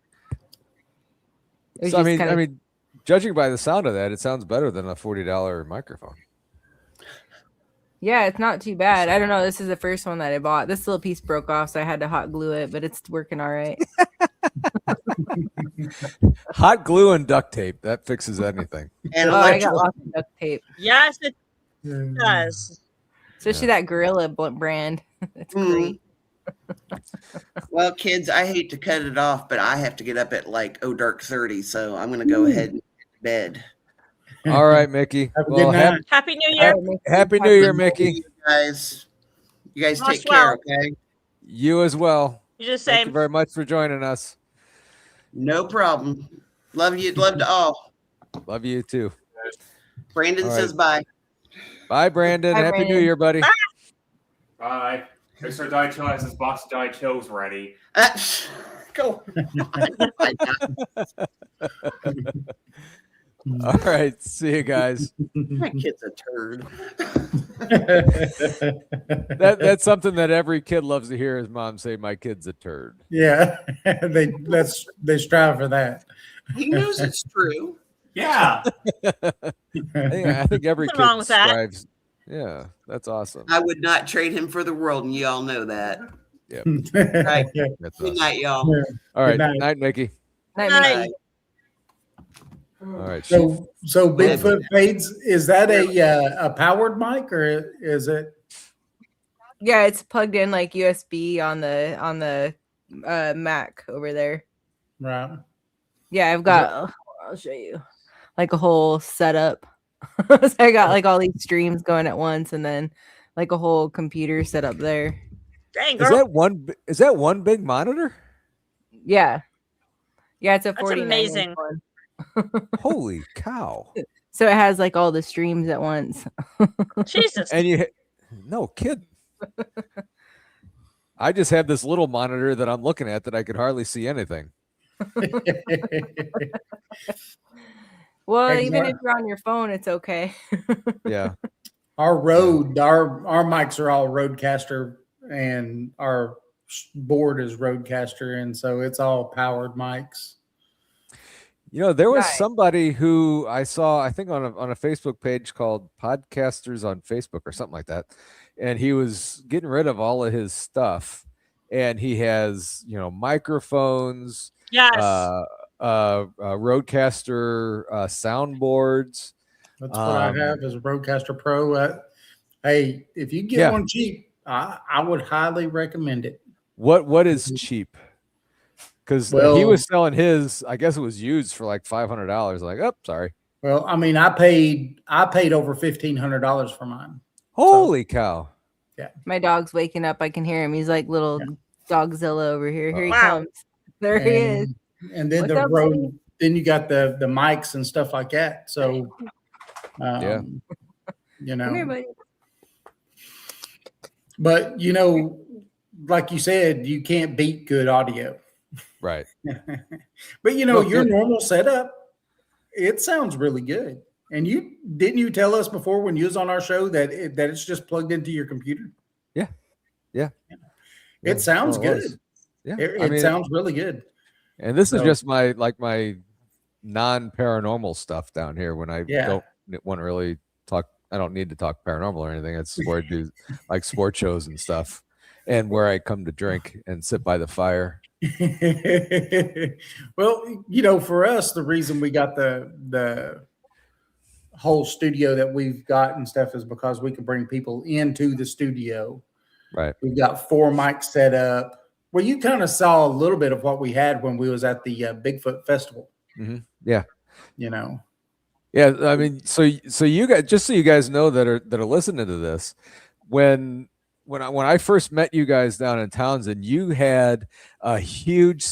So, I mean, judging by the sound of that, it sounds better than a $40 microphone. Yeah, it's not too bad. I don't know. This is the first one that I bought. This little piece broke off, so I had to hot glue it, but it's working all right. Hot glue and duct tape, that fixes anything. and I got lots of duct tape. Yes, it does. Especially that Gorilla brand. It's great. Well, kids, I hate to cut it off, but I have to get up at like dark 30, so I'm going to go ahead and get to bed. All right, Mickey. Have a good night. Happy New Year. Happy New Year, Mickey. You guys take Rest care, well. okay? You as well. You just Thank say you very much for joining us. No problem. Love you. Love to all. Love you too. Brandon All right. says bye. Bye, Brandon. Bye, Happy New Brandon. Year, buddy. Bye. Mr. Dichill has his box of Dichills ready. Go. All right. See you guys. My kid's a turd. That's something that every kid loves to hear his mom say, "My kid's a turd." Yeah, they strive for that. He knows it's true. Yeah. I think every Nothing kid wrong with that. strives. Yeah, that's awesome. I would not trade him for the world, and you all know that. Yep. Right. That's Good awesome. night, y'all. All right. Good Night, Mickey. Night, Night. Mickey. All right. So Bigfoot Fadez, is that a powered mic or is it? Yeah, it's plugged in like USB on the Mac over there. Right. Yeah, I've got. I'll show you like a whole setup. So I got like all these streams going at once, and then like a whole computer set up there. dang Is girl. that one big monitor? Yeah, it's a That's 49 amazing. inch one. Holy cow! So it has like all the streams at once. Jesus. And no kid. I just have this little monitor that I'm looking at that I could hardly see anything. Well, Exactly. even if you're on your phone, it's okay. Yeah. Our mics are all Rodecaster, and our board is Rodecaster, and so it's all powered mics. There was Right. somebody who I saw, I think on a Facebook page called Podcasters on Facebook or something like that. And he was getting rid of all of his stuff. And he has, microphones, Yes. Rodecaster soundboards. That's what I have is a Rodecaster Pro. Hey, if you get Yeah. one cheap, I would highly recommend it. What is cheap? Because he Well- was selling his, I guess it was used for like $500. Like, oh, sorry. Well, I mean, I paid over $1,500 for mine. Holy cow! Yeah, my dog's waking up. I can hear him. He's like little Dogzilla over here. Here he comes. There he is. And then What's the up, road. buddy? Then you got the mics and stuff like that. So, Yeah. you Come here, know, buddy. but you know, like you said, you can't beat good audio. Right. But you know, Look, your yeah. normal setup, it sounds really good. And you tell us before when you was on our show that it's just plugged into your computer? Yeah. It sounds Well, good. Yeah. It sounds really good. And this is just my non-paranormal stuff down here when I don't want to really talk. I don't need to talk paranormal or anything. It's where I do like sports shows and stuff, and where I come to drink and sit by the fire. Well, you know, for us, the reason we got the whole studio that we've got and stuff is because we can bring people into the studio. Right. We've got 4 mics set up. Well, you kind of saw a little bit of what we had when we was at the Bigfoot Festival. Mm-hmm. Yeah. You know. Yeah. I mean, so you guys, just so you guys know that are listening to this, when I first met you guys down in Townsend, you had a huge,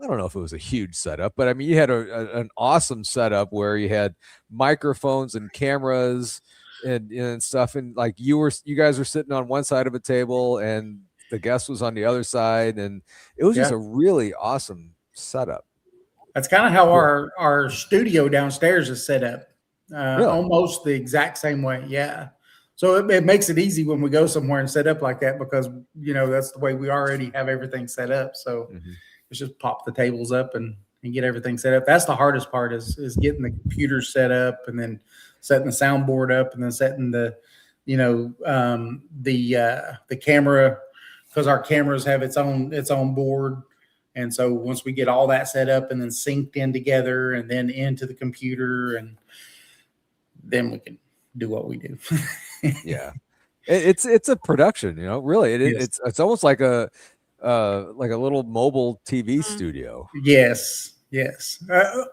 I don't know if it was a huge setup, but I mean, you had an awesome setup where you had microphones and cameras and stuff. And like you guys were sitting on one side of a table and the guest was on the other side. And it was just a really awesome setup. That's kind of how our studio downstairs is set up. Really? Almost the exact same way. Yeah. So it makes it easy when we go somewhere and set up like that because, you know, that's the way we already have everything set up. So it's just pop the tables up and get everything set up. That's the hardest part is getting the computer set up and then setting the soundboard up and then setting the, you know, the camera, because our cameras have its own board. And so once we get all that set up and then synced in together and then into the computer, and then we can do what we do. Yeah, it's a production, you know, really. It's almost like a little mobile TV studio. Yes.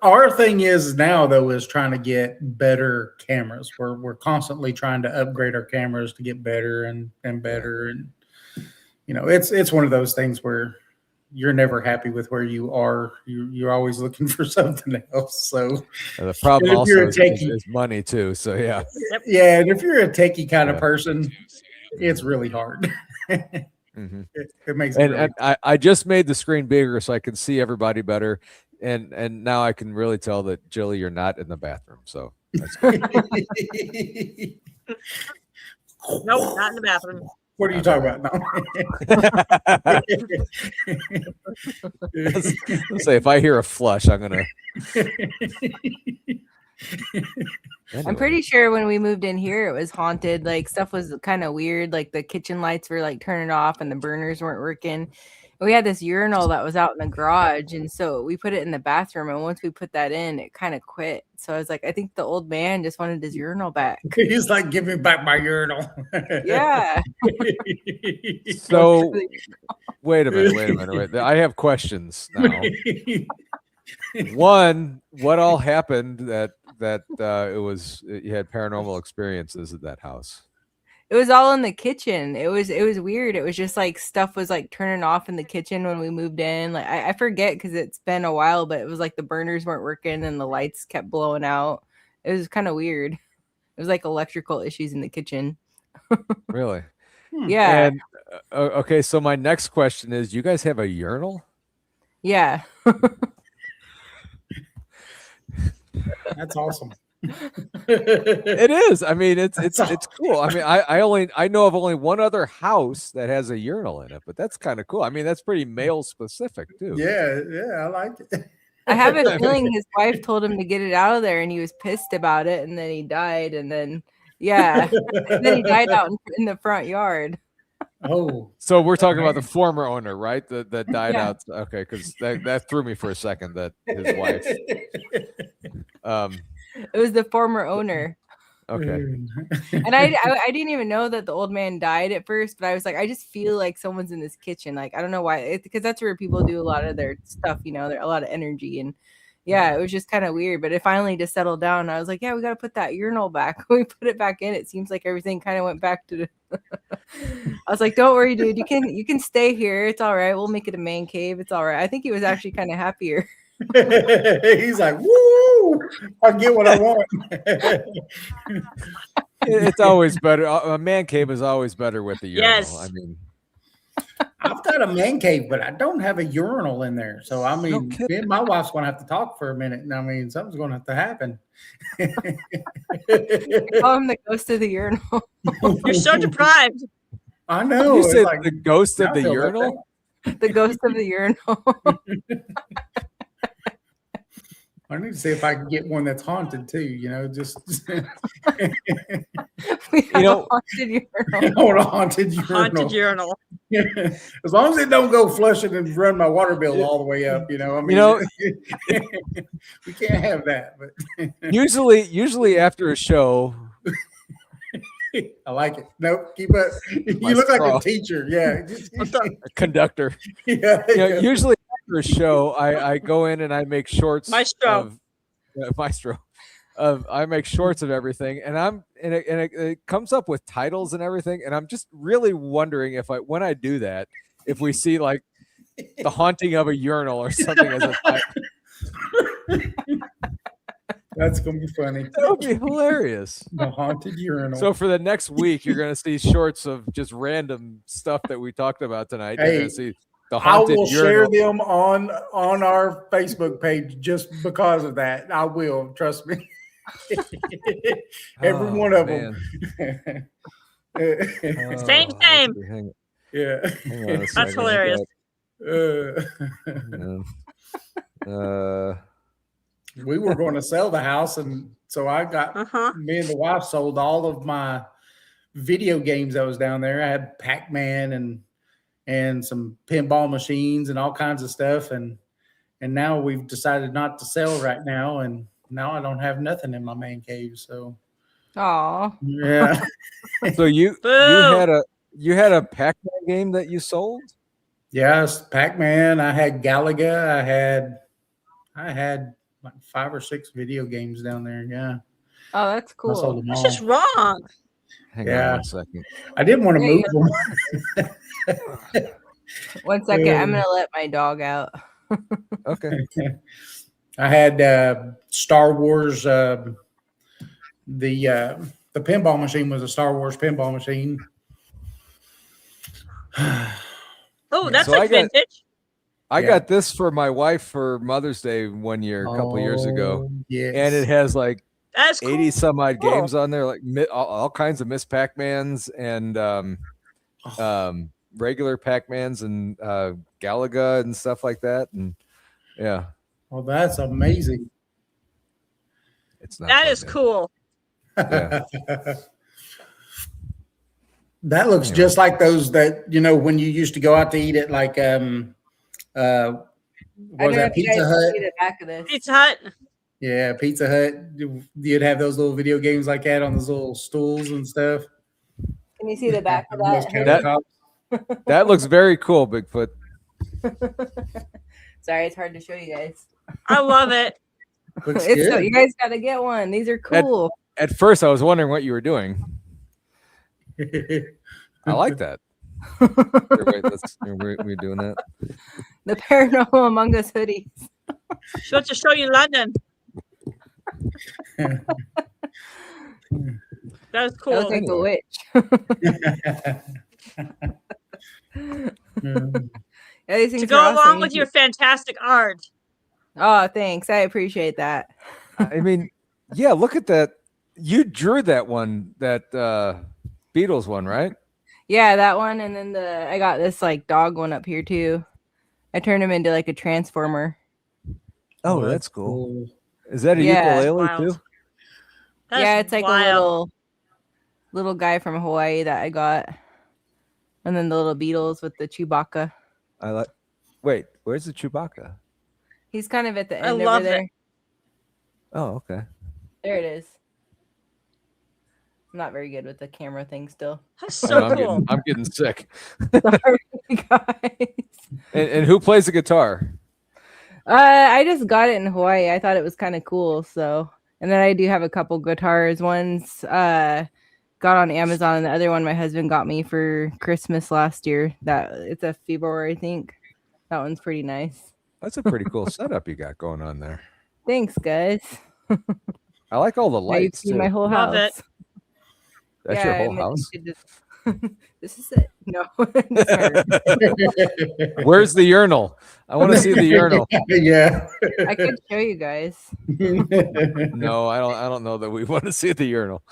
Our thing is now though is trying to get better cameras. We're constantly trying to upgrade our cameras to get better and better. And you know, it's one of those things where you're never happy with where you are. You're always looking for something else. So and the problem also is money too. So yeah. Yeah, and if you're a techie kind of person, it's really hard. It makes it really hard. I just made the screen bigger so I can see everybody better. And now I can really tell that, Jilly, you're not in the bathroom. So that's good. Nope, not in the bathroom. What are you talking about now? Let's say if I hear a flush, I'm gonna. I'm pretty sure when we moved in here, it was haunted. Like stuff was kind of weird. Like the kitchen lights were like turning off and the burners weren't working. We had this urinal that was out in the garage, and so we put it in the bathroom. And once we put that in, it kind of quit. So I was like, I think the old man just wanted his urinal back. He's like, give me back my urinal. Yeah. So wait a minute. I have questions now. One, what all happened that you had paranormal experiences at that house? It was all in the kitchen. It was weird. It was just like stuff was like turning off in the kitchen when we moved in. Like I forget because it's been a while, but it was like the burners weren't working and the lights kept blowing out. It was kind of weird. It was like electrical issues in the kitchen. Really? Yeah. And, okay, so my next question is: you guys have a urinal? Yeah. That's awesome. It is. I mean, it's cool. I mean, I know of only one other house that has a urinal in it, but that's kind of cool. I mean, that's pretty male specific too. Yeah, I like it. I have a feeling his wife told him to get it out of there, and he was pissed about it, and then he died, and then and then he died out in the front yard. Oh, so we're talking about the former owner, right? That died out. Okay, because that threw me for a second. That his wife. It was the former owner. Okay. And I didn't even know that the old man died at first, but I was like, I just feel like someone's in this kitchen. Like, I don't know why, because that's where people do a lot of their stuff, you know, a lot of energy. And Yeah, it was just kind of weird, but it finally just settled down. I was like, yeah, we got to put that urinal back. We put it back in. It seems like everything kind of went back to the I was like, don't worry, dude. You can stay here. It's all right. We'll make it a man cave. It's all right. I think he was actually kind of happier. He's like, woo, I get what I want. It's always better. A man cave is always better with the urinal. Yes. I mean, I've got a man cave, but I don't have a urinal in there. So, I mean, me and my wife's going to have to talk for a minute. And I mean, something's going to have to happen. Call him the ghost of the urinal. You're so deprived. I know. you it's said like, the ghost of I the feel like urinal? The ghost of the urinal. I need to see if I can get one that's haunted too, just We have know- a haunted urinal. I want a haunted urinal. Haunted urinal. As long as it don't go flushing and run my water bill all the way up, I mean, we can't have that, but Usually after a show, I like it. Nope, keep it. You look like a teacher. Yeah. a conductor. Yeah. Usually after a show, I go in and I make shorts. Maestro. Maestro. I make shorts of everything, and it comes up with titles and everything, and I'm just really wondering when I do that, if we see like the haunting of a urinal or something as a title. That's gonna be funny. That would be hilarious. The haunted urinal. So for the next week, you're going to see shorts of just random stuff that we talked about tonight. You're Hey, going to see the I haunted will share urinal. them on our Facebook page just because of that. I will, trust me. Every one of them. Same. Yeah. Hang on a That's second. hilarious. We were going to sell the house, and so I got me and the wife sold all of my video games that was down there. I had Pac-Man and some pinball machines and all kinds of stuff, and now we've decided not to sell right now, and now I don't have nothing in my man cave. So, yeah. So you had a Pac-Man game that you sold? Yes, Pac-Man. I had Galaga. I had like 5 or 6 video games down there. Yeah. Oh, that's I sold cool. them That's all. just wrong. Hang Yeah. on a second. I didn't want to There move you them. 1 second. I'm going to let my dog out. Okay. I had Star Wars. The pinball machine was a Star Wars pinball machine. Oh, that's So like vintage. I Yeah. got this for my wife for Mother's Day one year, a couple years ago. Yes. And it has like That's cool. 80 some odd Cool. games on there, like all kinds of Miss Pac-Mans and regular Pac-Mans and Galaga and stuff like that. And yeah, Well, that's amazing. it's not That fun, is man. cool. Yeah. That looks Anyway. just like those that when you used to go out to eat at like I was don't know that if you guys Pizza can Hut? see the back of this. Pizza Hut. Yeah, Pizza Hut. You'd have those little video games like that on those little stools and stuff. Can you see the back of Those that? countertops. That looks very cool, Bigfoot. Sorry, it's hard to show you guys. I love it. Looks It's so, good. you guys got to get one. These are cool. At first, I was wondering what you were doing. I like that. Here, wait, we're doing that. The Paranormal Among Us hoodies. She wants to show you London. That was I cool. look like a witch. Yeah, these things To are go awesome. along You with can- your fantastic art. Oh, thanks. I appreciate that. I mean, yeah, look at that. You drew that one, that Beatles one, right? Yeah, that one, and then I got this like dog one up here too. I turned him into like a transformer. Oh, that's cool. Is that a Yeah. ukulele Wild. too? That's Yeah, it's like wild. a little guy from Hawaii that I got, and then the little Beatles with the Chewbacca. I like. Wait, where's the Chewbacca? He's kind of at the I end love over there. it. Oh, okay. There it is. I'm not very good with the camera thing still. That's I so know, cool. I'm getting sick. Sorry, guys. And who plays the guitar? I just got it in Hawaii. I thought it was kind of cool. So, and then I do have a couple guitars. One's got on Amazon, and the other one my husband got me for Christmas last year. That it's a Fibor, I think. That one's pretty nice. That's a pretty cool setup you got going on there. Thanks, guys. I like all the lights. You see my whole Love house. it. That's your whole house. This is it. No. Where's the urinal? I want to see the urinal. Yeah. I could show you guys. No, I don't know that we want to see the urinal.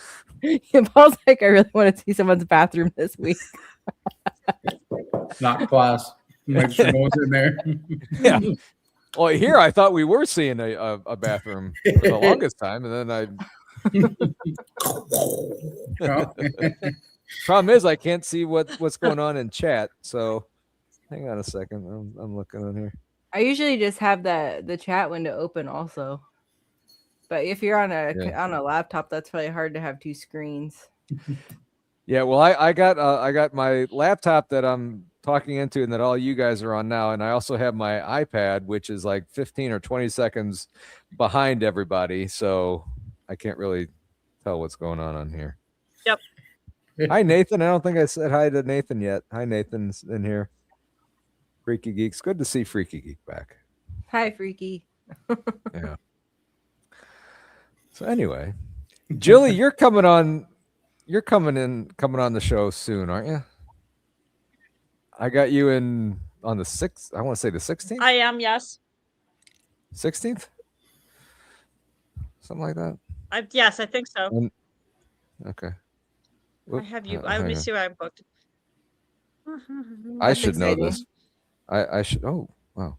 Paul's like, I really want to see someone's bathroom this week. Not twice. Make sure no one's in there. Yeah. Well, here I thought we were seeing a bathroom for the longest time, and then problem is I can't see what's going on in chat. So hang on a second. I'm looking on here. I usually just have the chat window open also. But if you're on a laptop, that's probably hard to have two screens. Yeah, well, I got my laptop that I'm talking into and that all you guys are on now, and I also have my iPad, which is like 15 or 20 seconds behind everybody, so I can't really tell what's going on here. Yep. Hi, Nathan. I don't think I said hi to Nathan yet. Hi, Nathan's in here. Freaky Geeks. Good to see Freaky Geek back. Hi, Freaky. Yeah. So anyway, Jilly, you're coming on the show soon, aren't you? I got you in on the 6th. I want to say the 16th. I am, yes. 16th? Something like that. Yes, I think so. Okay. I have you. Let me see where I'm booked. I should know this. I should. Oh, wow.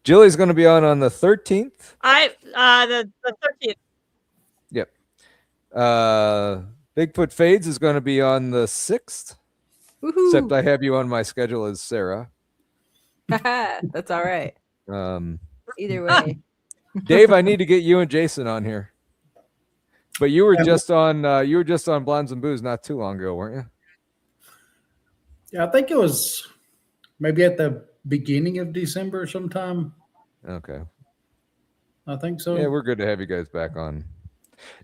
Jilly's going to be on the 13th. The 13th. Yep. Bigfoot Fadez is going to be on the 6th. Woo-hoo. Except I have you on my schedule as Sarah. That's all right. Either way. Dave, I need to get you and Jason on here. But you were just on Blondes and Booze not too long ago, weren't you? Yeah, I think it was maybe at the beginning of December sometime. Okay. I think so. Yeah, we're good to have you guys back on.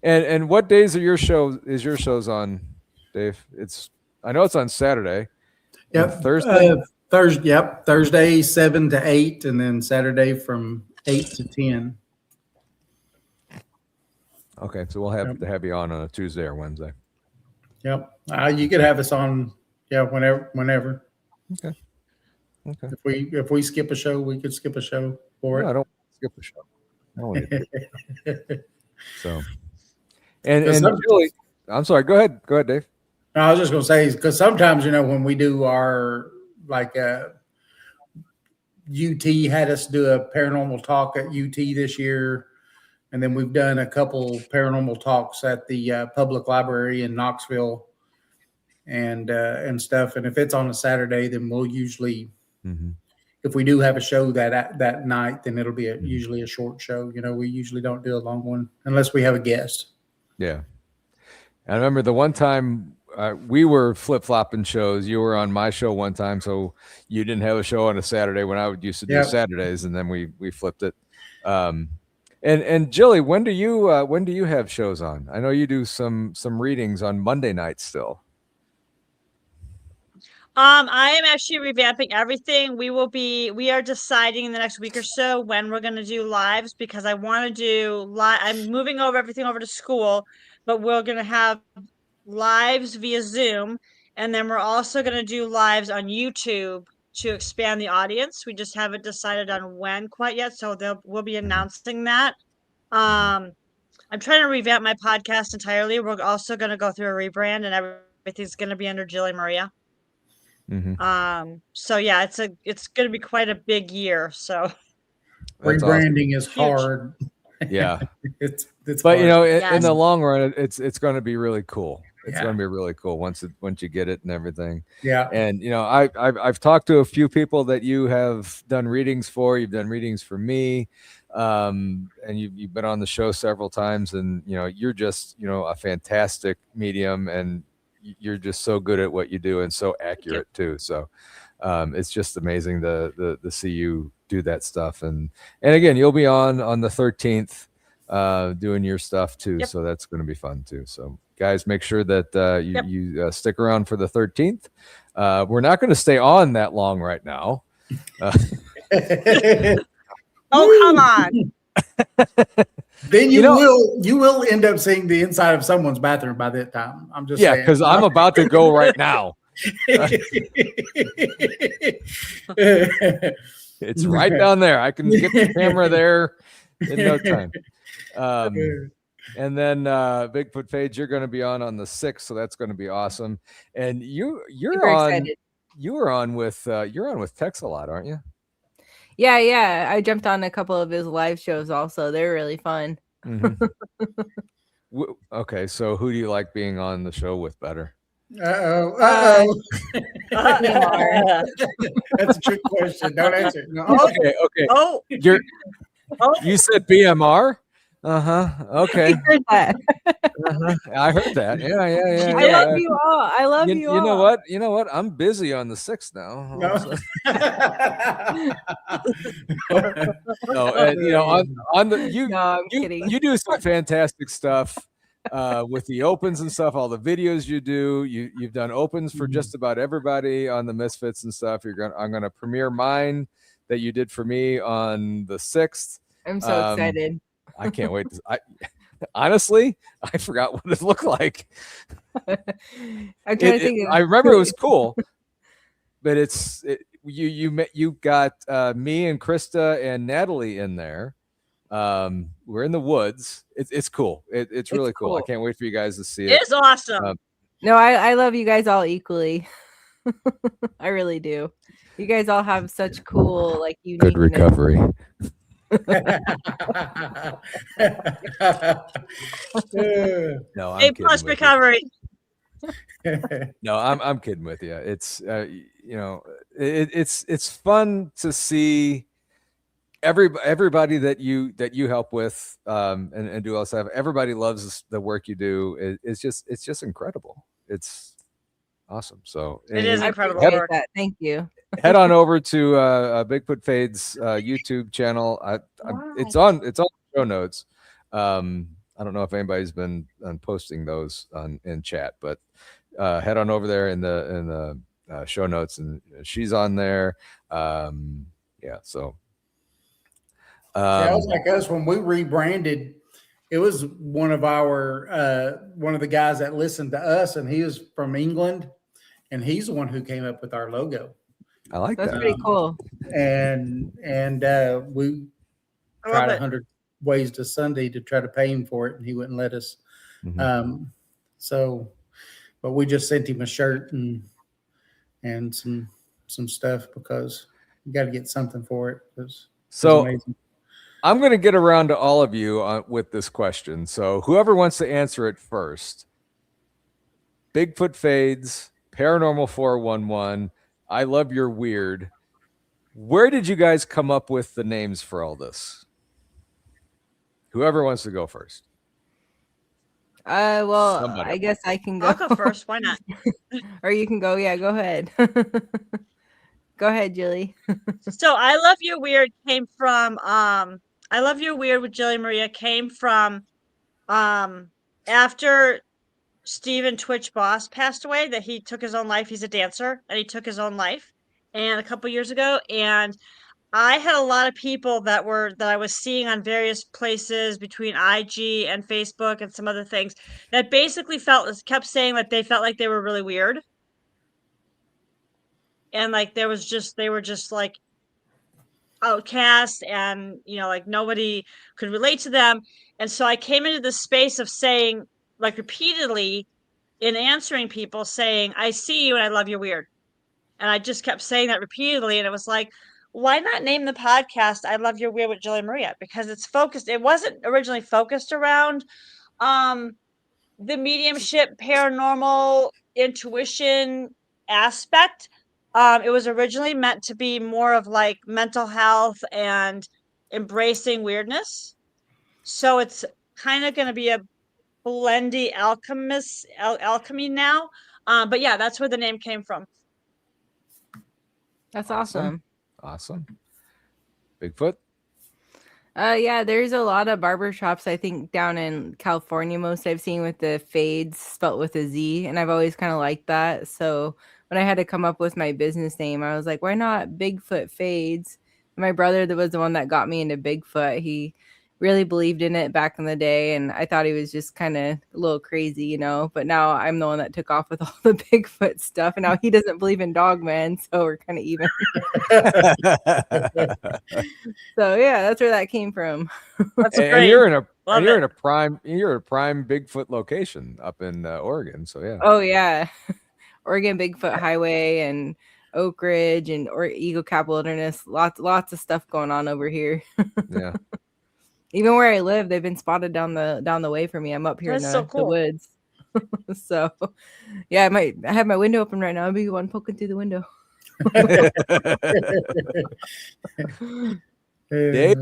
And what days are your shows on, Dave? I know it's on Saturday. Yep. Thursday. Thursday 7 to 8, and then Saturday from 8 to 10. Okay, so we'll have to have you on a Tuesday or Wednesday. Yep. You could have us on, whenever. Okay. If we skip a show, we could skip a show for it. No, I don't skip a show. I don't want to. So, and Julie, I'm sorry. Go ahead, Dave. No, I was just going to say, because sometimes, when we do our, UT had us do a paranormal talk at UT this year. And then we've done a couple paranormal talks at the public library in Knoxville and stuff. And if it's on a Saturday, then we'll usually, if we do have a show that night, then it'll be usually a short show. We usually don't do a long one unless we have a guest. Yeah. I remember the one time we were flip-flopping shows. You were on my show one time, so you didn't have a show on a Saturday when I used to do Saturdays, and then we flipped it. And Jilly, when do you have shows on? I know you do some readings on Monday nights still. I am actually revamping everything. We are deciding in the next week or so when we're going to do lives, because I want to do live. I'm moving everything over to school, but we're going to have lives via Zoom. And then we're also going to do lives on YouTube to expand the audience. We just haven't decided on when quite yet. So we'll be announcing that. I'm trying to revamp my podcast entirely. We're also going to go through a rebrand, and everything's going to be under Jilly Maria. So yeah, it's going to be quite a big year. So rebranding is hard. Yeah. it's but hard. in the long run, it's going to be really cool. It's going to be really cool once you get it and everything. Yeah. And I've talked to a few people that you have done readings for. You've done readings for me, and you've been on the show several times. And you're just a fantastic medium, and you're just so good at what you do and so accurate too. So It's just amazing to see you do that stuff. And again, you'll be on the 13th doing your stuff too. Yep. So that's going to be fun too. So guys, make sure that you stick around for the 13th. We're not going to stay on that long right now. Oh, come on. Then you will end up seeing the inside of someone's bathroom by that time. I'm just saying. Because I'm about to go right now. It's right down there. I can get the camera there in no time. And then Bigfoot Fadez, you're going to be on the 6th, so that's going to be awesome. And you're on. Excited. You're on with Tex a lot, aren't you? Yeah. I jumped on a couple of his live shows also. They're really fun. Mm-hmm. Okay, so who do you like being on the show with better? Uh-oh. That's a trick question. Don't answer it. No. Okay. Oh. You said BMR? Okay. I heard that. I heard that. Yeah. I love you all. I love you all. You know what? I'm busy on the 6th now. No, and, on the I'm kidding. You do some fantastic stuff with the opens and stuff. All the videos you do. You've done opens for just about everybody on the Misfits and stuff. I'm gonna premiere mine that you did for me on the 6th. I'm so excited. I can't wait. Honestly, I forgot what it looked like. I'm trying to think. I remember it was cool, but you got me and Krista and Natalie in there. We're in the woods. It's cool. It's really cool. I can't wait for you guys to see it. It's awesome. No, I love you guys all equally. I really do. You guys all have such cool, unique. Good recovery. No, I'm A+ recovery. No, I'm kidding with you. It's it's fun to see everybody that you help with and do all stuff. Everybody loves the work you do. It's just incredible. It's awesome. So it is incredible work. Thank you. Head on over to Bigfoot Fadez YouTube channel. It's on the show notes. I don't know if anybody's been posting those in chat, but head on over there in the show notes, and she's on there. So it was like us when we rebranded. It was one of the guys that listened to us, and he was from England, and he's the one who came up with our logo. I like that. That's pretty cool. And we tried 100 ways to Sunday to try to pay him for it, and he wouldn't let us. Mm-hmm. But we just sent him a shirt and some stuff because you got to get something for it. So I'm going to get around to all of you with this question. So whoever wants to answer it first. Bigfoot Fadez, Paranormal 411. I love your weird. Where did you guys come up with the names for all this? Whoever wants to go first. Somebody. I guess I can go. I'll go first. Why not? Or you can go. Yeah, go ahead. Go ahead, Julie. So I Love Your Weird came from I Love Your Weird with Jilly Maria came from after Steven Twitch Boss passed away, that he took his own life. He's a dancer, and he took his own life a couple years ago. And I had a lot of people that I was seeing on various places between IG and Facebook and some other things that basically kept saying that they felt like they were really weird. And they were just like outcast, and nobody could relate to them. And so I came into this space of saying, repeatedly in answering people, saying, I see you and I love you weird. And I just kept saying that repeatedly. And it was like, why not name the podcast I Love Your Weird with Jilly Maria? Because it wasn't originally focused around the mediumship, paranormal, intuition aspect. It was originally meant to be more of mental health and embracing weirdness. So it's kind of going to be a blendy alchemy now. But yeah, that's where the name came from. That's awesome. Awesome. Bigfoot? Yeah, there's a lot of barber shops, I think, down in California, most I've seen with the fades spelt with a Z, and I've always kind of liked that. So when I had to come up with my business name, I was like, why not Bigfoot Fades? My brother that was the one that got me into Bigfoot. He really believed in it back in the day, and I thought he was just kind of a little crazy, you know. But now I'm the one that took off with all the Bigfoot stuff, and now he doesn't believe in Dogman, so we're kind of even. So yeah, that's where that came from. That's And great. you're in a Love you're it. in a prime Bigfoot location up in Oregon. So yeah. Oh yeah, Oregon Bigfoot Highway and Oak Ridge and Eagle Cap Wilderness. Lots of stuff going on over here. Yeah. Even where I live, they've been spotted down the way from me. I'm up here That's in so the cool. woods. So yeah, I have my window open right now. I'll be the one poking through the window. Dave?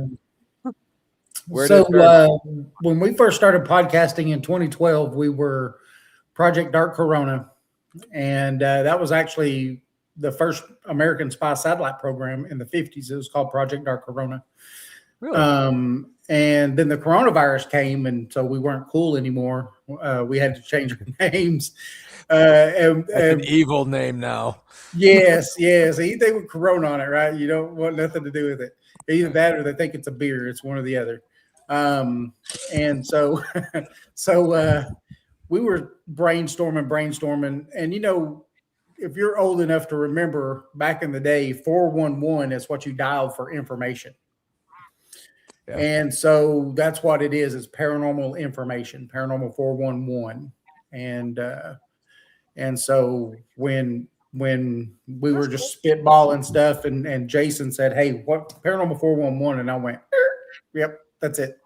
Where So did when we first started podcasting in 2012, we were Project Dark Corona, and that was actually the first American spy satellite program in the 50s. It was called Project Dark Corona. Really? And then the coronavirus came, and so we weren't cool anymore. We had to change our names. That's an evil name now. Yes. Anything with Corona on it, right? You don't want nothing to do with it. Either that or they think it's a beer. It's one or the other. And so, we were brainstorming. And, you know, if you're old enough to remember back in the day, 411 is what you dialed for information. Yeah. And so that's what it is. It's paranormal information, paranormal 411. And so when we were just spitballing stuff and Jason said, hey, what paranormal 411? And I went, yep, that's it.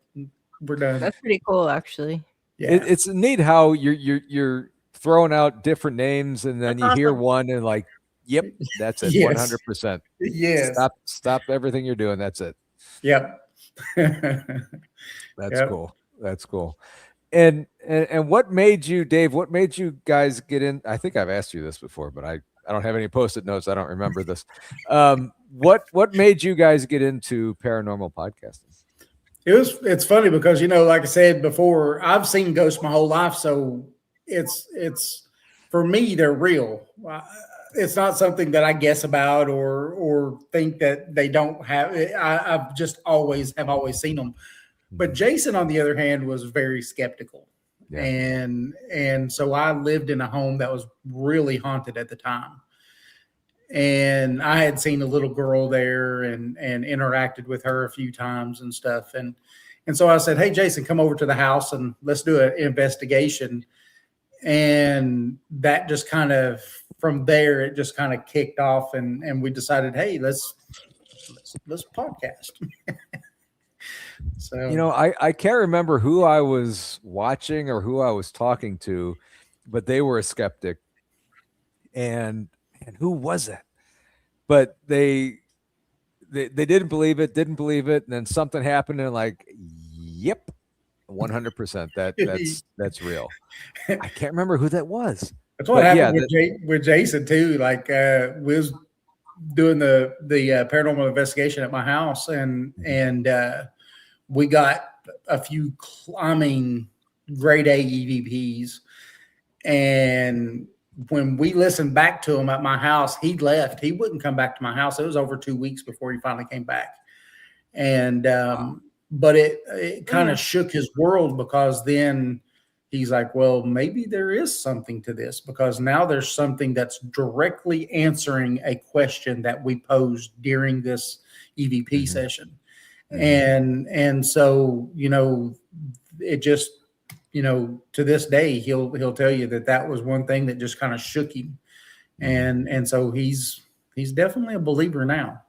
We're done. That's pretty cool, actually. Yeah. It's neat how you're throwing out different names and then you hear one and like, yep, that's it. Yes. 100%. Yes. Stop everything you're doing. That's it. Yep. That's cool. That's cool. And what made you, Dave, what made you guys get in? I think I've asked you this before, but I don't have any post-it notes. I don't remember this. What made you guys get into paranormal podcasting? It's funny because, you know, like I said before, I've seen ghosts my whole life. So it's for me, they're real. It's not something that I guess about or think that they don't have. I've just always seen them. But Jason, on the other hand, was very skeptical. Yeah. And so I lived in a home that was really haunted at the time. And I had seen a little girl there and interacted with her a few times and stuff. And so I said, hey, Jason, come over to the house and let's do an investigation. And that just kind of, from there, it just kind of kicked off and we decided, hey, let's podcast. So, you know, I can't remember who I was watching or who I was talking to, but they were a skeptic. And who was it? But they didn't believe it. And then something happened and like, yep, 100%. That's real. I can't remember who that was. That's what happened with Jason too. Like we was doing the paranormal investigation at my house and we got a few climbing grade A EVPs. And when we listened back to him at my house, he left. He wouldn't come back to my house. It was over 2 weeks before he finally came back. And, but it kind of shook his world because then he's like, well, maybe there is something to this because now there's something that's directly answering a question that we posed during this EVP session. And so, you know, it just, you know, to this day, he'll tell you that was one thing that just kind of shook him. And so he's definitely a believer now.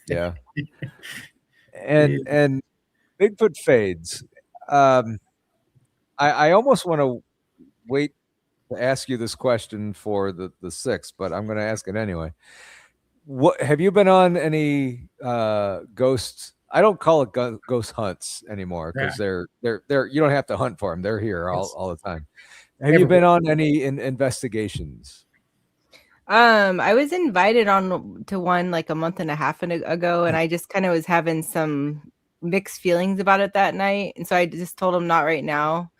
Yeah. And Bigfoot Fadez. I almost want to wait to ask you this question for the 6th, but I'm going to ask it anyway. What have you been on any ghosts? I don't call it ghost hunts anymore because they're you don't have to hunt for them. They're here all the time. Have you been on any investigations? I was invited on to one like a month and a half ago, and I just kind of was having some mixed feelings about it that night, and so I just told him not right now.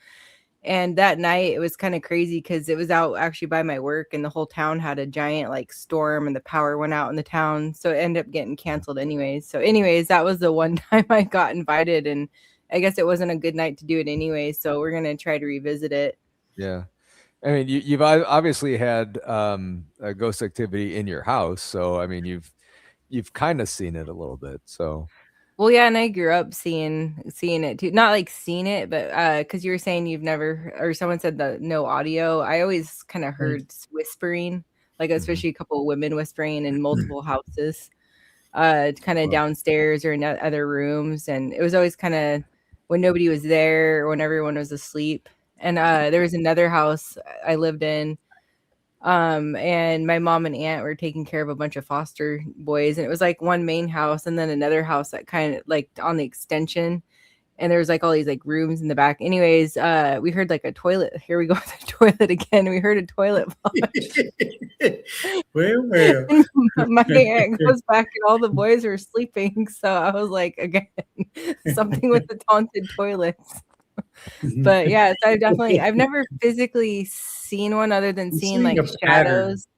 And that night it was kind of crazy because it was out actually by my work, and the whole town had a giant like storm, and the power went out in the town, so it ended up getting canceled anyways. So anyways, that was the one time I got invited, and I guess it wasn't a good night to do it anyway, so we're gonna try to revisit it. Yeah. I mean, you've obviously had a ghost activity in your house, so I mean, you've kind of seen it a little bit. So, well, yeah, and I grew up seeing it too. Not like seeing it, but because you were saying you've never, or someone said the no audio. I always kind of heard whispering, like especially a couple of women whispering in multiple houses, kind of downstairs or in other rooms, and it was always kind of when nobody was there or when everyone was asleep. And there was another house I lived in, and my mom and aunt were taking care of a bunch of foster boys, and it was like one main house and then another house that kind of like on the extension, and there was like all these like rooms in the back. Anyways, we heard like a toilet. Here we go with the toilet again. We heard a toilet flush. Well. My aunt goes back and all the boys were sleeping, so I was like, again, something with the haunted toilets. But yeah, so I've never physically seen one other than seeing like shadows.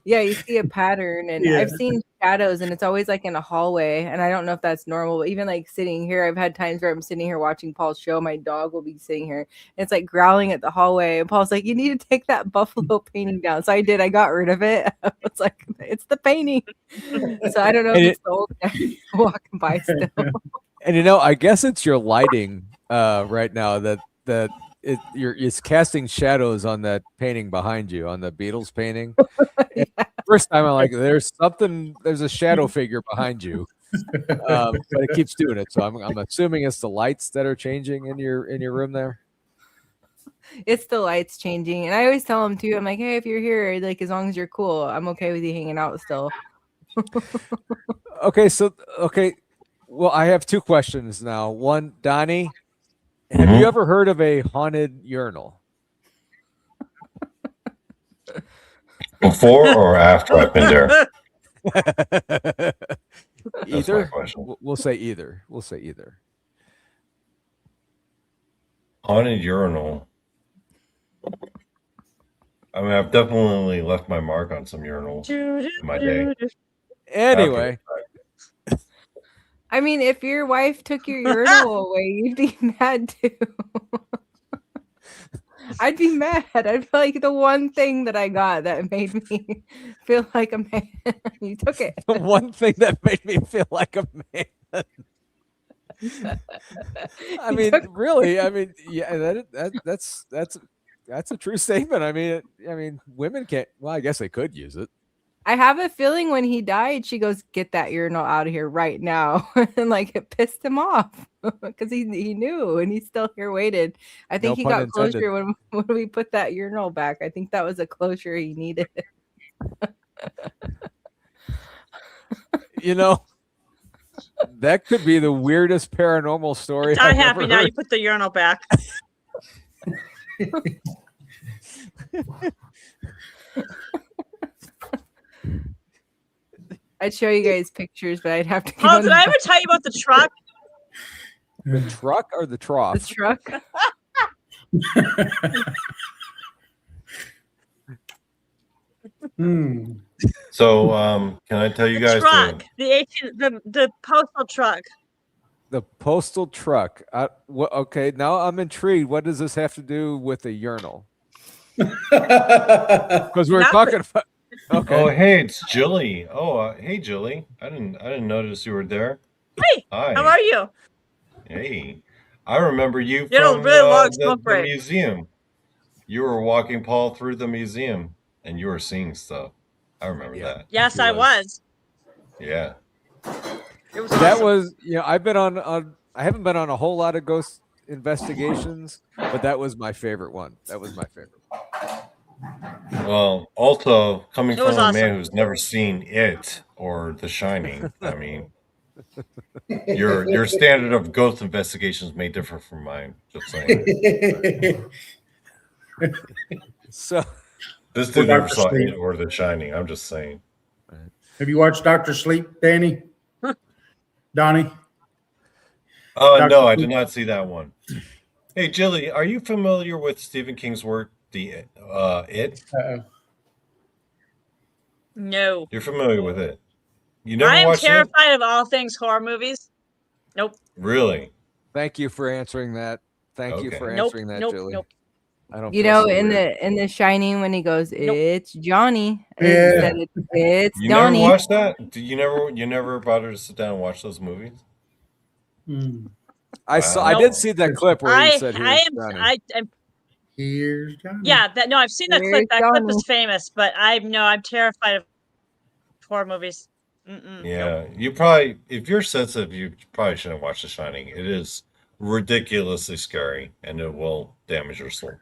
Yeah, you see a pattern, and I've seen shadows, and it's always like in a hallway, and I don't know if that's normal, but even like sitting here, I've had times where I'm sitting here watching Paul's show, my dog will be sitting here, and it's like growling at the hallway, and Paul's like, you need to take that buffalo painting down. So I did. I got rid of it. It's like, it's the painting. So I don't know if it's the old guy walking by still. And I guess it's your lighting right now that it's casting shadows on that painting behind you, on the Beatles painting. Yeah. First time I'm like, there's a shadow figure behind you, but it keeps doing it. So I'm assuming it's the lights that are changing in your room there. It's the lights changing, and I always tell them too. I'm like, hey, if you're here, like as long as you're cool, I'm okay with you hanging out still. Okay. Well, I have two questions now. One, Donny, have you ever heard of a haunted urinal? Before or after I've been there? Either. We'll say either. Haunted urinal. I mean, I've definitely left my mark on some urinals in my day. Anyway. I mean, if your wife took your urinal away, you'd be mad too. I'd be mad. I'd be like, the one thing that I got that made me feel like a man. You took it. The one thing that made me feel like a man. I mean, really. I mean, yeah, that's a true statement. I mean, women can't. Well, I guess they could use it. I have a feeling when he died, she goes, get that urinal out of here right now. And like it pissed him off because he knew, and he's still here waited. I think he got closure when we put that urinal back. I think that was a closure he needed. That could be the weirdest paranormal story. I'm happy now you put the urinal back. I'd show you guys pictures, but I'd have to. Oh, did I ever tell you about the truck? The truck or the trough? The truck. So, can I tell you guys? Truck, the postal truck. The postal truck. Okay, now I'm intrigued. What does this have to do with a urinal? Because we're talking about. Okay. Oh, hey, it's Jilly. Oh, hey, Jilly. I didn't notice you were there. Hey, hi. How are you? Hey, I remember you from from really long the museum. You were walking Paul through the museum, and you were seeing stuff. I remember that. Yes, I was. Yeah. It was that awesome. was, I've been on. I haven't been on a whole lot of ghost investigations, but that was my favorite one. Well, also coming from a awesome. man who's never seen it or The Shining, I mean, your standard of ghost investigations may differ from mine. Just saying. So, This dude never saw it or The Shining. I'm just saying. Have you watched Dr. Sleep, Danny? Donnie? No, I did not see that one. Hey, Jilly, are you familiar with Stephen King's work, It? No. You're familiar with it? You never I am watched terrified of all things horror movies. Nope. Really? Thank you for answering that. Thank you for answering that, Julie. Nope. I don't. You know, in the Shining, when he goes, "It's Johnny," instead of it's you Donny. never watched that? You never bothered to sit down and watch those movies? I saw. I did see that clip where he said, "Here's Johnny." Here's Johnny. Yeah, no, I've seen that clip. That clip is famous, but I'm terrified of horror movies. Yeah, you probably, if you're sensitive, you probably shouldn't watch The Shining. It is ridiculously scary, and it will damage your soul.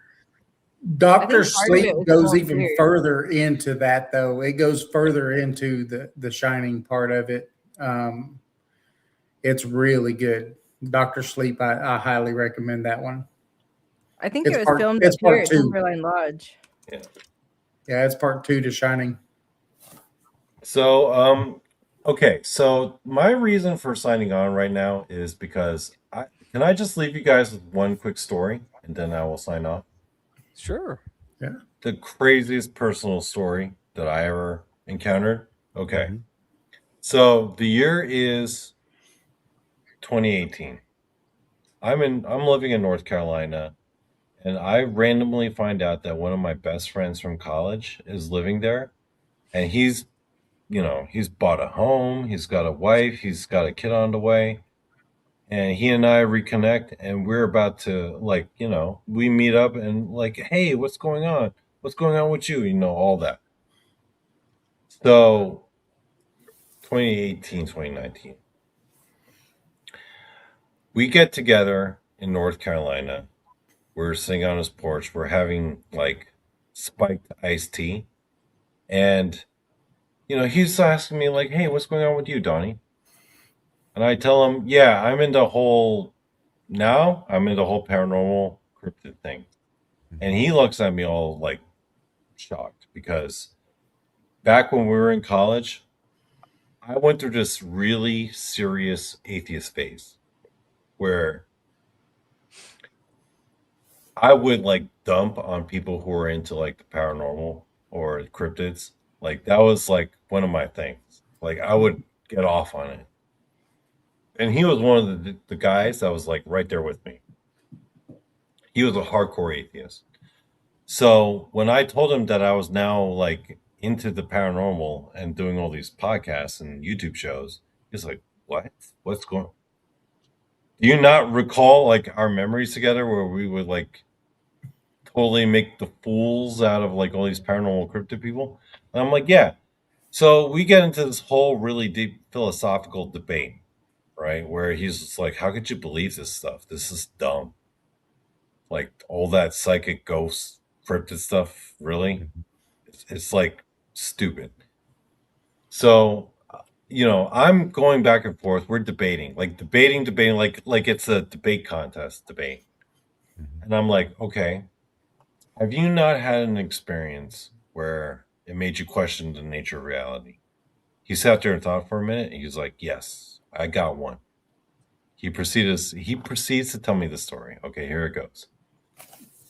Dr. Sleep goes even further into that, though. It goes further into the Shining part of it. It's really good. Dr. Sleep, I highly recommend that one. I think it was filmed up here at Timberline Lodge. Yeah, it's part 2 to Shining. So, okay. So my reason for signing on right now is because can I just leave you guys with one quick story and then I will sign off? Sure. Yeah. The craziest personal story that I ever encountered. Okay. Mm-hmm. So the year is 2018. I'm living in North Carolina, and I randomly find out that one of my best friends from college is living there, and he's bought a home, he's got a wife, he's got a kid on the way, and he and I reconnect, and we're about to, we meet up and hey, what's going on? What's going on with you? All that. So 2018, 2019. We get together in North Carolina. We're sitting on his porch. We're having spiked iced tea. And, he's asking me hey, what's going on with you, Donny? And I tell him, yeah, I'm into the whole paranormal cryptid thing. And he looks at me all shocked because back when we were in college, I went through this really serious atheist phase where I would dump on people who were into the paranormal or cryptids. That was one of my things. I would get off on it. And he was one of the guys that was right there with me. He was a hardcore atheist. So when I told him that I was now into the paranormal and doing all these podcasts and YouTube shows, he's like, what? What's going on? Do you not recall our memories together where we would totally make the fools out of all these paranormal cryptid people? And I'm like, yeah. So we get into this whole really deep philosophical debate, right? Where he's just like, how could you believe this stuff? This is dumb. All that psychic ghost cryptid stuff, really? It's stupid. So, I'm going back and forth. We're debating, debating, like it's a debate contest debate. And I'm like, okay, have you not had an experience where it made you question the nature of reality? He sat there and thought for a minute, and he's like, yes, I got one. He proceeds to tell me the story. Okay, here it goes.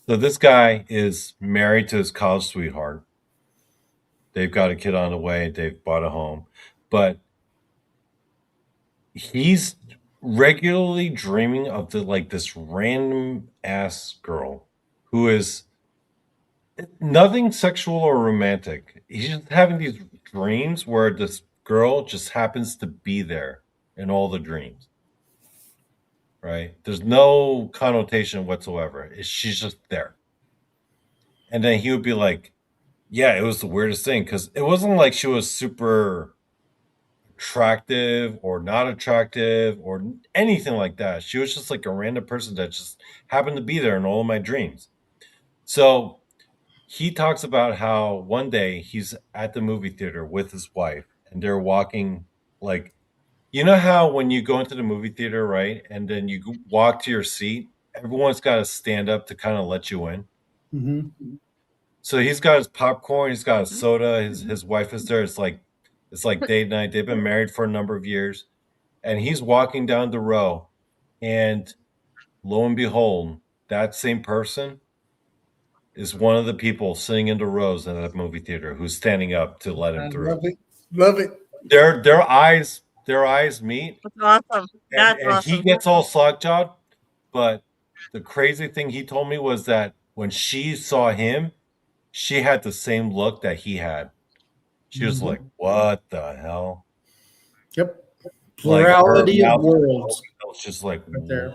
So this guy is married to his college sweetheart. They've got a kid on the way. They've bought a home. But he's regularly dreaming of this random ass girl who is nothing sexual or romantic. He's just having these dreams where this girl just happens to be there in all the dreams. Right? There's no connotation whatsoever. She's just there. And then he would be like, yeah, it was the weirdest thing because it wasn't like she was super attractive or not attractive or anything like that. She was just a random person that just happened to be there in all of my dreams. So he talks about how one day he's at the movie theater with his wife and they're walking how when you go into the movie theater, right? And then you walk to your seat, everyone's got to stand up to kind of let you in. Mm-hmm. So he's got his popcorn, he's got his soda, his wife is there. It's like date night. They've been married for a number of years, and he's walking down the row, and lo and behold, that same person is one of the people sitting in the rows in that movie theater who's standing up to let him through. Love it. Their eyes meet. That's awesome. That's and awesome. he gets all sock-jawed, but the crazy thing he told me was that when she saw him, she had the same look that he had. She was like, "What the hell?" Yep. Plurality of worlds. I was just like,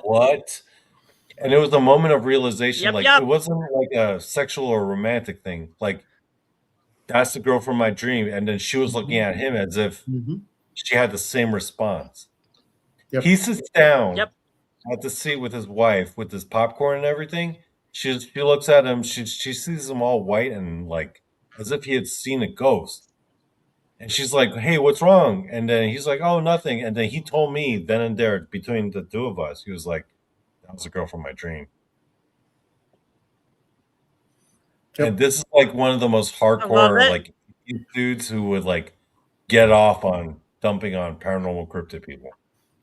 "What?" And it was a moment of realization. It wasn't like a sexual or romantic thing. Like, that's the girl from my dream. And then she was looking at him as if she had the same response. Yep. He sits down at the seat with his wife with his popcorn and everything. She looks at him. She sees him all white and like as if he had seen a ghost. And she's like, "Hey, what's wrong?" And then he's like, "Oh, nothing." And then he told me then and there between the two of us, he was like, "That was a girl from my dream." Yep. And this is like one of the most hardcore like dudes who would like get off on dumping on paranormal cryptid people.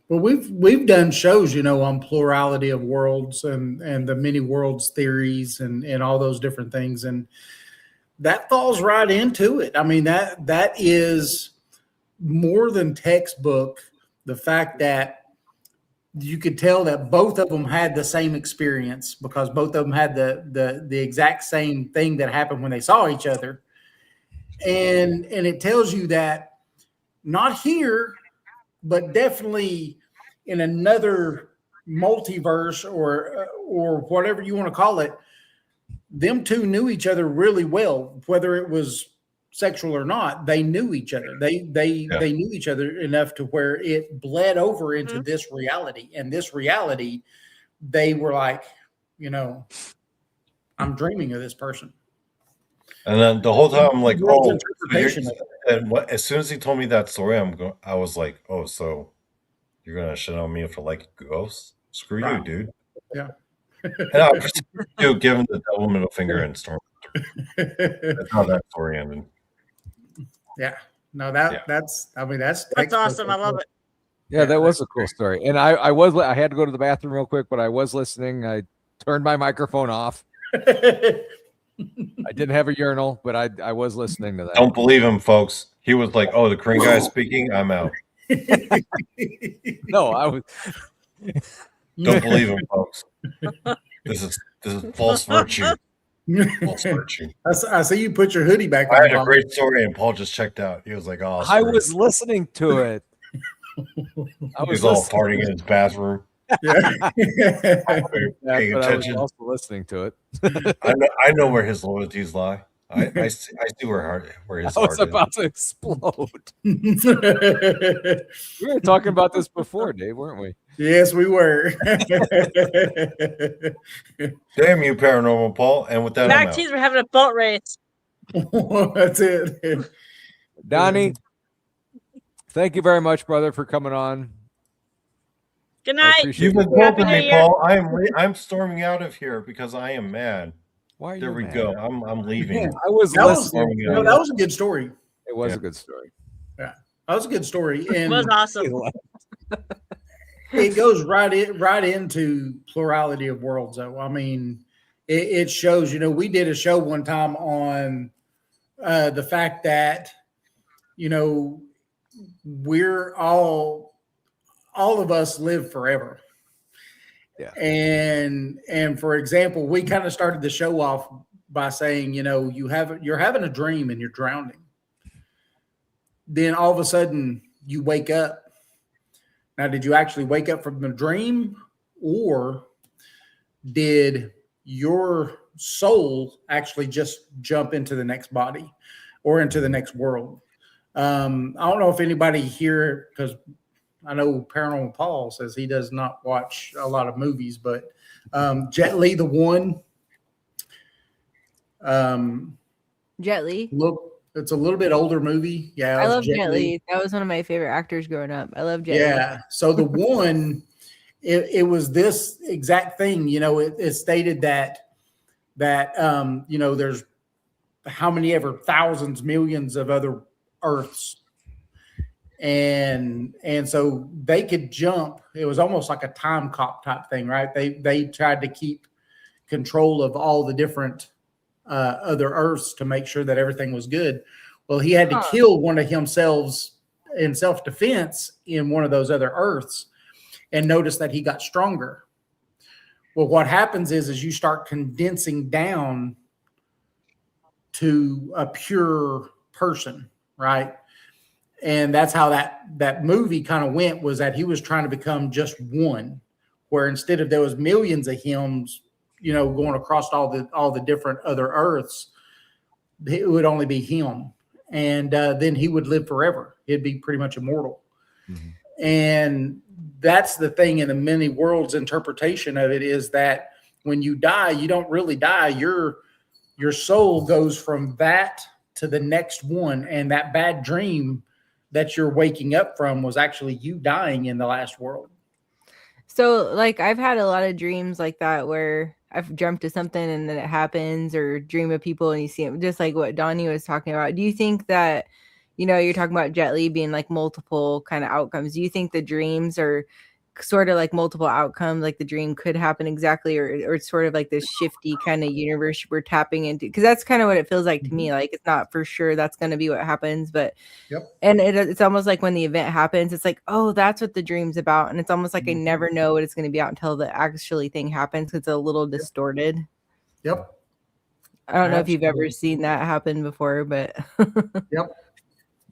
Well, we've done shows, on plurality of worlds and the many worlds theories and all those different things, and that falls right into it. I mean, that is more than textbook. The fact that you could tell that both of them had the same experience because both of them had the exact same thing that happened when they saw each other, and it tells you that not here, but definitely in another multiverse or whatever you want to call it, them two knew each other really well, whether it was sexual or not. They knew each other. They knew each other enough to where it bled over into this reality. And this reality, they were like, I'm dreaming of this person. And then the whole time I'm like, oh, and as soon as he told me that story, I was like, oh, so you're gonna shit on me for like ghosts? Screw you, dude. Yeah. And I was giving the devil middle finger and storm. That's how that story ended. Yeah. No, that's awesome. I love it. Yeah, that was a cool story. And I had to go to the bathroom real quick, but I was listening. I turned my microphone off. I didn't have a urinal, but I was listening to that. Don't believe him, folks. He was like, "Oh, the Korean guy is speaking. I'm out." No, I was. Don't believe him, folks. This is false virtue. False virtue. I see you put your hoodie back on. I had a great story, and Paul just checked out. He was like, "Oh, I was listening to it." I was all partying in his bathroom. Yeah. Paying attention. I was also listening to it. I know where his loyalties lie. I see where his heart is. I was about to explode. We were talking about this before, Dave, weren't we? Yes, we were. Damn you, Paranormal Paul. And with that, Back teeth, we're having a boat race. That's it. Donny, thank you very much, brother, for coming on. Good night. You've insulted me, Paul. I'm storming out of here because I am mad. Why are there you we mad? go. I'm leaving. That was a good story. It was a good story. Yeah, that was a good story. And it was awesome. It goes right into plurality of worlds, though. I mean, it shows. We did a show one time on the fact that we're all of us live forever. Yeah. And for example, we kind of started the show off by saying, you're having a dream and you're drowning. Then all of a sudden you wake up. Now, did you actually wake up from the dream, or did your soul actually just jump into the next body or into the next world? I don't know if anybody here, because I know Paranormal Paul says he does not watch a lot of movies, but Jet Li, the one. Jet Li. Look, it's a little bit older movie. Yeah, I love Jet Li. That was one of my favorite actors growing up. I love Jet Li. Yeah. So the one, it was this exact thing. It stated that there's how many ever thousands, millions of other Earths. And so they could jump. It was almost like a time cop type thing, right? They tried to keep control of all the different other Earths to make sure that everything was good. Well, he had to kill one of himself in self-defense in one of those other Earths, and notice that he got stronger. Well, what happens is you start condensing down to a pure person, right? And that's how that movie kind of went, was that he was trying to become just one, where instead of there was millions of him, going across all the different other Earths, it would only be him. And then he would live forever. He'd be pretty much immortal. Mm-hmm. And that's the thing in the many worlds interpretation of it, is that when you die, you don't really die. Your soul goes from that to the next one. And that bad dream that you're waking up from was actually you dying in the last world. So like I've had a lot of dreams like that where I've dreamt of something and then it happens, or dream of people and you see it, just like what Donny was talking about. Do you think that, you're talking about Jet Li being like multiple kind of outcomes? Do you think the dreams are sort of like multiple outcomes, like the dream could happen exactly, or it's sort of like this shifty kind of universe we're tapping into? Because that's kind of what it feels like to me. Like it's not for sure that's going to be what happens, but and it's almost like when the event happens, it's like, oh, that's what the dream's about, and it's almost like I never know what it's going to be out until the actually thing happens. It's a little distorted. Yep. I don't know if you've ever seen that happen before, but yep.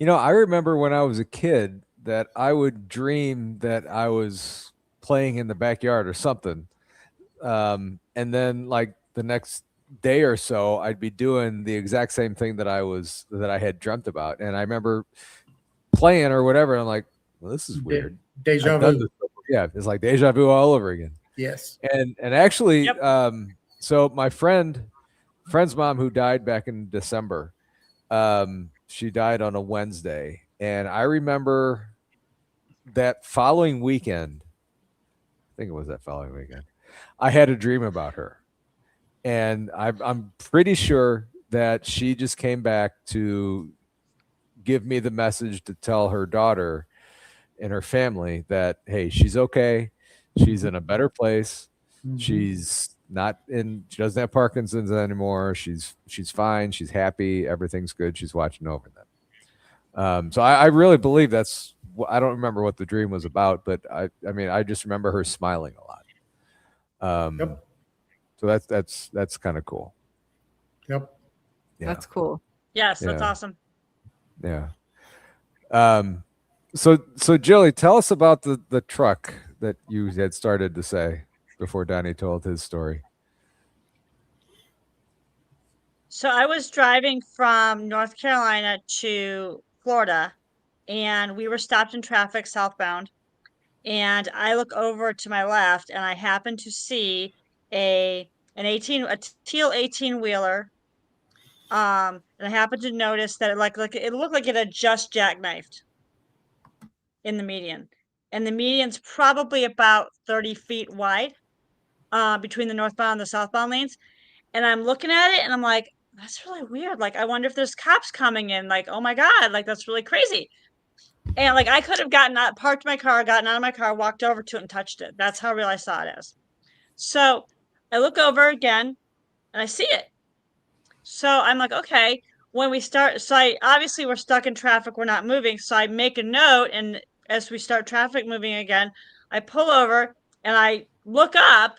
I remember when I was a kid that I would dream that I was playing in the backyard or something. And then like the next day or so, I'd be doing the exact same thing that I had dreamt about. And I remember playing or whatever. And I'm like, well, this is weird. Deja vu. Yeah. It's like deja vu all over again. Yes. And actually, so my friend's mom, who died back in December, she died on a Wednesday. And I remember that following weekend, I think it was that following weekend, I had a dream about her. And I'm pretty sure that she just came back to give me the message to tell her daughter and her family that, hey, she's okay. She's in a better place. Mm-hmm. She doesn't have Parkinson's anymore. She's fine. She's happy. Everything's good. She's watching over them. So I really believe that's, I don't remember what the dream was about, but I just remember her smiling a lot. So that's kind of cool. Yep. Yeah. That's cool. Yes, that's awesome. Yeah. So Jilly, tell us about the truck that you had started to say before Donny told his story. So I was driving from North Carolina to Florida, and we were stopped in traffic southbound. And I look over to my left, and I happen to see a teal 18-wheeler. And I happened to notice that it looked like it had just jackknifed in the median. And the median's probably about 30 feet wide between the northbound and the southbound lanes. And I'm looking at it and I'm like, that's really weird. Like, I wonder if there's cops coming in. Like, oh my God, like that's really crazy. And like I could have parked my car, gotten out of my car, walked over to it and touched it. That's how real I saw it as. So I look over again and I see it. So I'm like, okay, when we start, obviously we're stuck in traffic, we're not moving. So I make a note, and as we start traffic moving again, I pull over and I look up,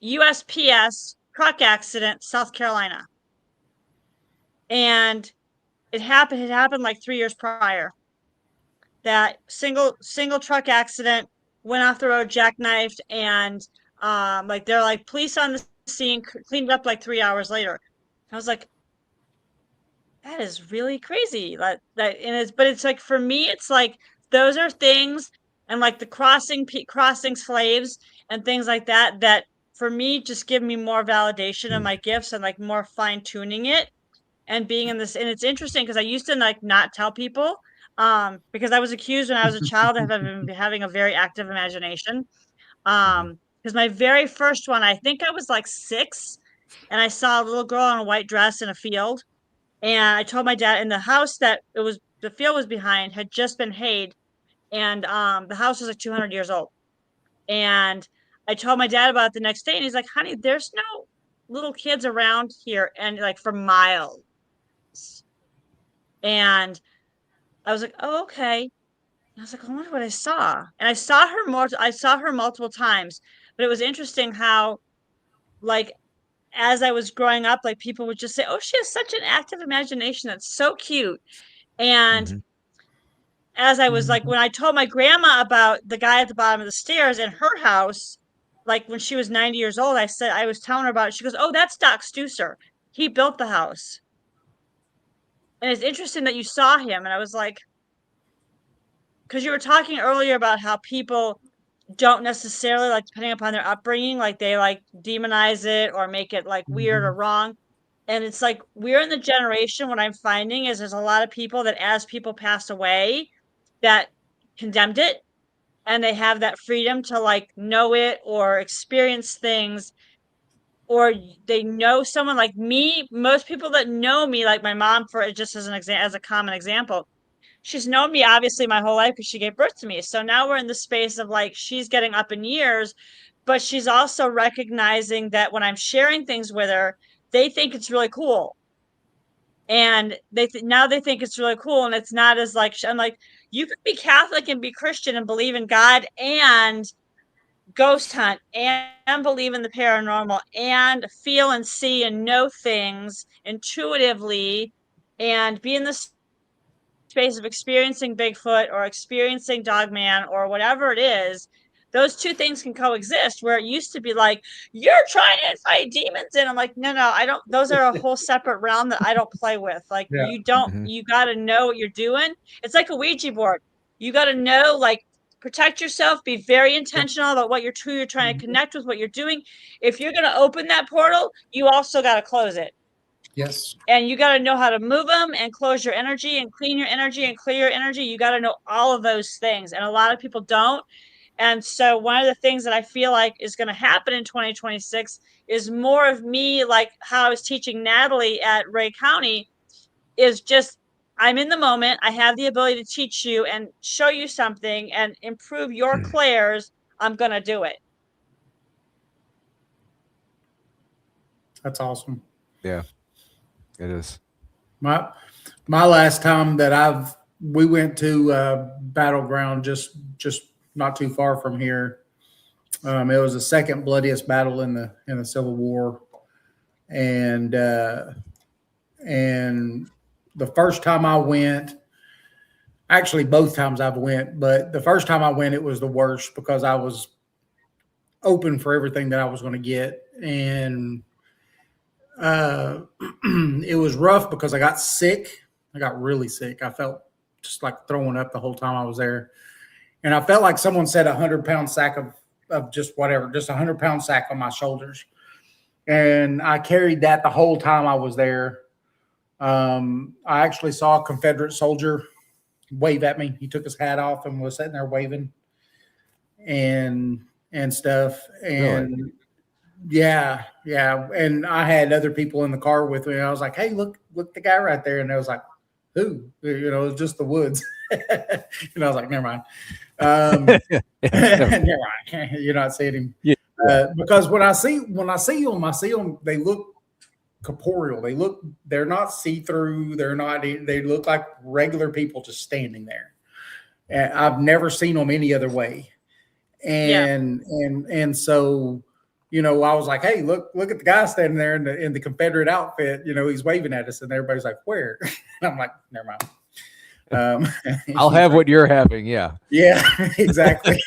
USPS truck accident, South Carolina. And it happened like 3 years prior. That single truck accident, went off the road, jackknifed, and they're like police on the scene, cleaned up like 3 hours later. I was like, that is really crazy. But it's like, for me, it's like those are things, and like the crossing slaves and things like that for me just give me more validation of my gifts and like more fine tuning it and being in this. And it's interesting because I used to like not tell people because I was accused when I was a child of having a very active imagination. Because my very first one, I think I was like 6, and I saw a little girl in a white dress in a field. And I told my dad, and the house that the field was behind had just been hayed, and the house was like 200 years old. And I told my dad about it the next day, and he's like, "Honey, there's no little kids around here," and like for miles. And I was like, "Oh, okay." And I was like, "I wonder what I saw." And I saw her more. I saw her multiple times, but it was interesting how, like, as I was growing up, like people would just say, "Oh, she has such an active imagination. That's so cute." And as I was like, when I told my grandma about the guy at the bottom of the stairs in her house, like when she was 90 years old, I was telling her about it. She goes, "Oh, that's Doc Stusser. He built the house." And it's interesting that you saw him. And I was like, because you were talking earlier about how people don't necessarily, like, depending upon their upbringing, like they like demonize it or make it like weird or wrong. And it's like we're in the generation, what I'm finding is there's a lot of people that as people pass away that condemned it, and they have that freedom to like know it or experience things, or they know someone like me. Most people that know me, like my mom, for just as an example, as a common example, she's known me obviously my whole life because she gave birth to me. So now we're in the space of like she's getting up in years, but she's also recognizing that when I'm sharing things with her, they think it's really cool. And now they think it's really cool, and it's not as like I'm like, you can be Catholic and be Christian and believe in God and ghost hunt and believe in the paranormal and feel and see and know things intuitively and be in the space of experiencing Bigfoot or experiencing Dogman or whatever it is. Those two things can coexist, where it used to be like, you're trying to fight demons. And I'm like, no, I don't. Those are a whole separate realm that I don't play with. Like, you don't, you got to know what you're doing. It's like a Ouija board. You got to know, like, protect yourself, be very intentional about what you're trying to connect with, what you're doing. If you're going to open that portal, you also got to close it. Yes. And you got to know how to move them and close your energy and clean your energy and clear your energy. You got to know all of those things. And a lot of people don't. And so one of the things that I feel like is going to happen in 2026 is more of me, like how I was teaching Natalie at Ray County, is just, I'm in the moment. I have the ability to teach you and show you something and improve your clairs. I'm going to do it. That's awesome. Yeah, it is. My last time that we went to Battleground, just not too far from here. It was the second bloodiest battle in the Civil War, and the first time I went, actually both times I've went, but the first time I went, it was the worst because I was open for everything that I was going to get, and it was rough because I got sick. I got really sick. I felt just like throwing up the whole time I was there. And I felt like someone set 100-pound sack of just whatever, just 100-pound sack on my shoulders. And I carried that the whole time I was there. I actually saw a Confederate soldier wave at me. He took his hat off and was sitting there waving and stuff. And really? Yeah. And I had other people in the car with me. And I was like, hey, look the guy right there. And I was like, who? You know, it's just the woods. And I was like, never mind. Never mind. You're not seeing him. Yeah. Because when I see them, they look corporeal. They're not see-through. They look like regular people just standing there. And I've never seen them any other way. And so, you know, I was like, hey, look at the guy standing there in the Confederate outfit. You know, he's waving at us, and everybody's like, where? And I'm like, never mind. I'll have what you're having. Yeah, exactly.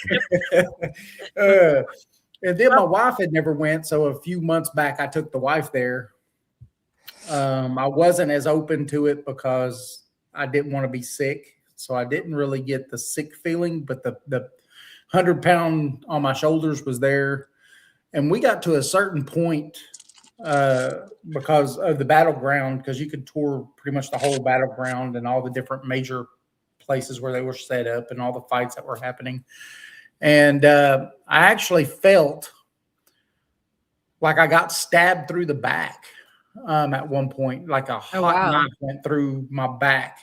And then my wife had never went, so a few months back I took the wife there. I wasn't as open to it because I didn't want to be sick, so I didn't really get the sick feeling, but the 100-pound on my shoulders was there. And we got to a certain point because of the battleground, because you could tour pretty much the whole battleground and all the different major places where they were set up and all the fights that were happening. And I actually felt like I got stabbed through the back at one point, like a hot knife went through my back.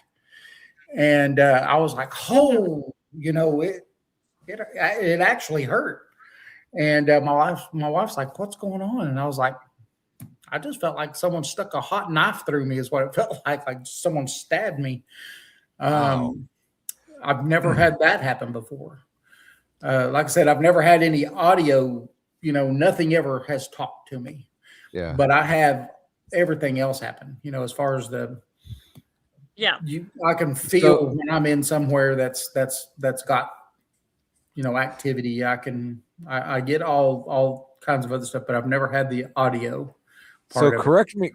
And I was like, oh, you know, it actually hurt. And my wife's like, what's going on? And I was like, I just felt like someone stuck a hot knife through me is what it felt like someone stabbed me. I've never had that happen before. Like I said, I've never had any audio, you know, nothing ever has talked to me. Yeah. But I have everything else happen, you know, as far as I can feel when I'm in somewhere that's got, you know, activity. I get all kinds of other stuff, but I've never had the audio. So correct me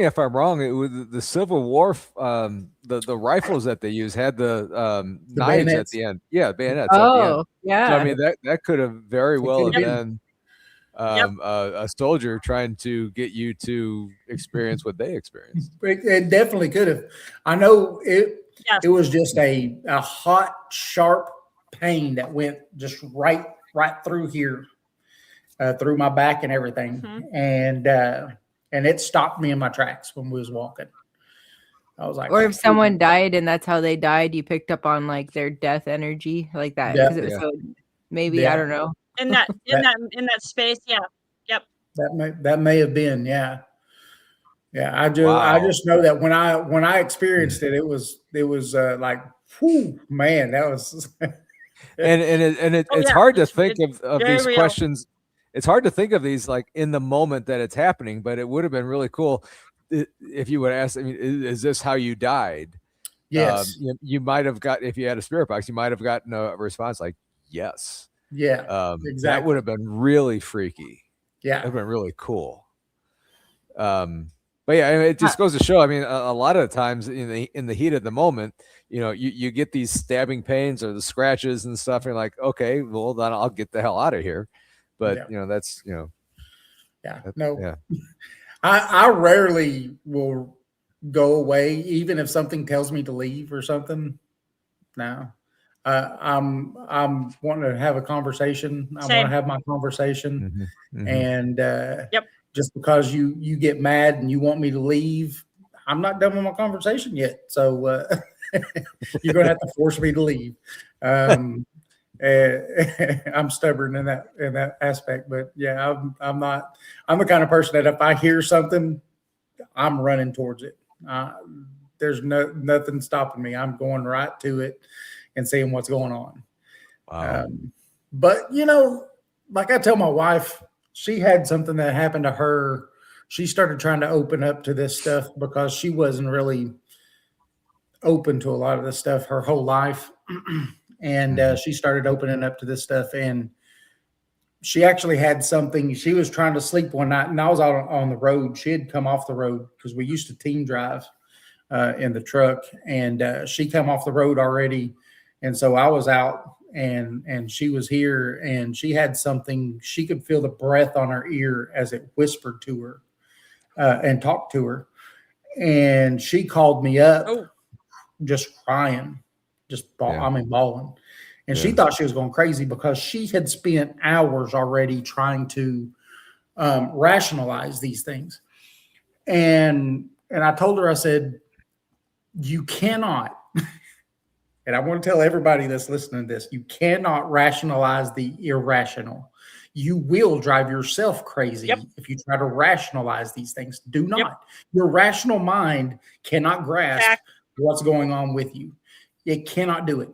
if I'm wrong. It was the Civil War. The rifles that they use had the knives bayonets at the end. Yeah, bayonets. At the end. Yeah. So I mean that could have very well have been a soldier trying to get you to experience what they experienced. It definitely could have. I know it. Yes. It was just a hot, sharp pain that went just right through here, through my back and everything, and it stopped me in my tracks when we was walking. I was like, or if someone died and that's how they died, you picked up on like their death energy like that. Because it was so, maybe, I don't know. In that space. Yeah. Yep. That may have been. Yeah. I just know that when I experienced it, it was like, whew, man, that was. It's hard to think of these real questions. It's hard to think of these like in the moment that it's happening, but it would have been really cool if you would ask, I mean, is this how you died? Yes. You might have got, if you had a spirit box, you might have gotten a response like, yes. Yeah. Exactly. That would have been really freaky. Yeah. It would have been really cool. But yeah, I mean, it just goes to show, I mean, a lot of the times in the heat of the moment, you know, you get these stabbing pains or the scratches and stuff. And you're like, okay, well, then I'll get the hell out of here. But, you know, that's, you know. Yeah. I rarely will go away, even if something tells me to leave or something. No. I'm wanting to have a conversation. I want to have my conversation. And just because you get mad and you want me to leave, I'm not done with my conversation yet. So you're going to have to force me to leave. I'm stubborn in that aspect, but yeah, I'm the kind of person that if I hear something, I'm running towards it. There's nothing stopping me. I'm going right to it and seeing what's going on. Wow. But you know, like I tell my wife, she had something that happened to her. She started trying to open up to this stuff because she wasn't really open to a lot of this stuff her whole life. And she started opening up to this stuff. And she actually had something. She was trying to sleep one night, and I was out on the road. She had come off the road because we used to team drive in the truck. And she come off the road already. And so I was out, and she was here, and she had something. She could feel the breath on her ear as it whispered to her and talked to her. And she called me up just crying, bawling. And she thought she was going crazy because she had spent hours already trying to rationalize these things. And I told her, I said, you cannot, and I want to tell everybody that's listening to this, you cannot rationalize the irrational. You will drive yourself crazy if you try to rationalize these things. Do not. Your rational mind cannot grasp what's going on with you. It cannot do it.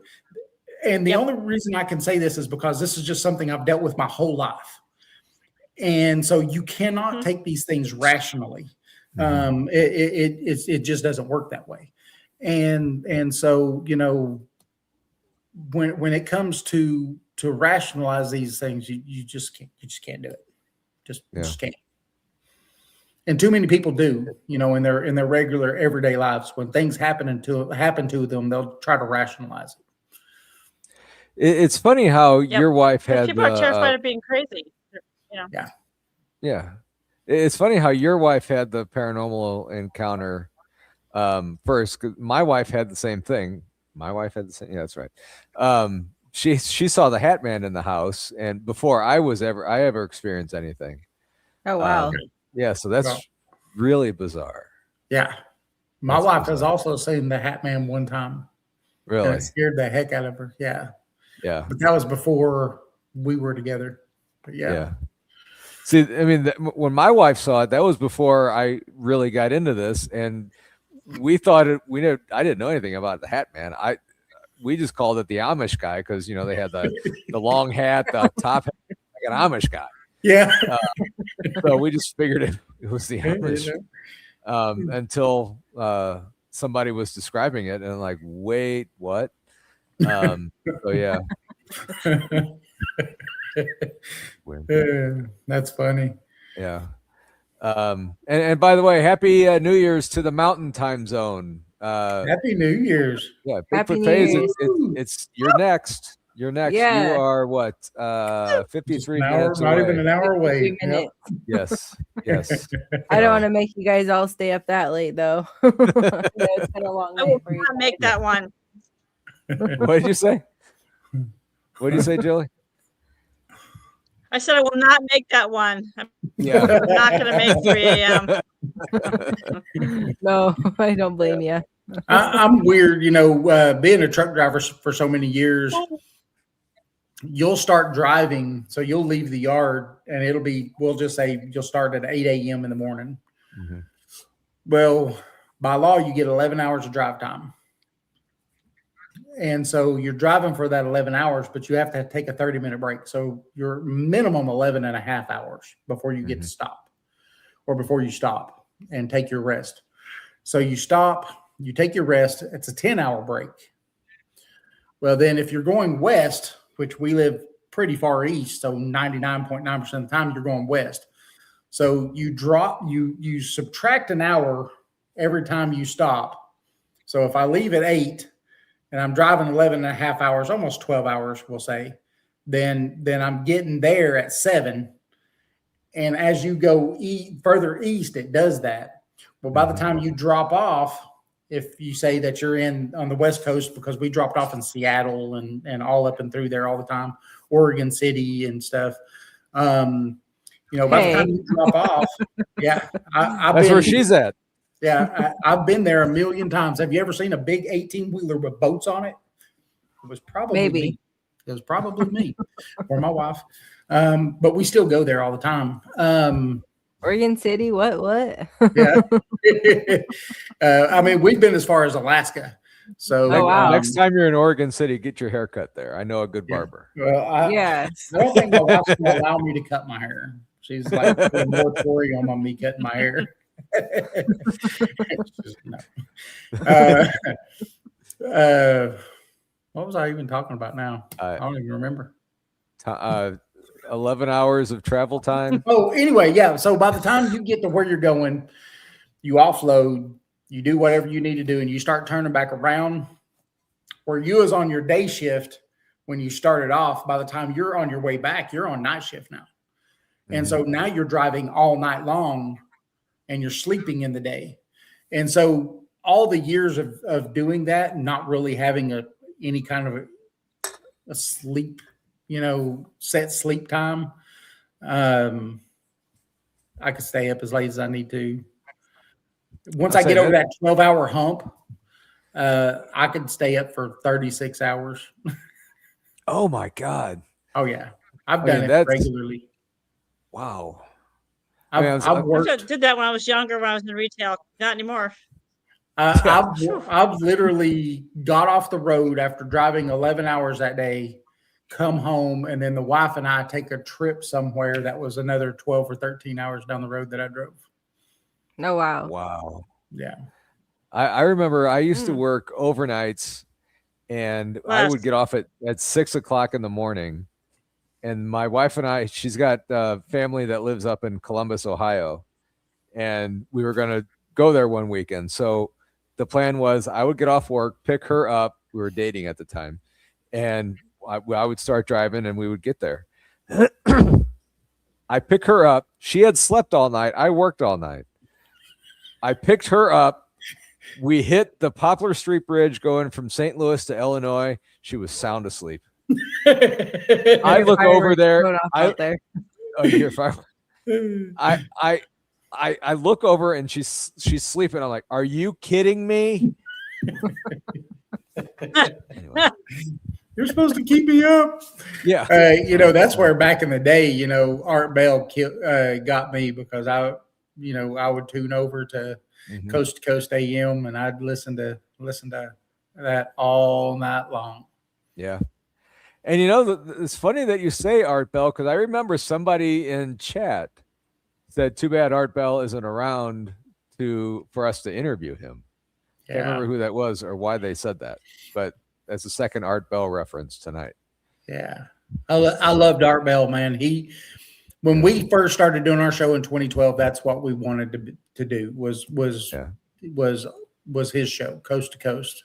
And the only reason I can say this is because this is just something I've dealt with my whole life. And so you cannot take these things rationally. It just doesn't work that way. And so, you know, when it comes to rationalize these things, you just can't do it. Just can't. And too many people do, you know, in their regular everyday lives. When things happen to them, they'll try to rationalize it. It's funny how your wife had. People are terrified of being crazy. Yeah. It's funny how your wife had the paranormal encounter first. 'Cause my wife had the same thing. Yeah, that's right. She saw the Hat Man in the house, and before I ever experienced anything. Oh wow. Yeah, so that's really bizarre. Yeah. My That's wife bizarre. has also seen the Hat Man one time. And Really? it scared the heck out of her. Yeah. Yeah. But that was before we were together. But yeah. See, I mean, when my wife saw it, that was before I really got into this, and we thought it. I didn't know anything about the Hat Man. We just called it the Amish guy because they had the long hat, the top hat, like an Amish guy. Yeah. So we just figured it was the Amish until somebody was describing it, and I'm like, wait, what? So yeah. That's funny. Yeah. And by the way, happy New Year's to the Mountain Time Zone. Happy New Year's. Yeah, Happy Bigfoot New Fadez. Year's. It's you're next. You're next. Yeah. You are what? 53 minutes not away. even an hour away. Minutes. Yes. Yes. I don't want to make you guys all stay up that late though. It's been a long I night will for you. not make that one. What did you say? What did you say, Julie? I said I will not make that one. I'm Yeah. not going to make 3 a.m. No, I don't blame you. I'm weird, being a truck driver for so many years. You'll start driving, so you'll leave the yard, and we'll just say you'll start at 8 a.m. in the morning. Mm-hmm. Well, by law, you get 11 hours of drive time. And so you're driving for that 11 hours, but you have to take a 30-minute break. So you're minimum 11 and a half hours before you get to stop, or before you stop and take your rest. So you stop, you take your rest. It's a 10-hour break. Well, then if you're going west, which we live pretty far east, so 99.9% of the time you're going west. So you subtract an hour every time you stop. So if I leave at 8 and I'm driving 11 and a half hours, almost 12 hours, we'll say, then I'm getting there at 7. And as you go further east, it does that. Well, by the time you drop off, if you say that you're on the West Coast, because we dropped off in Seattle and all up and through there all the time, Oregon City and stuff. By the time you drop off, yeah, That's where she's at. Yeah, I've been there a million times. Have you ever seen a big 18-wheeler with boats on it? It was probably me. It was probably me or my wife. But we still go there all the time. Oregon City, what? Yeah. I mean, we've been as far as Alaska. So next time you're in Oregon City, get your hair cut there. I know a good barber. Well, I don't think my wife's going to allow me to cut my hair. She's like a moratorium on me cutting my hair. What was I even talking about now? I don't even remember. 11 hours of travel time. Oh, anyway, yeah. So by the time you get to where you're going, you offload, you do whatever you need to do, and you start turning back around. Where you was on your day shift when you started off, by the time you're on your way back, you're on night shift now. And so now you're driving all night long and you're sleeping in the day. And so all the years of doing that, not really having any kind of a sleep, set sleep time. I could stay up as late as I need to. Once I get over that 12-hour hump, I could stay up for 36 hours. Oh my God. Oh yeah. I've done it regularly. Wow. I did that when I was younger, when I was in retail. Not anymore. I've literally got off the road after driving 11 hours that day, come home, and then the wife and I take a trip somewhere that was another 12 or 13 hours down the road that I drove. Oh, wow. Wow. Yeah. I remember I used to work overnights, and I would get off at 6 o'clock in the morning. And my wife and I, she's got family that lives up in Columbus, Ohio. And we were going to go there one weekend. So the plan was I would get off work, pick her up. We were dating at the time. And I would start driving and we would get there. I pick her up. She had slept all night. I worked all night. I picked her up. We hit the Poplar Street Bridge going from St. Louis to Illinois. She was sound asleep. I look over there. I look over and she's sleeping. I'm like, are you kidding me? Anyway. You're supposed to keep me up. Yeah. That's where back in the day, Art Bell got me because I would tune over to Coast AM and I'd listen to that all night long. Yeah. And it's funny that you say Art Bell because I remember somebody in chat said, "Too bad Art Bell isn't around for us to interview him." Yeah. Can't remember who that was or why they said that, but that's the second Art Bell reference tonight. Yeah, I loved Art Bell, man. When we first started doing our show in 2012, that's what we wanted to do was his show, Coast to Coast.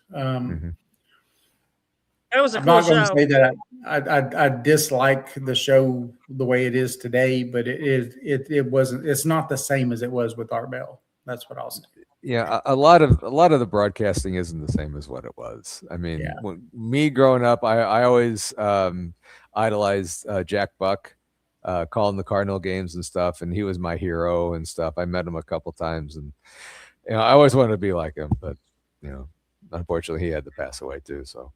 It was a I'm cool not going to show. say that I dislike the show the way it is today, but it wasn't. It's not the same as it was with Art Bell. That's what I'll say. Yeah, a lot of the broadcasting isn't the same as what it was. I mean, when me growing up, I always idolized Jack Buck, calling the Cardinal games and stuff, and he was my hero and stuff. I met him a couple times, and I always wanted to be like him, but unfortunately, he had to pass away too. So.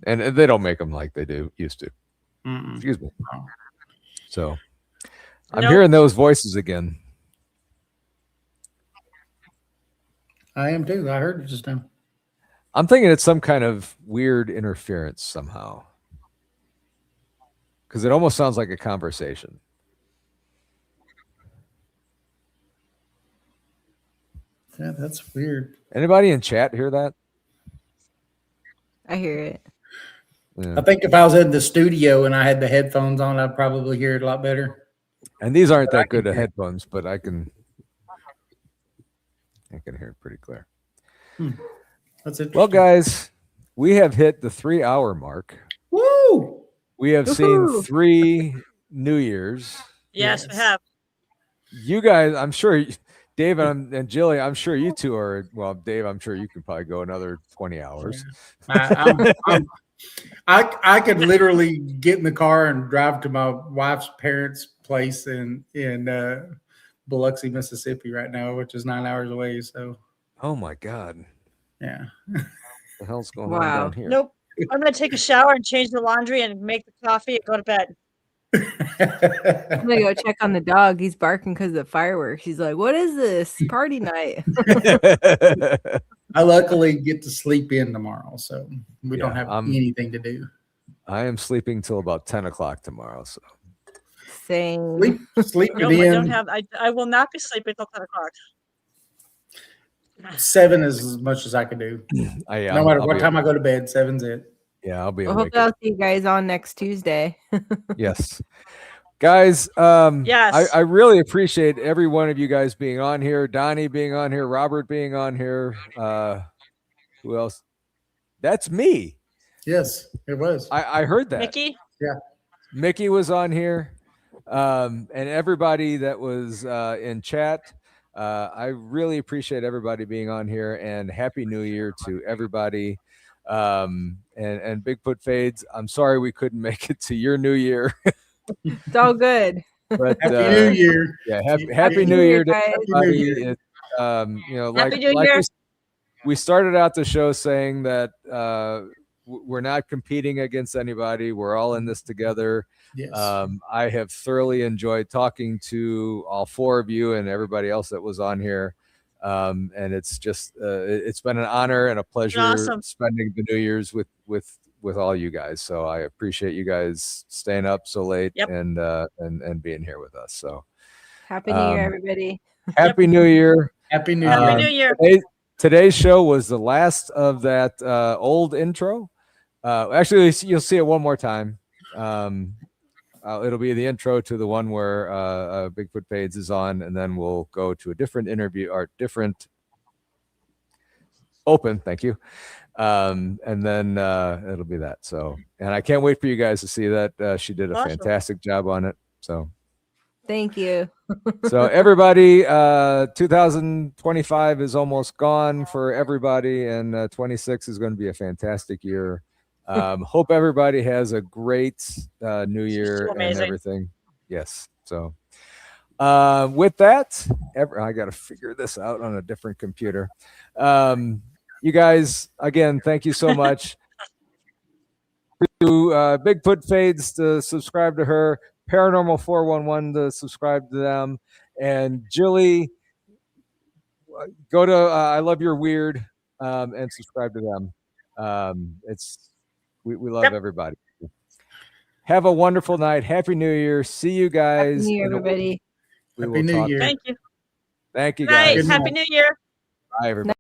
And they don't make them like they used to. Excuse me. So I'm hearing those voices again. I am too. I heard it just now. I'm thinking it's some kind of weird interference somehow. Because it almost sounds like a conversation. Yeah, that's weird. Anybody in chat hear that? I hear it. Yeah. I think if I was in the studio and I had the headphones on, I'd probably hear it a lot better. And these aren't that good of headphones, but I can hear it pretty clear. That's it. Well, guys, we have hit the 3-hour mark. Woo! We have seen 3 New Years. Yes, we have. You guys, I'm sure, Dave and Jilly, I'm sure you two are. Well, Dave, I'm sure you can probably go another 20 hours. I could literally get in the car and drive to my wife's parents' place in Biloxi, Mississippi right now, which is 9 hours away. So, oh my God, yeah, what the hell's going on down here? Nope, I'm gonna take a shower and change the laundry and make the coffee and go to bed. I'm gonna go check on the dog. He's barking because of the fireworks. He's like, "What is this party night?" I luckily get to sleep in tomorrow, so we don't have anything to do. I am sleeping till about 10 o'clock tomorrow. So same. Sleep no, in. I don't have. I will not be sleeping till 10 o'clock. 7 is as much as I can do. No matter what time I go to bed, 7's it. Yeah, I'll be. I hope I'll see you guys on next Tuesday. Yes, guys. Yes, I really appreciate every one of you guys being on here. Donny being on here. Robert being on here. Who else? That's me. Yes, it was. I heard that. Mickey. Yeah, Mickey was on here, and everybody that was in chat. I really appreciate everybody being on here, and Happy New Year to everybody. And Bigfoot Fadez, I'm sorry we couldn't make it to your New Year. It's all good. But Happy New Year. Yeah, happy New Year to everybody. Like we started out the show saying that we're not competing against anybody. We're all in this together. Yes. I have thoroughly enjoyed talking to all 4 of you and everybody else that was on here. And it's just it's been an honor and a pleasure spending the New Year's with all you guys. So I appreciate you guys staying up so late and being here with us. So happy New Year, everybody. Happy New Year. Happy New Year. Happy New Year. Today's show was the last of that old intro. Actually, you'll see it one more time. It'll be the intro to the one where Bigfoot Fadez is on, and then we'll go to a different interview or different open. Thank you. And then it'll be that. So, and I can't wait for you guys to see that. She did a fantastic job on it. So, thank you. So everybody, 2025 is almost gone for everybody, and 26 is going to be a fantastic year. Hope everybody has a great New Year and everything. Yes. So with that, I got to figure this out on a different computer. You guys, again, thank you so much. To Bigfoot Fades to subscribe to her, Paranormal 411 to subscribe to them, and Jilly, go to I Love Your Weird and subscribe to them. We love everybody. Have a wonderful night. Happy New Year. See you guys. Happy New Year, everybody. Happy New Year. Thank you. Thank you, Right. guys. Happy New Year. Bye, everybody.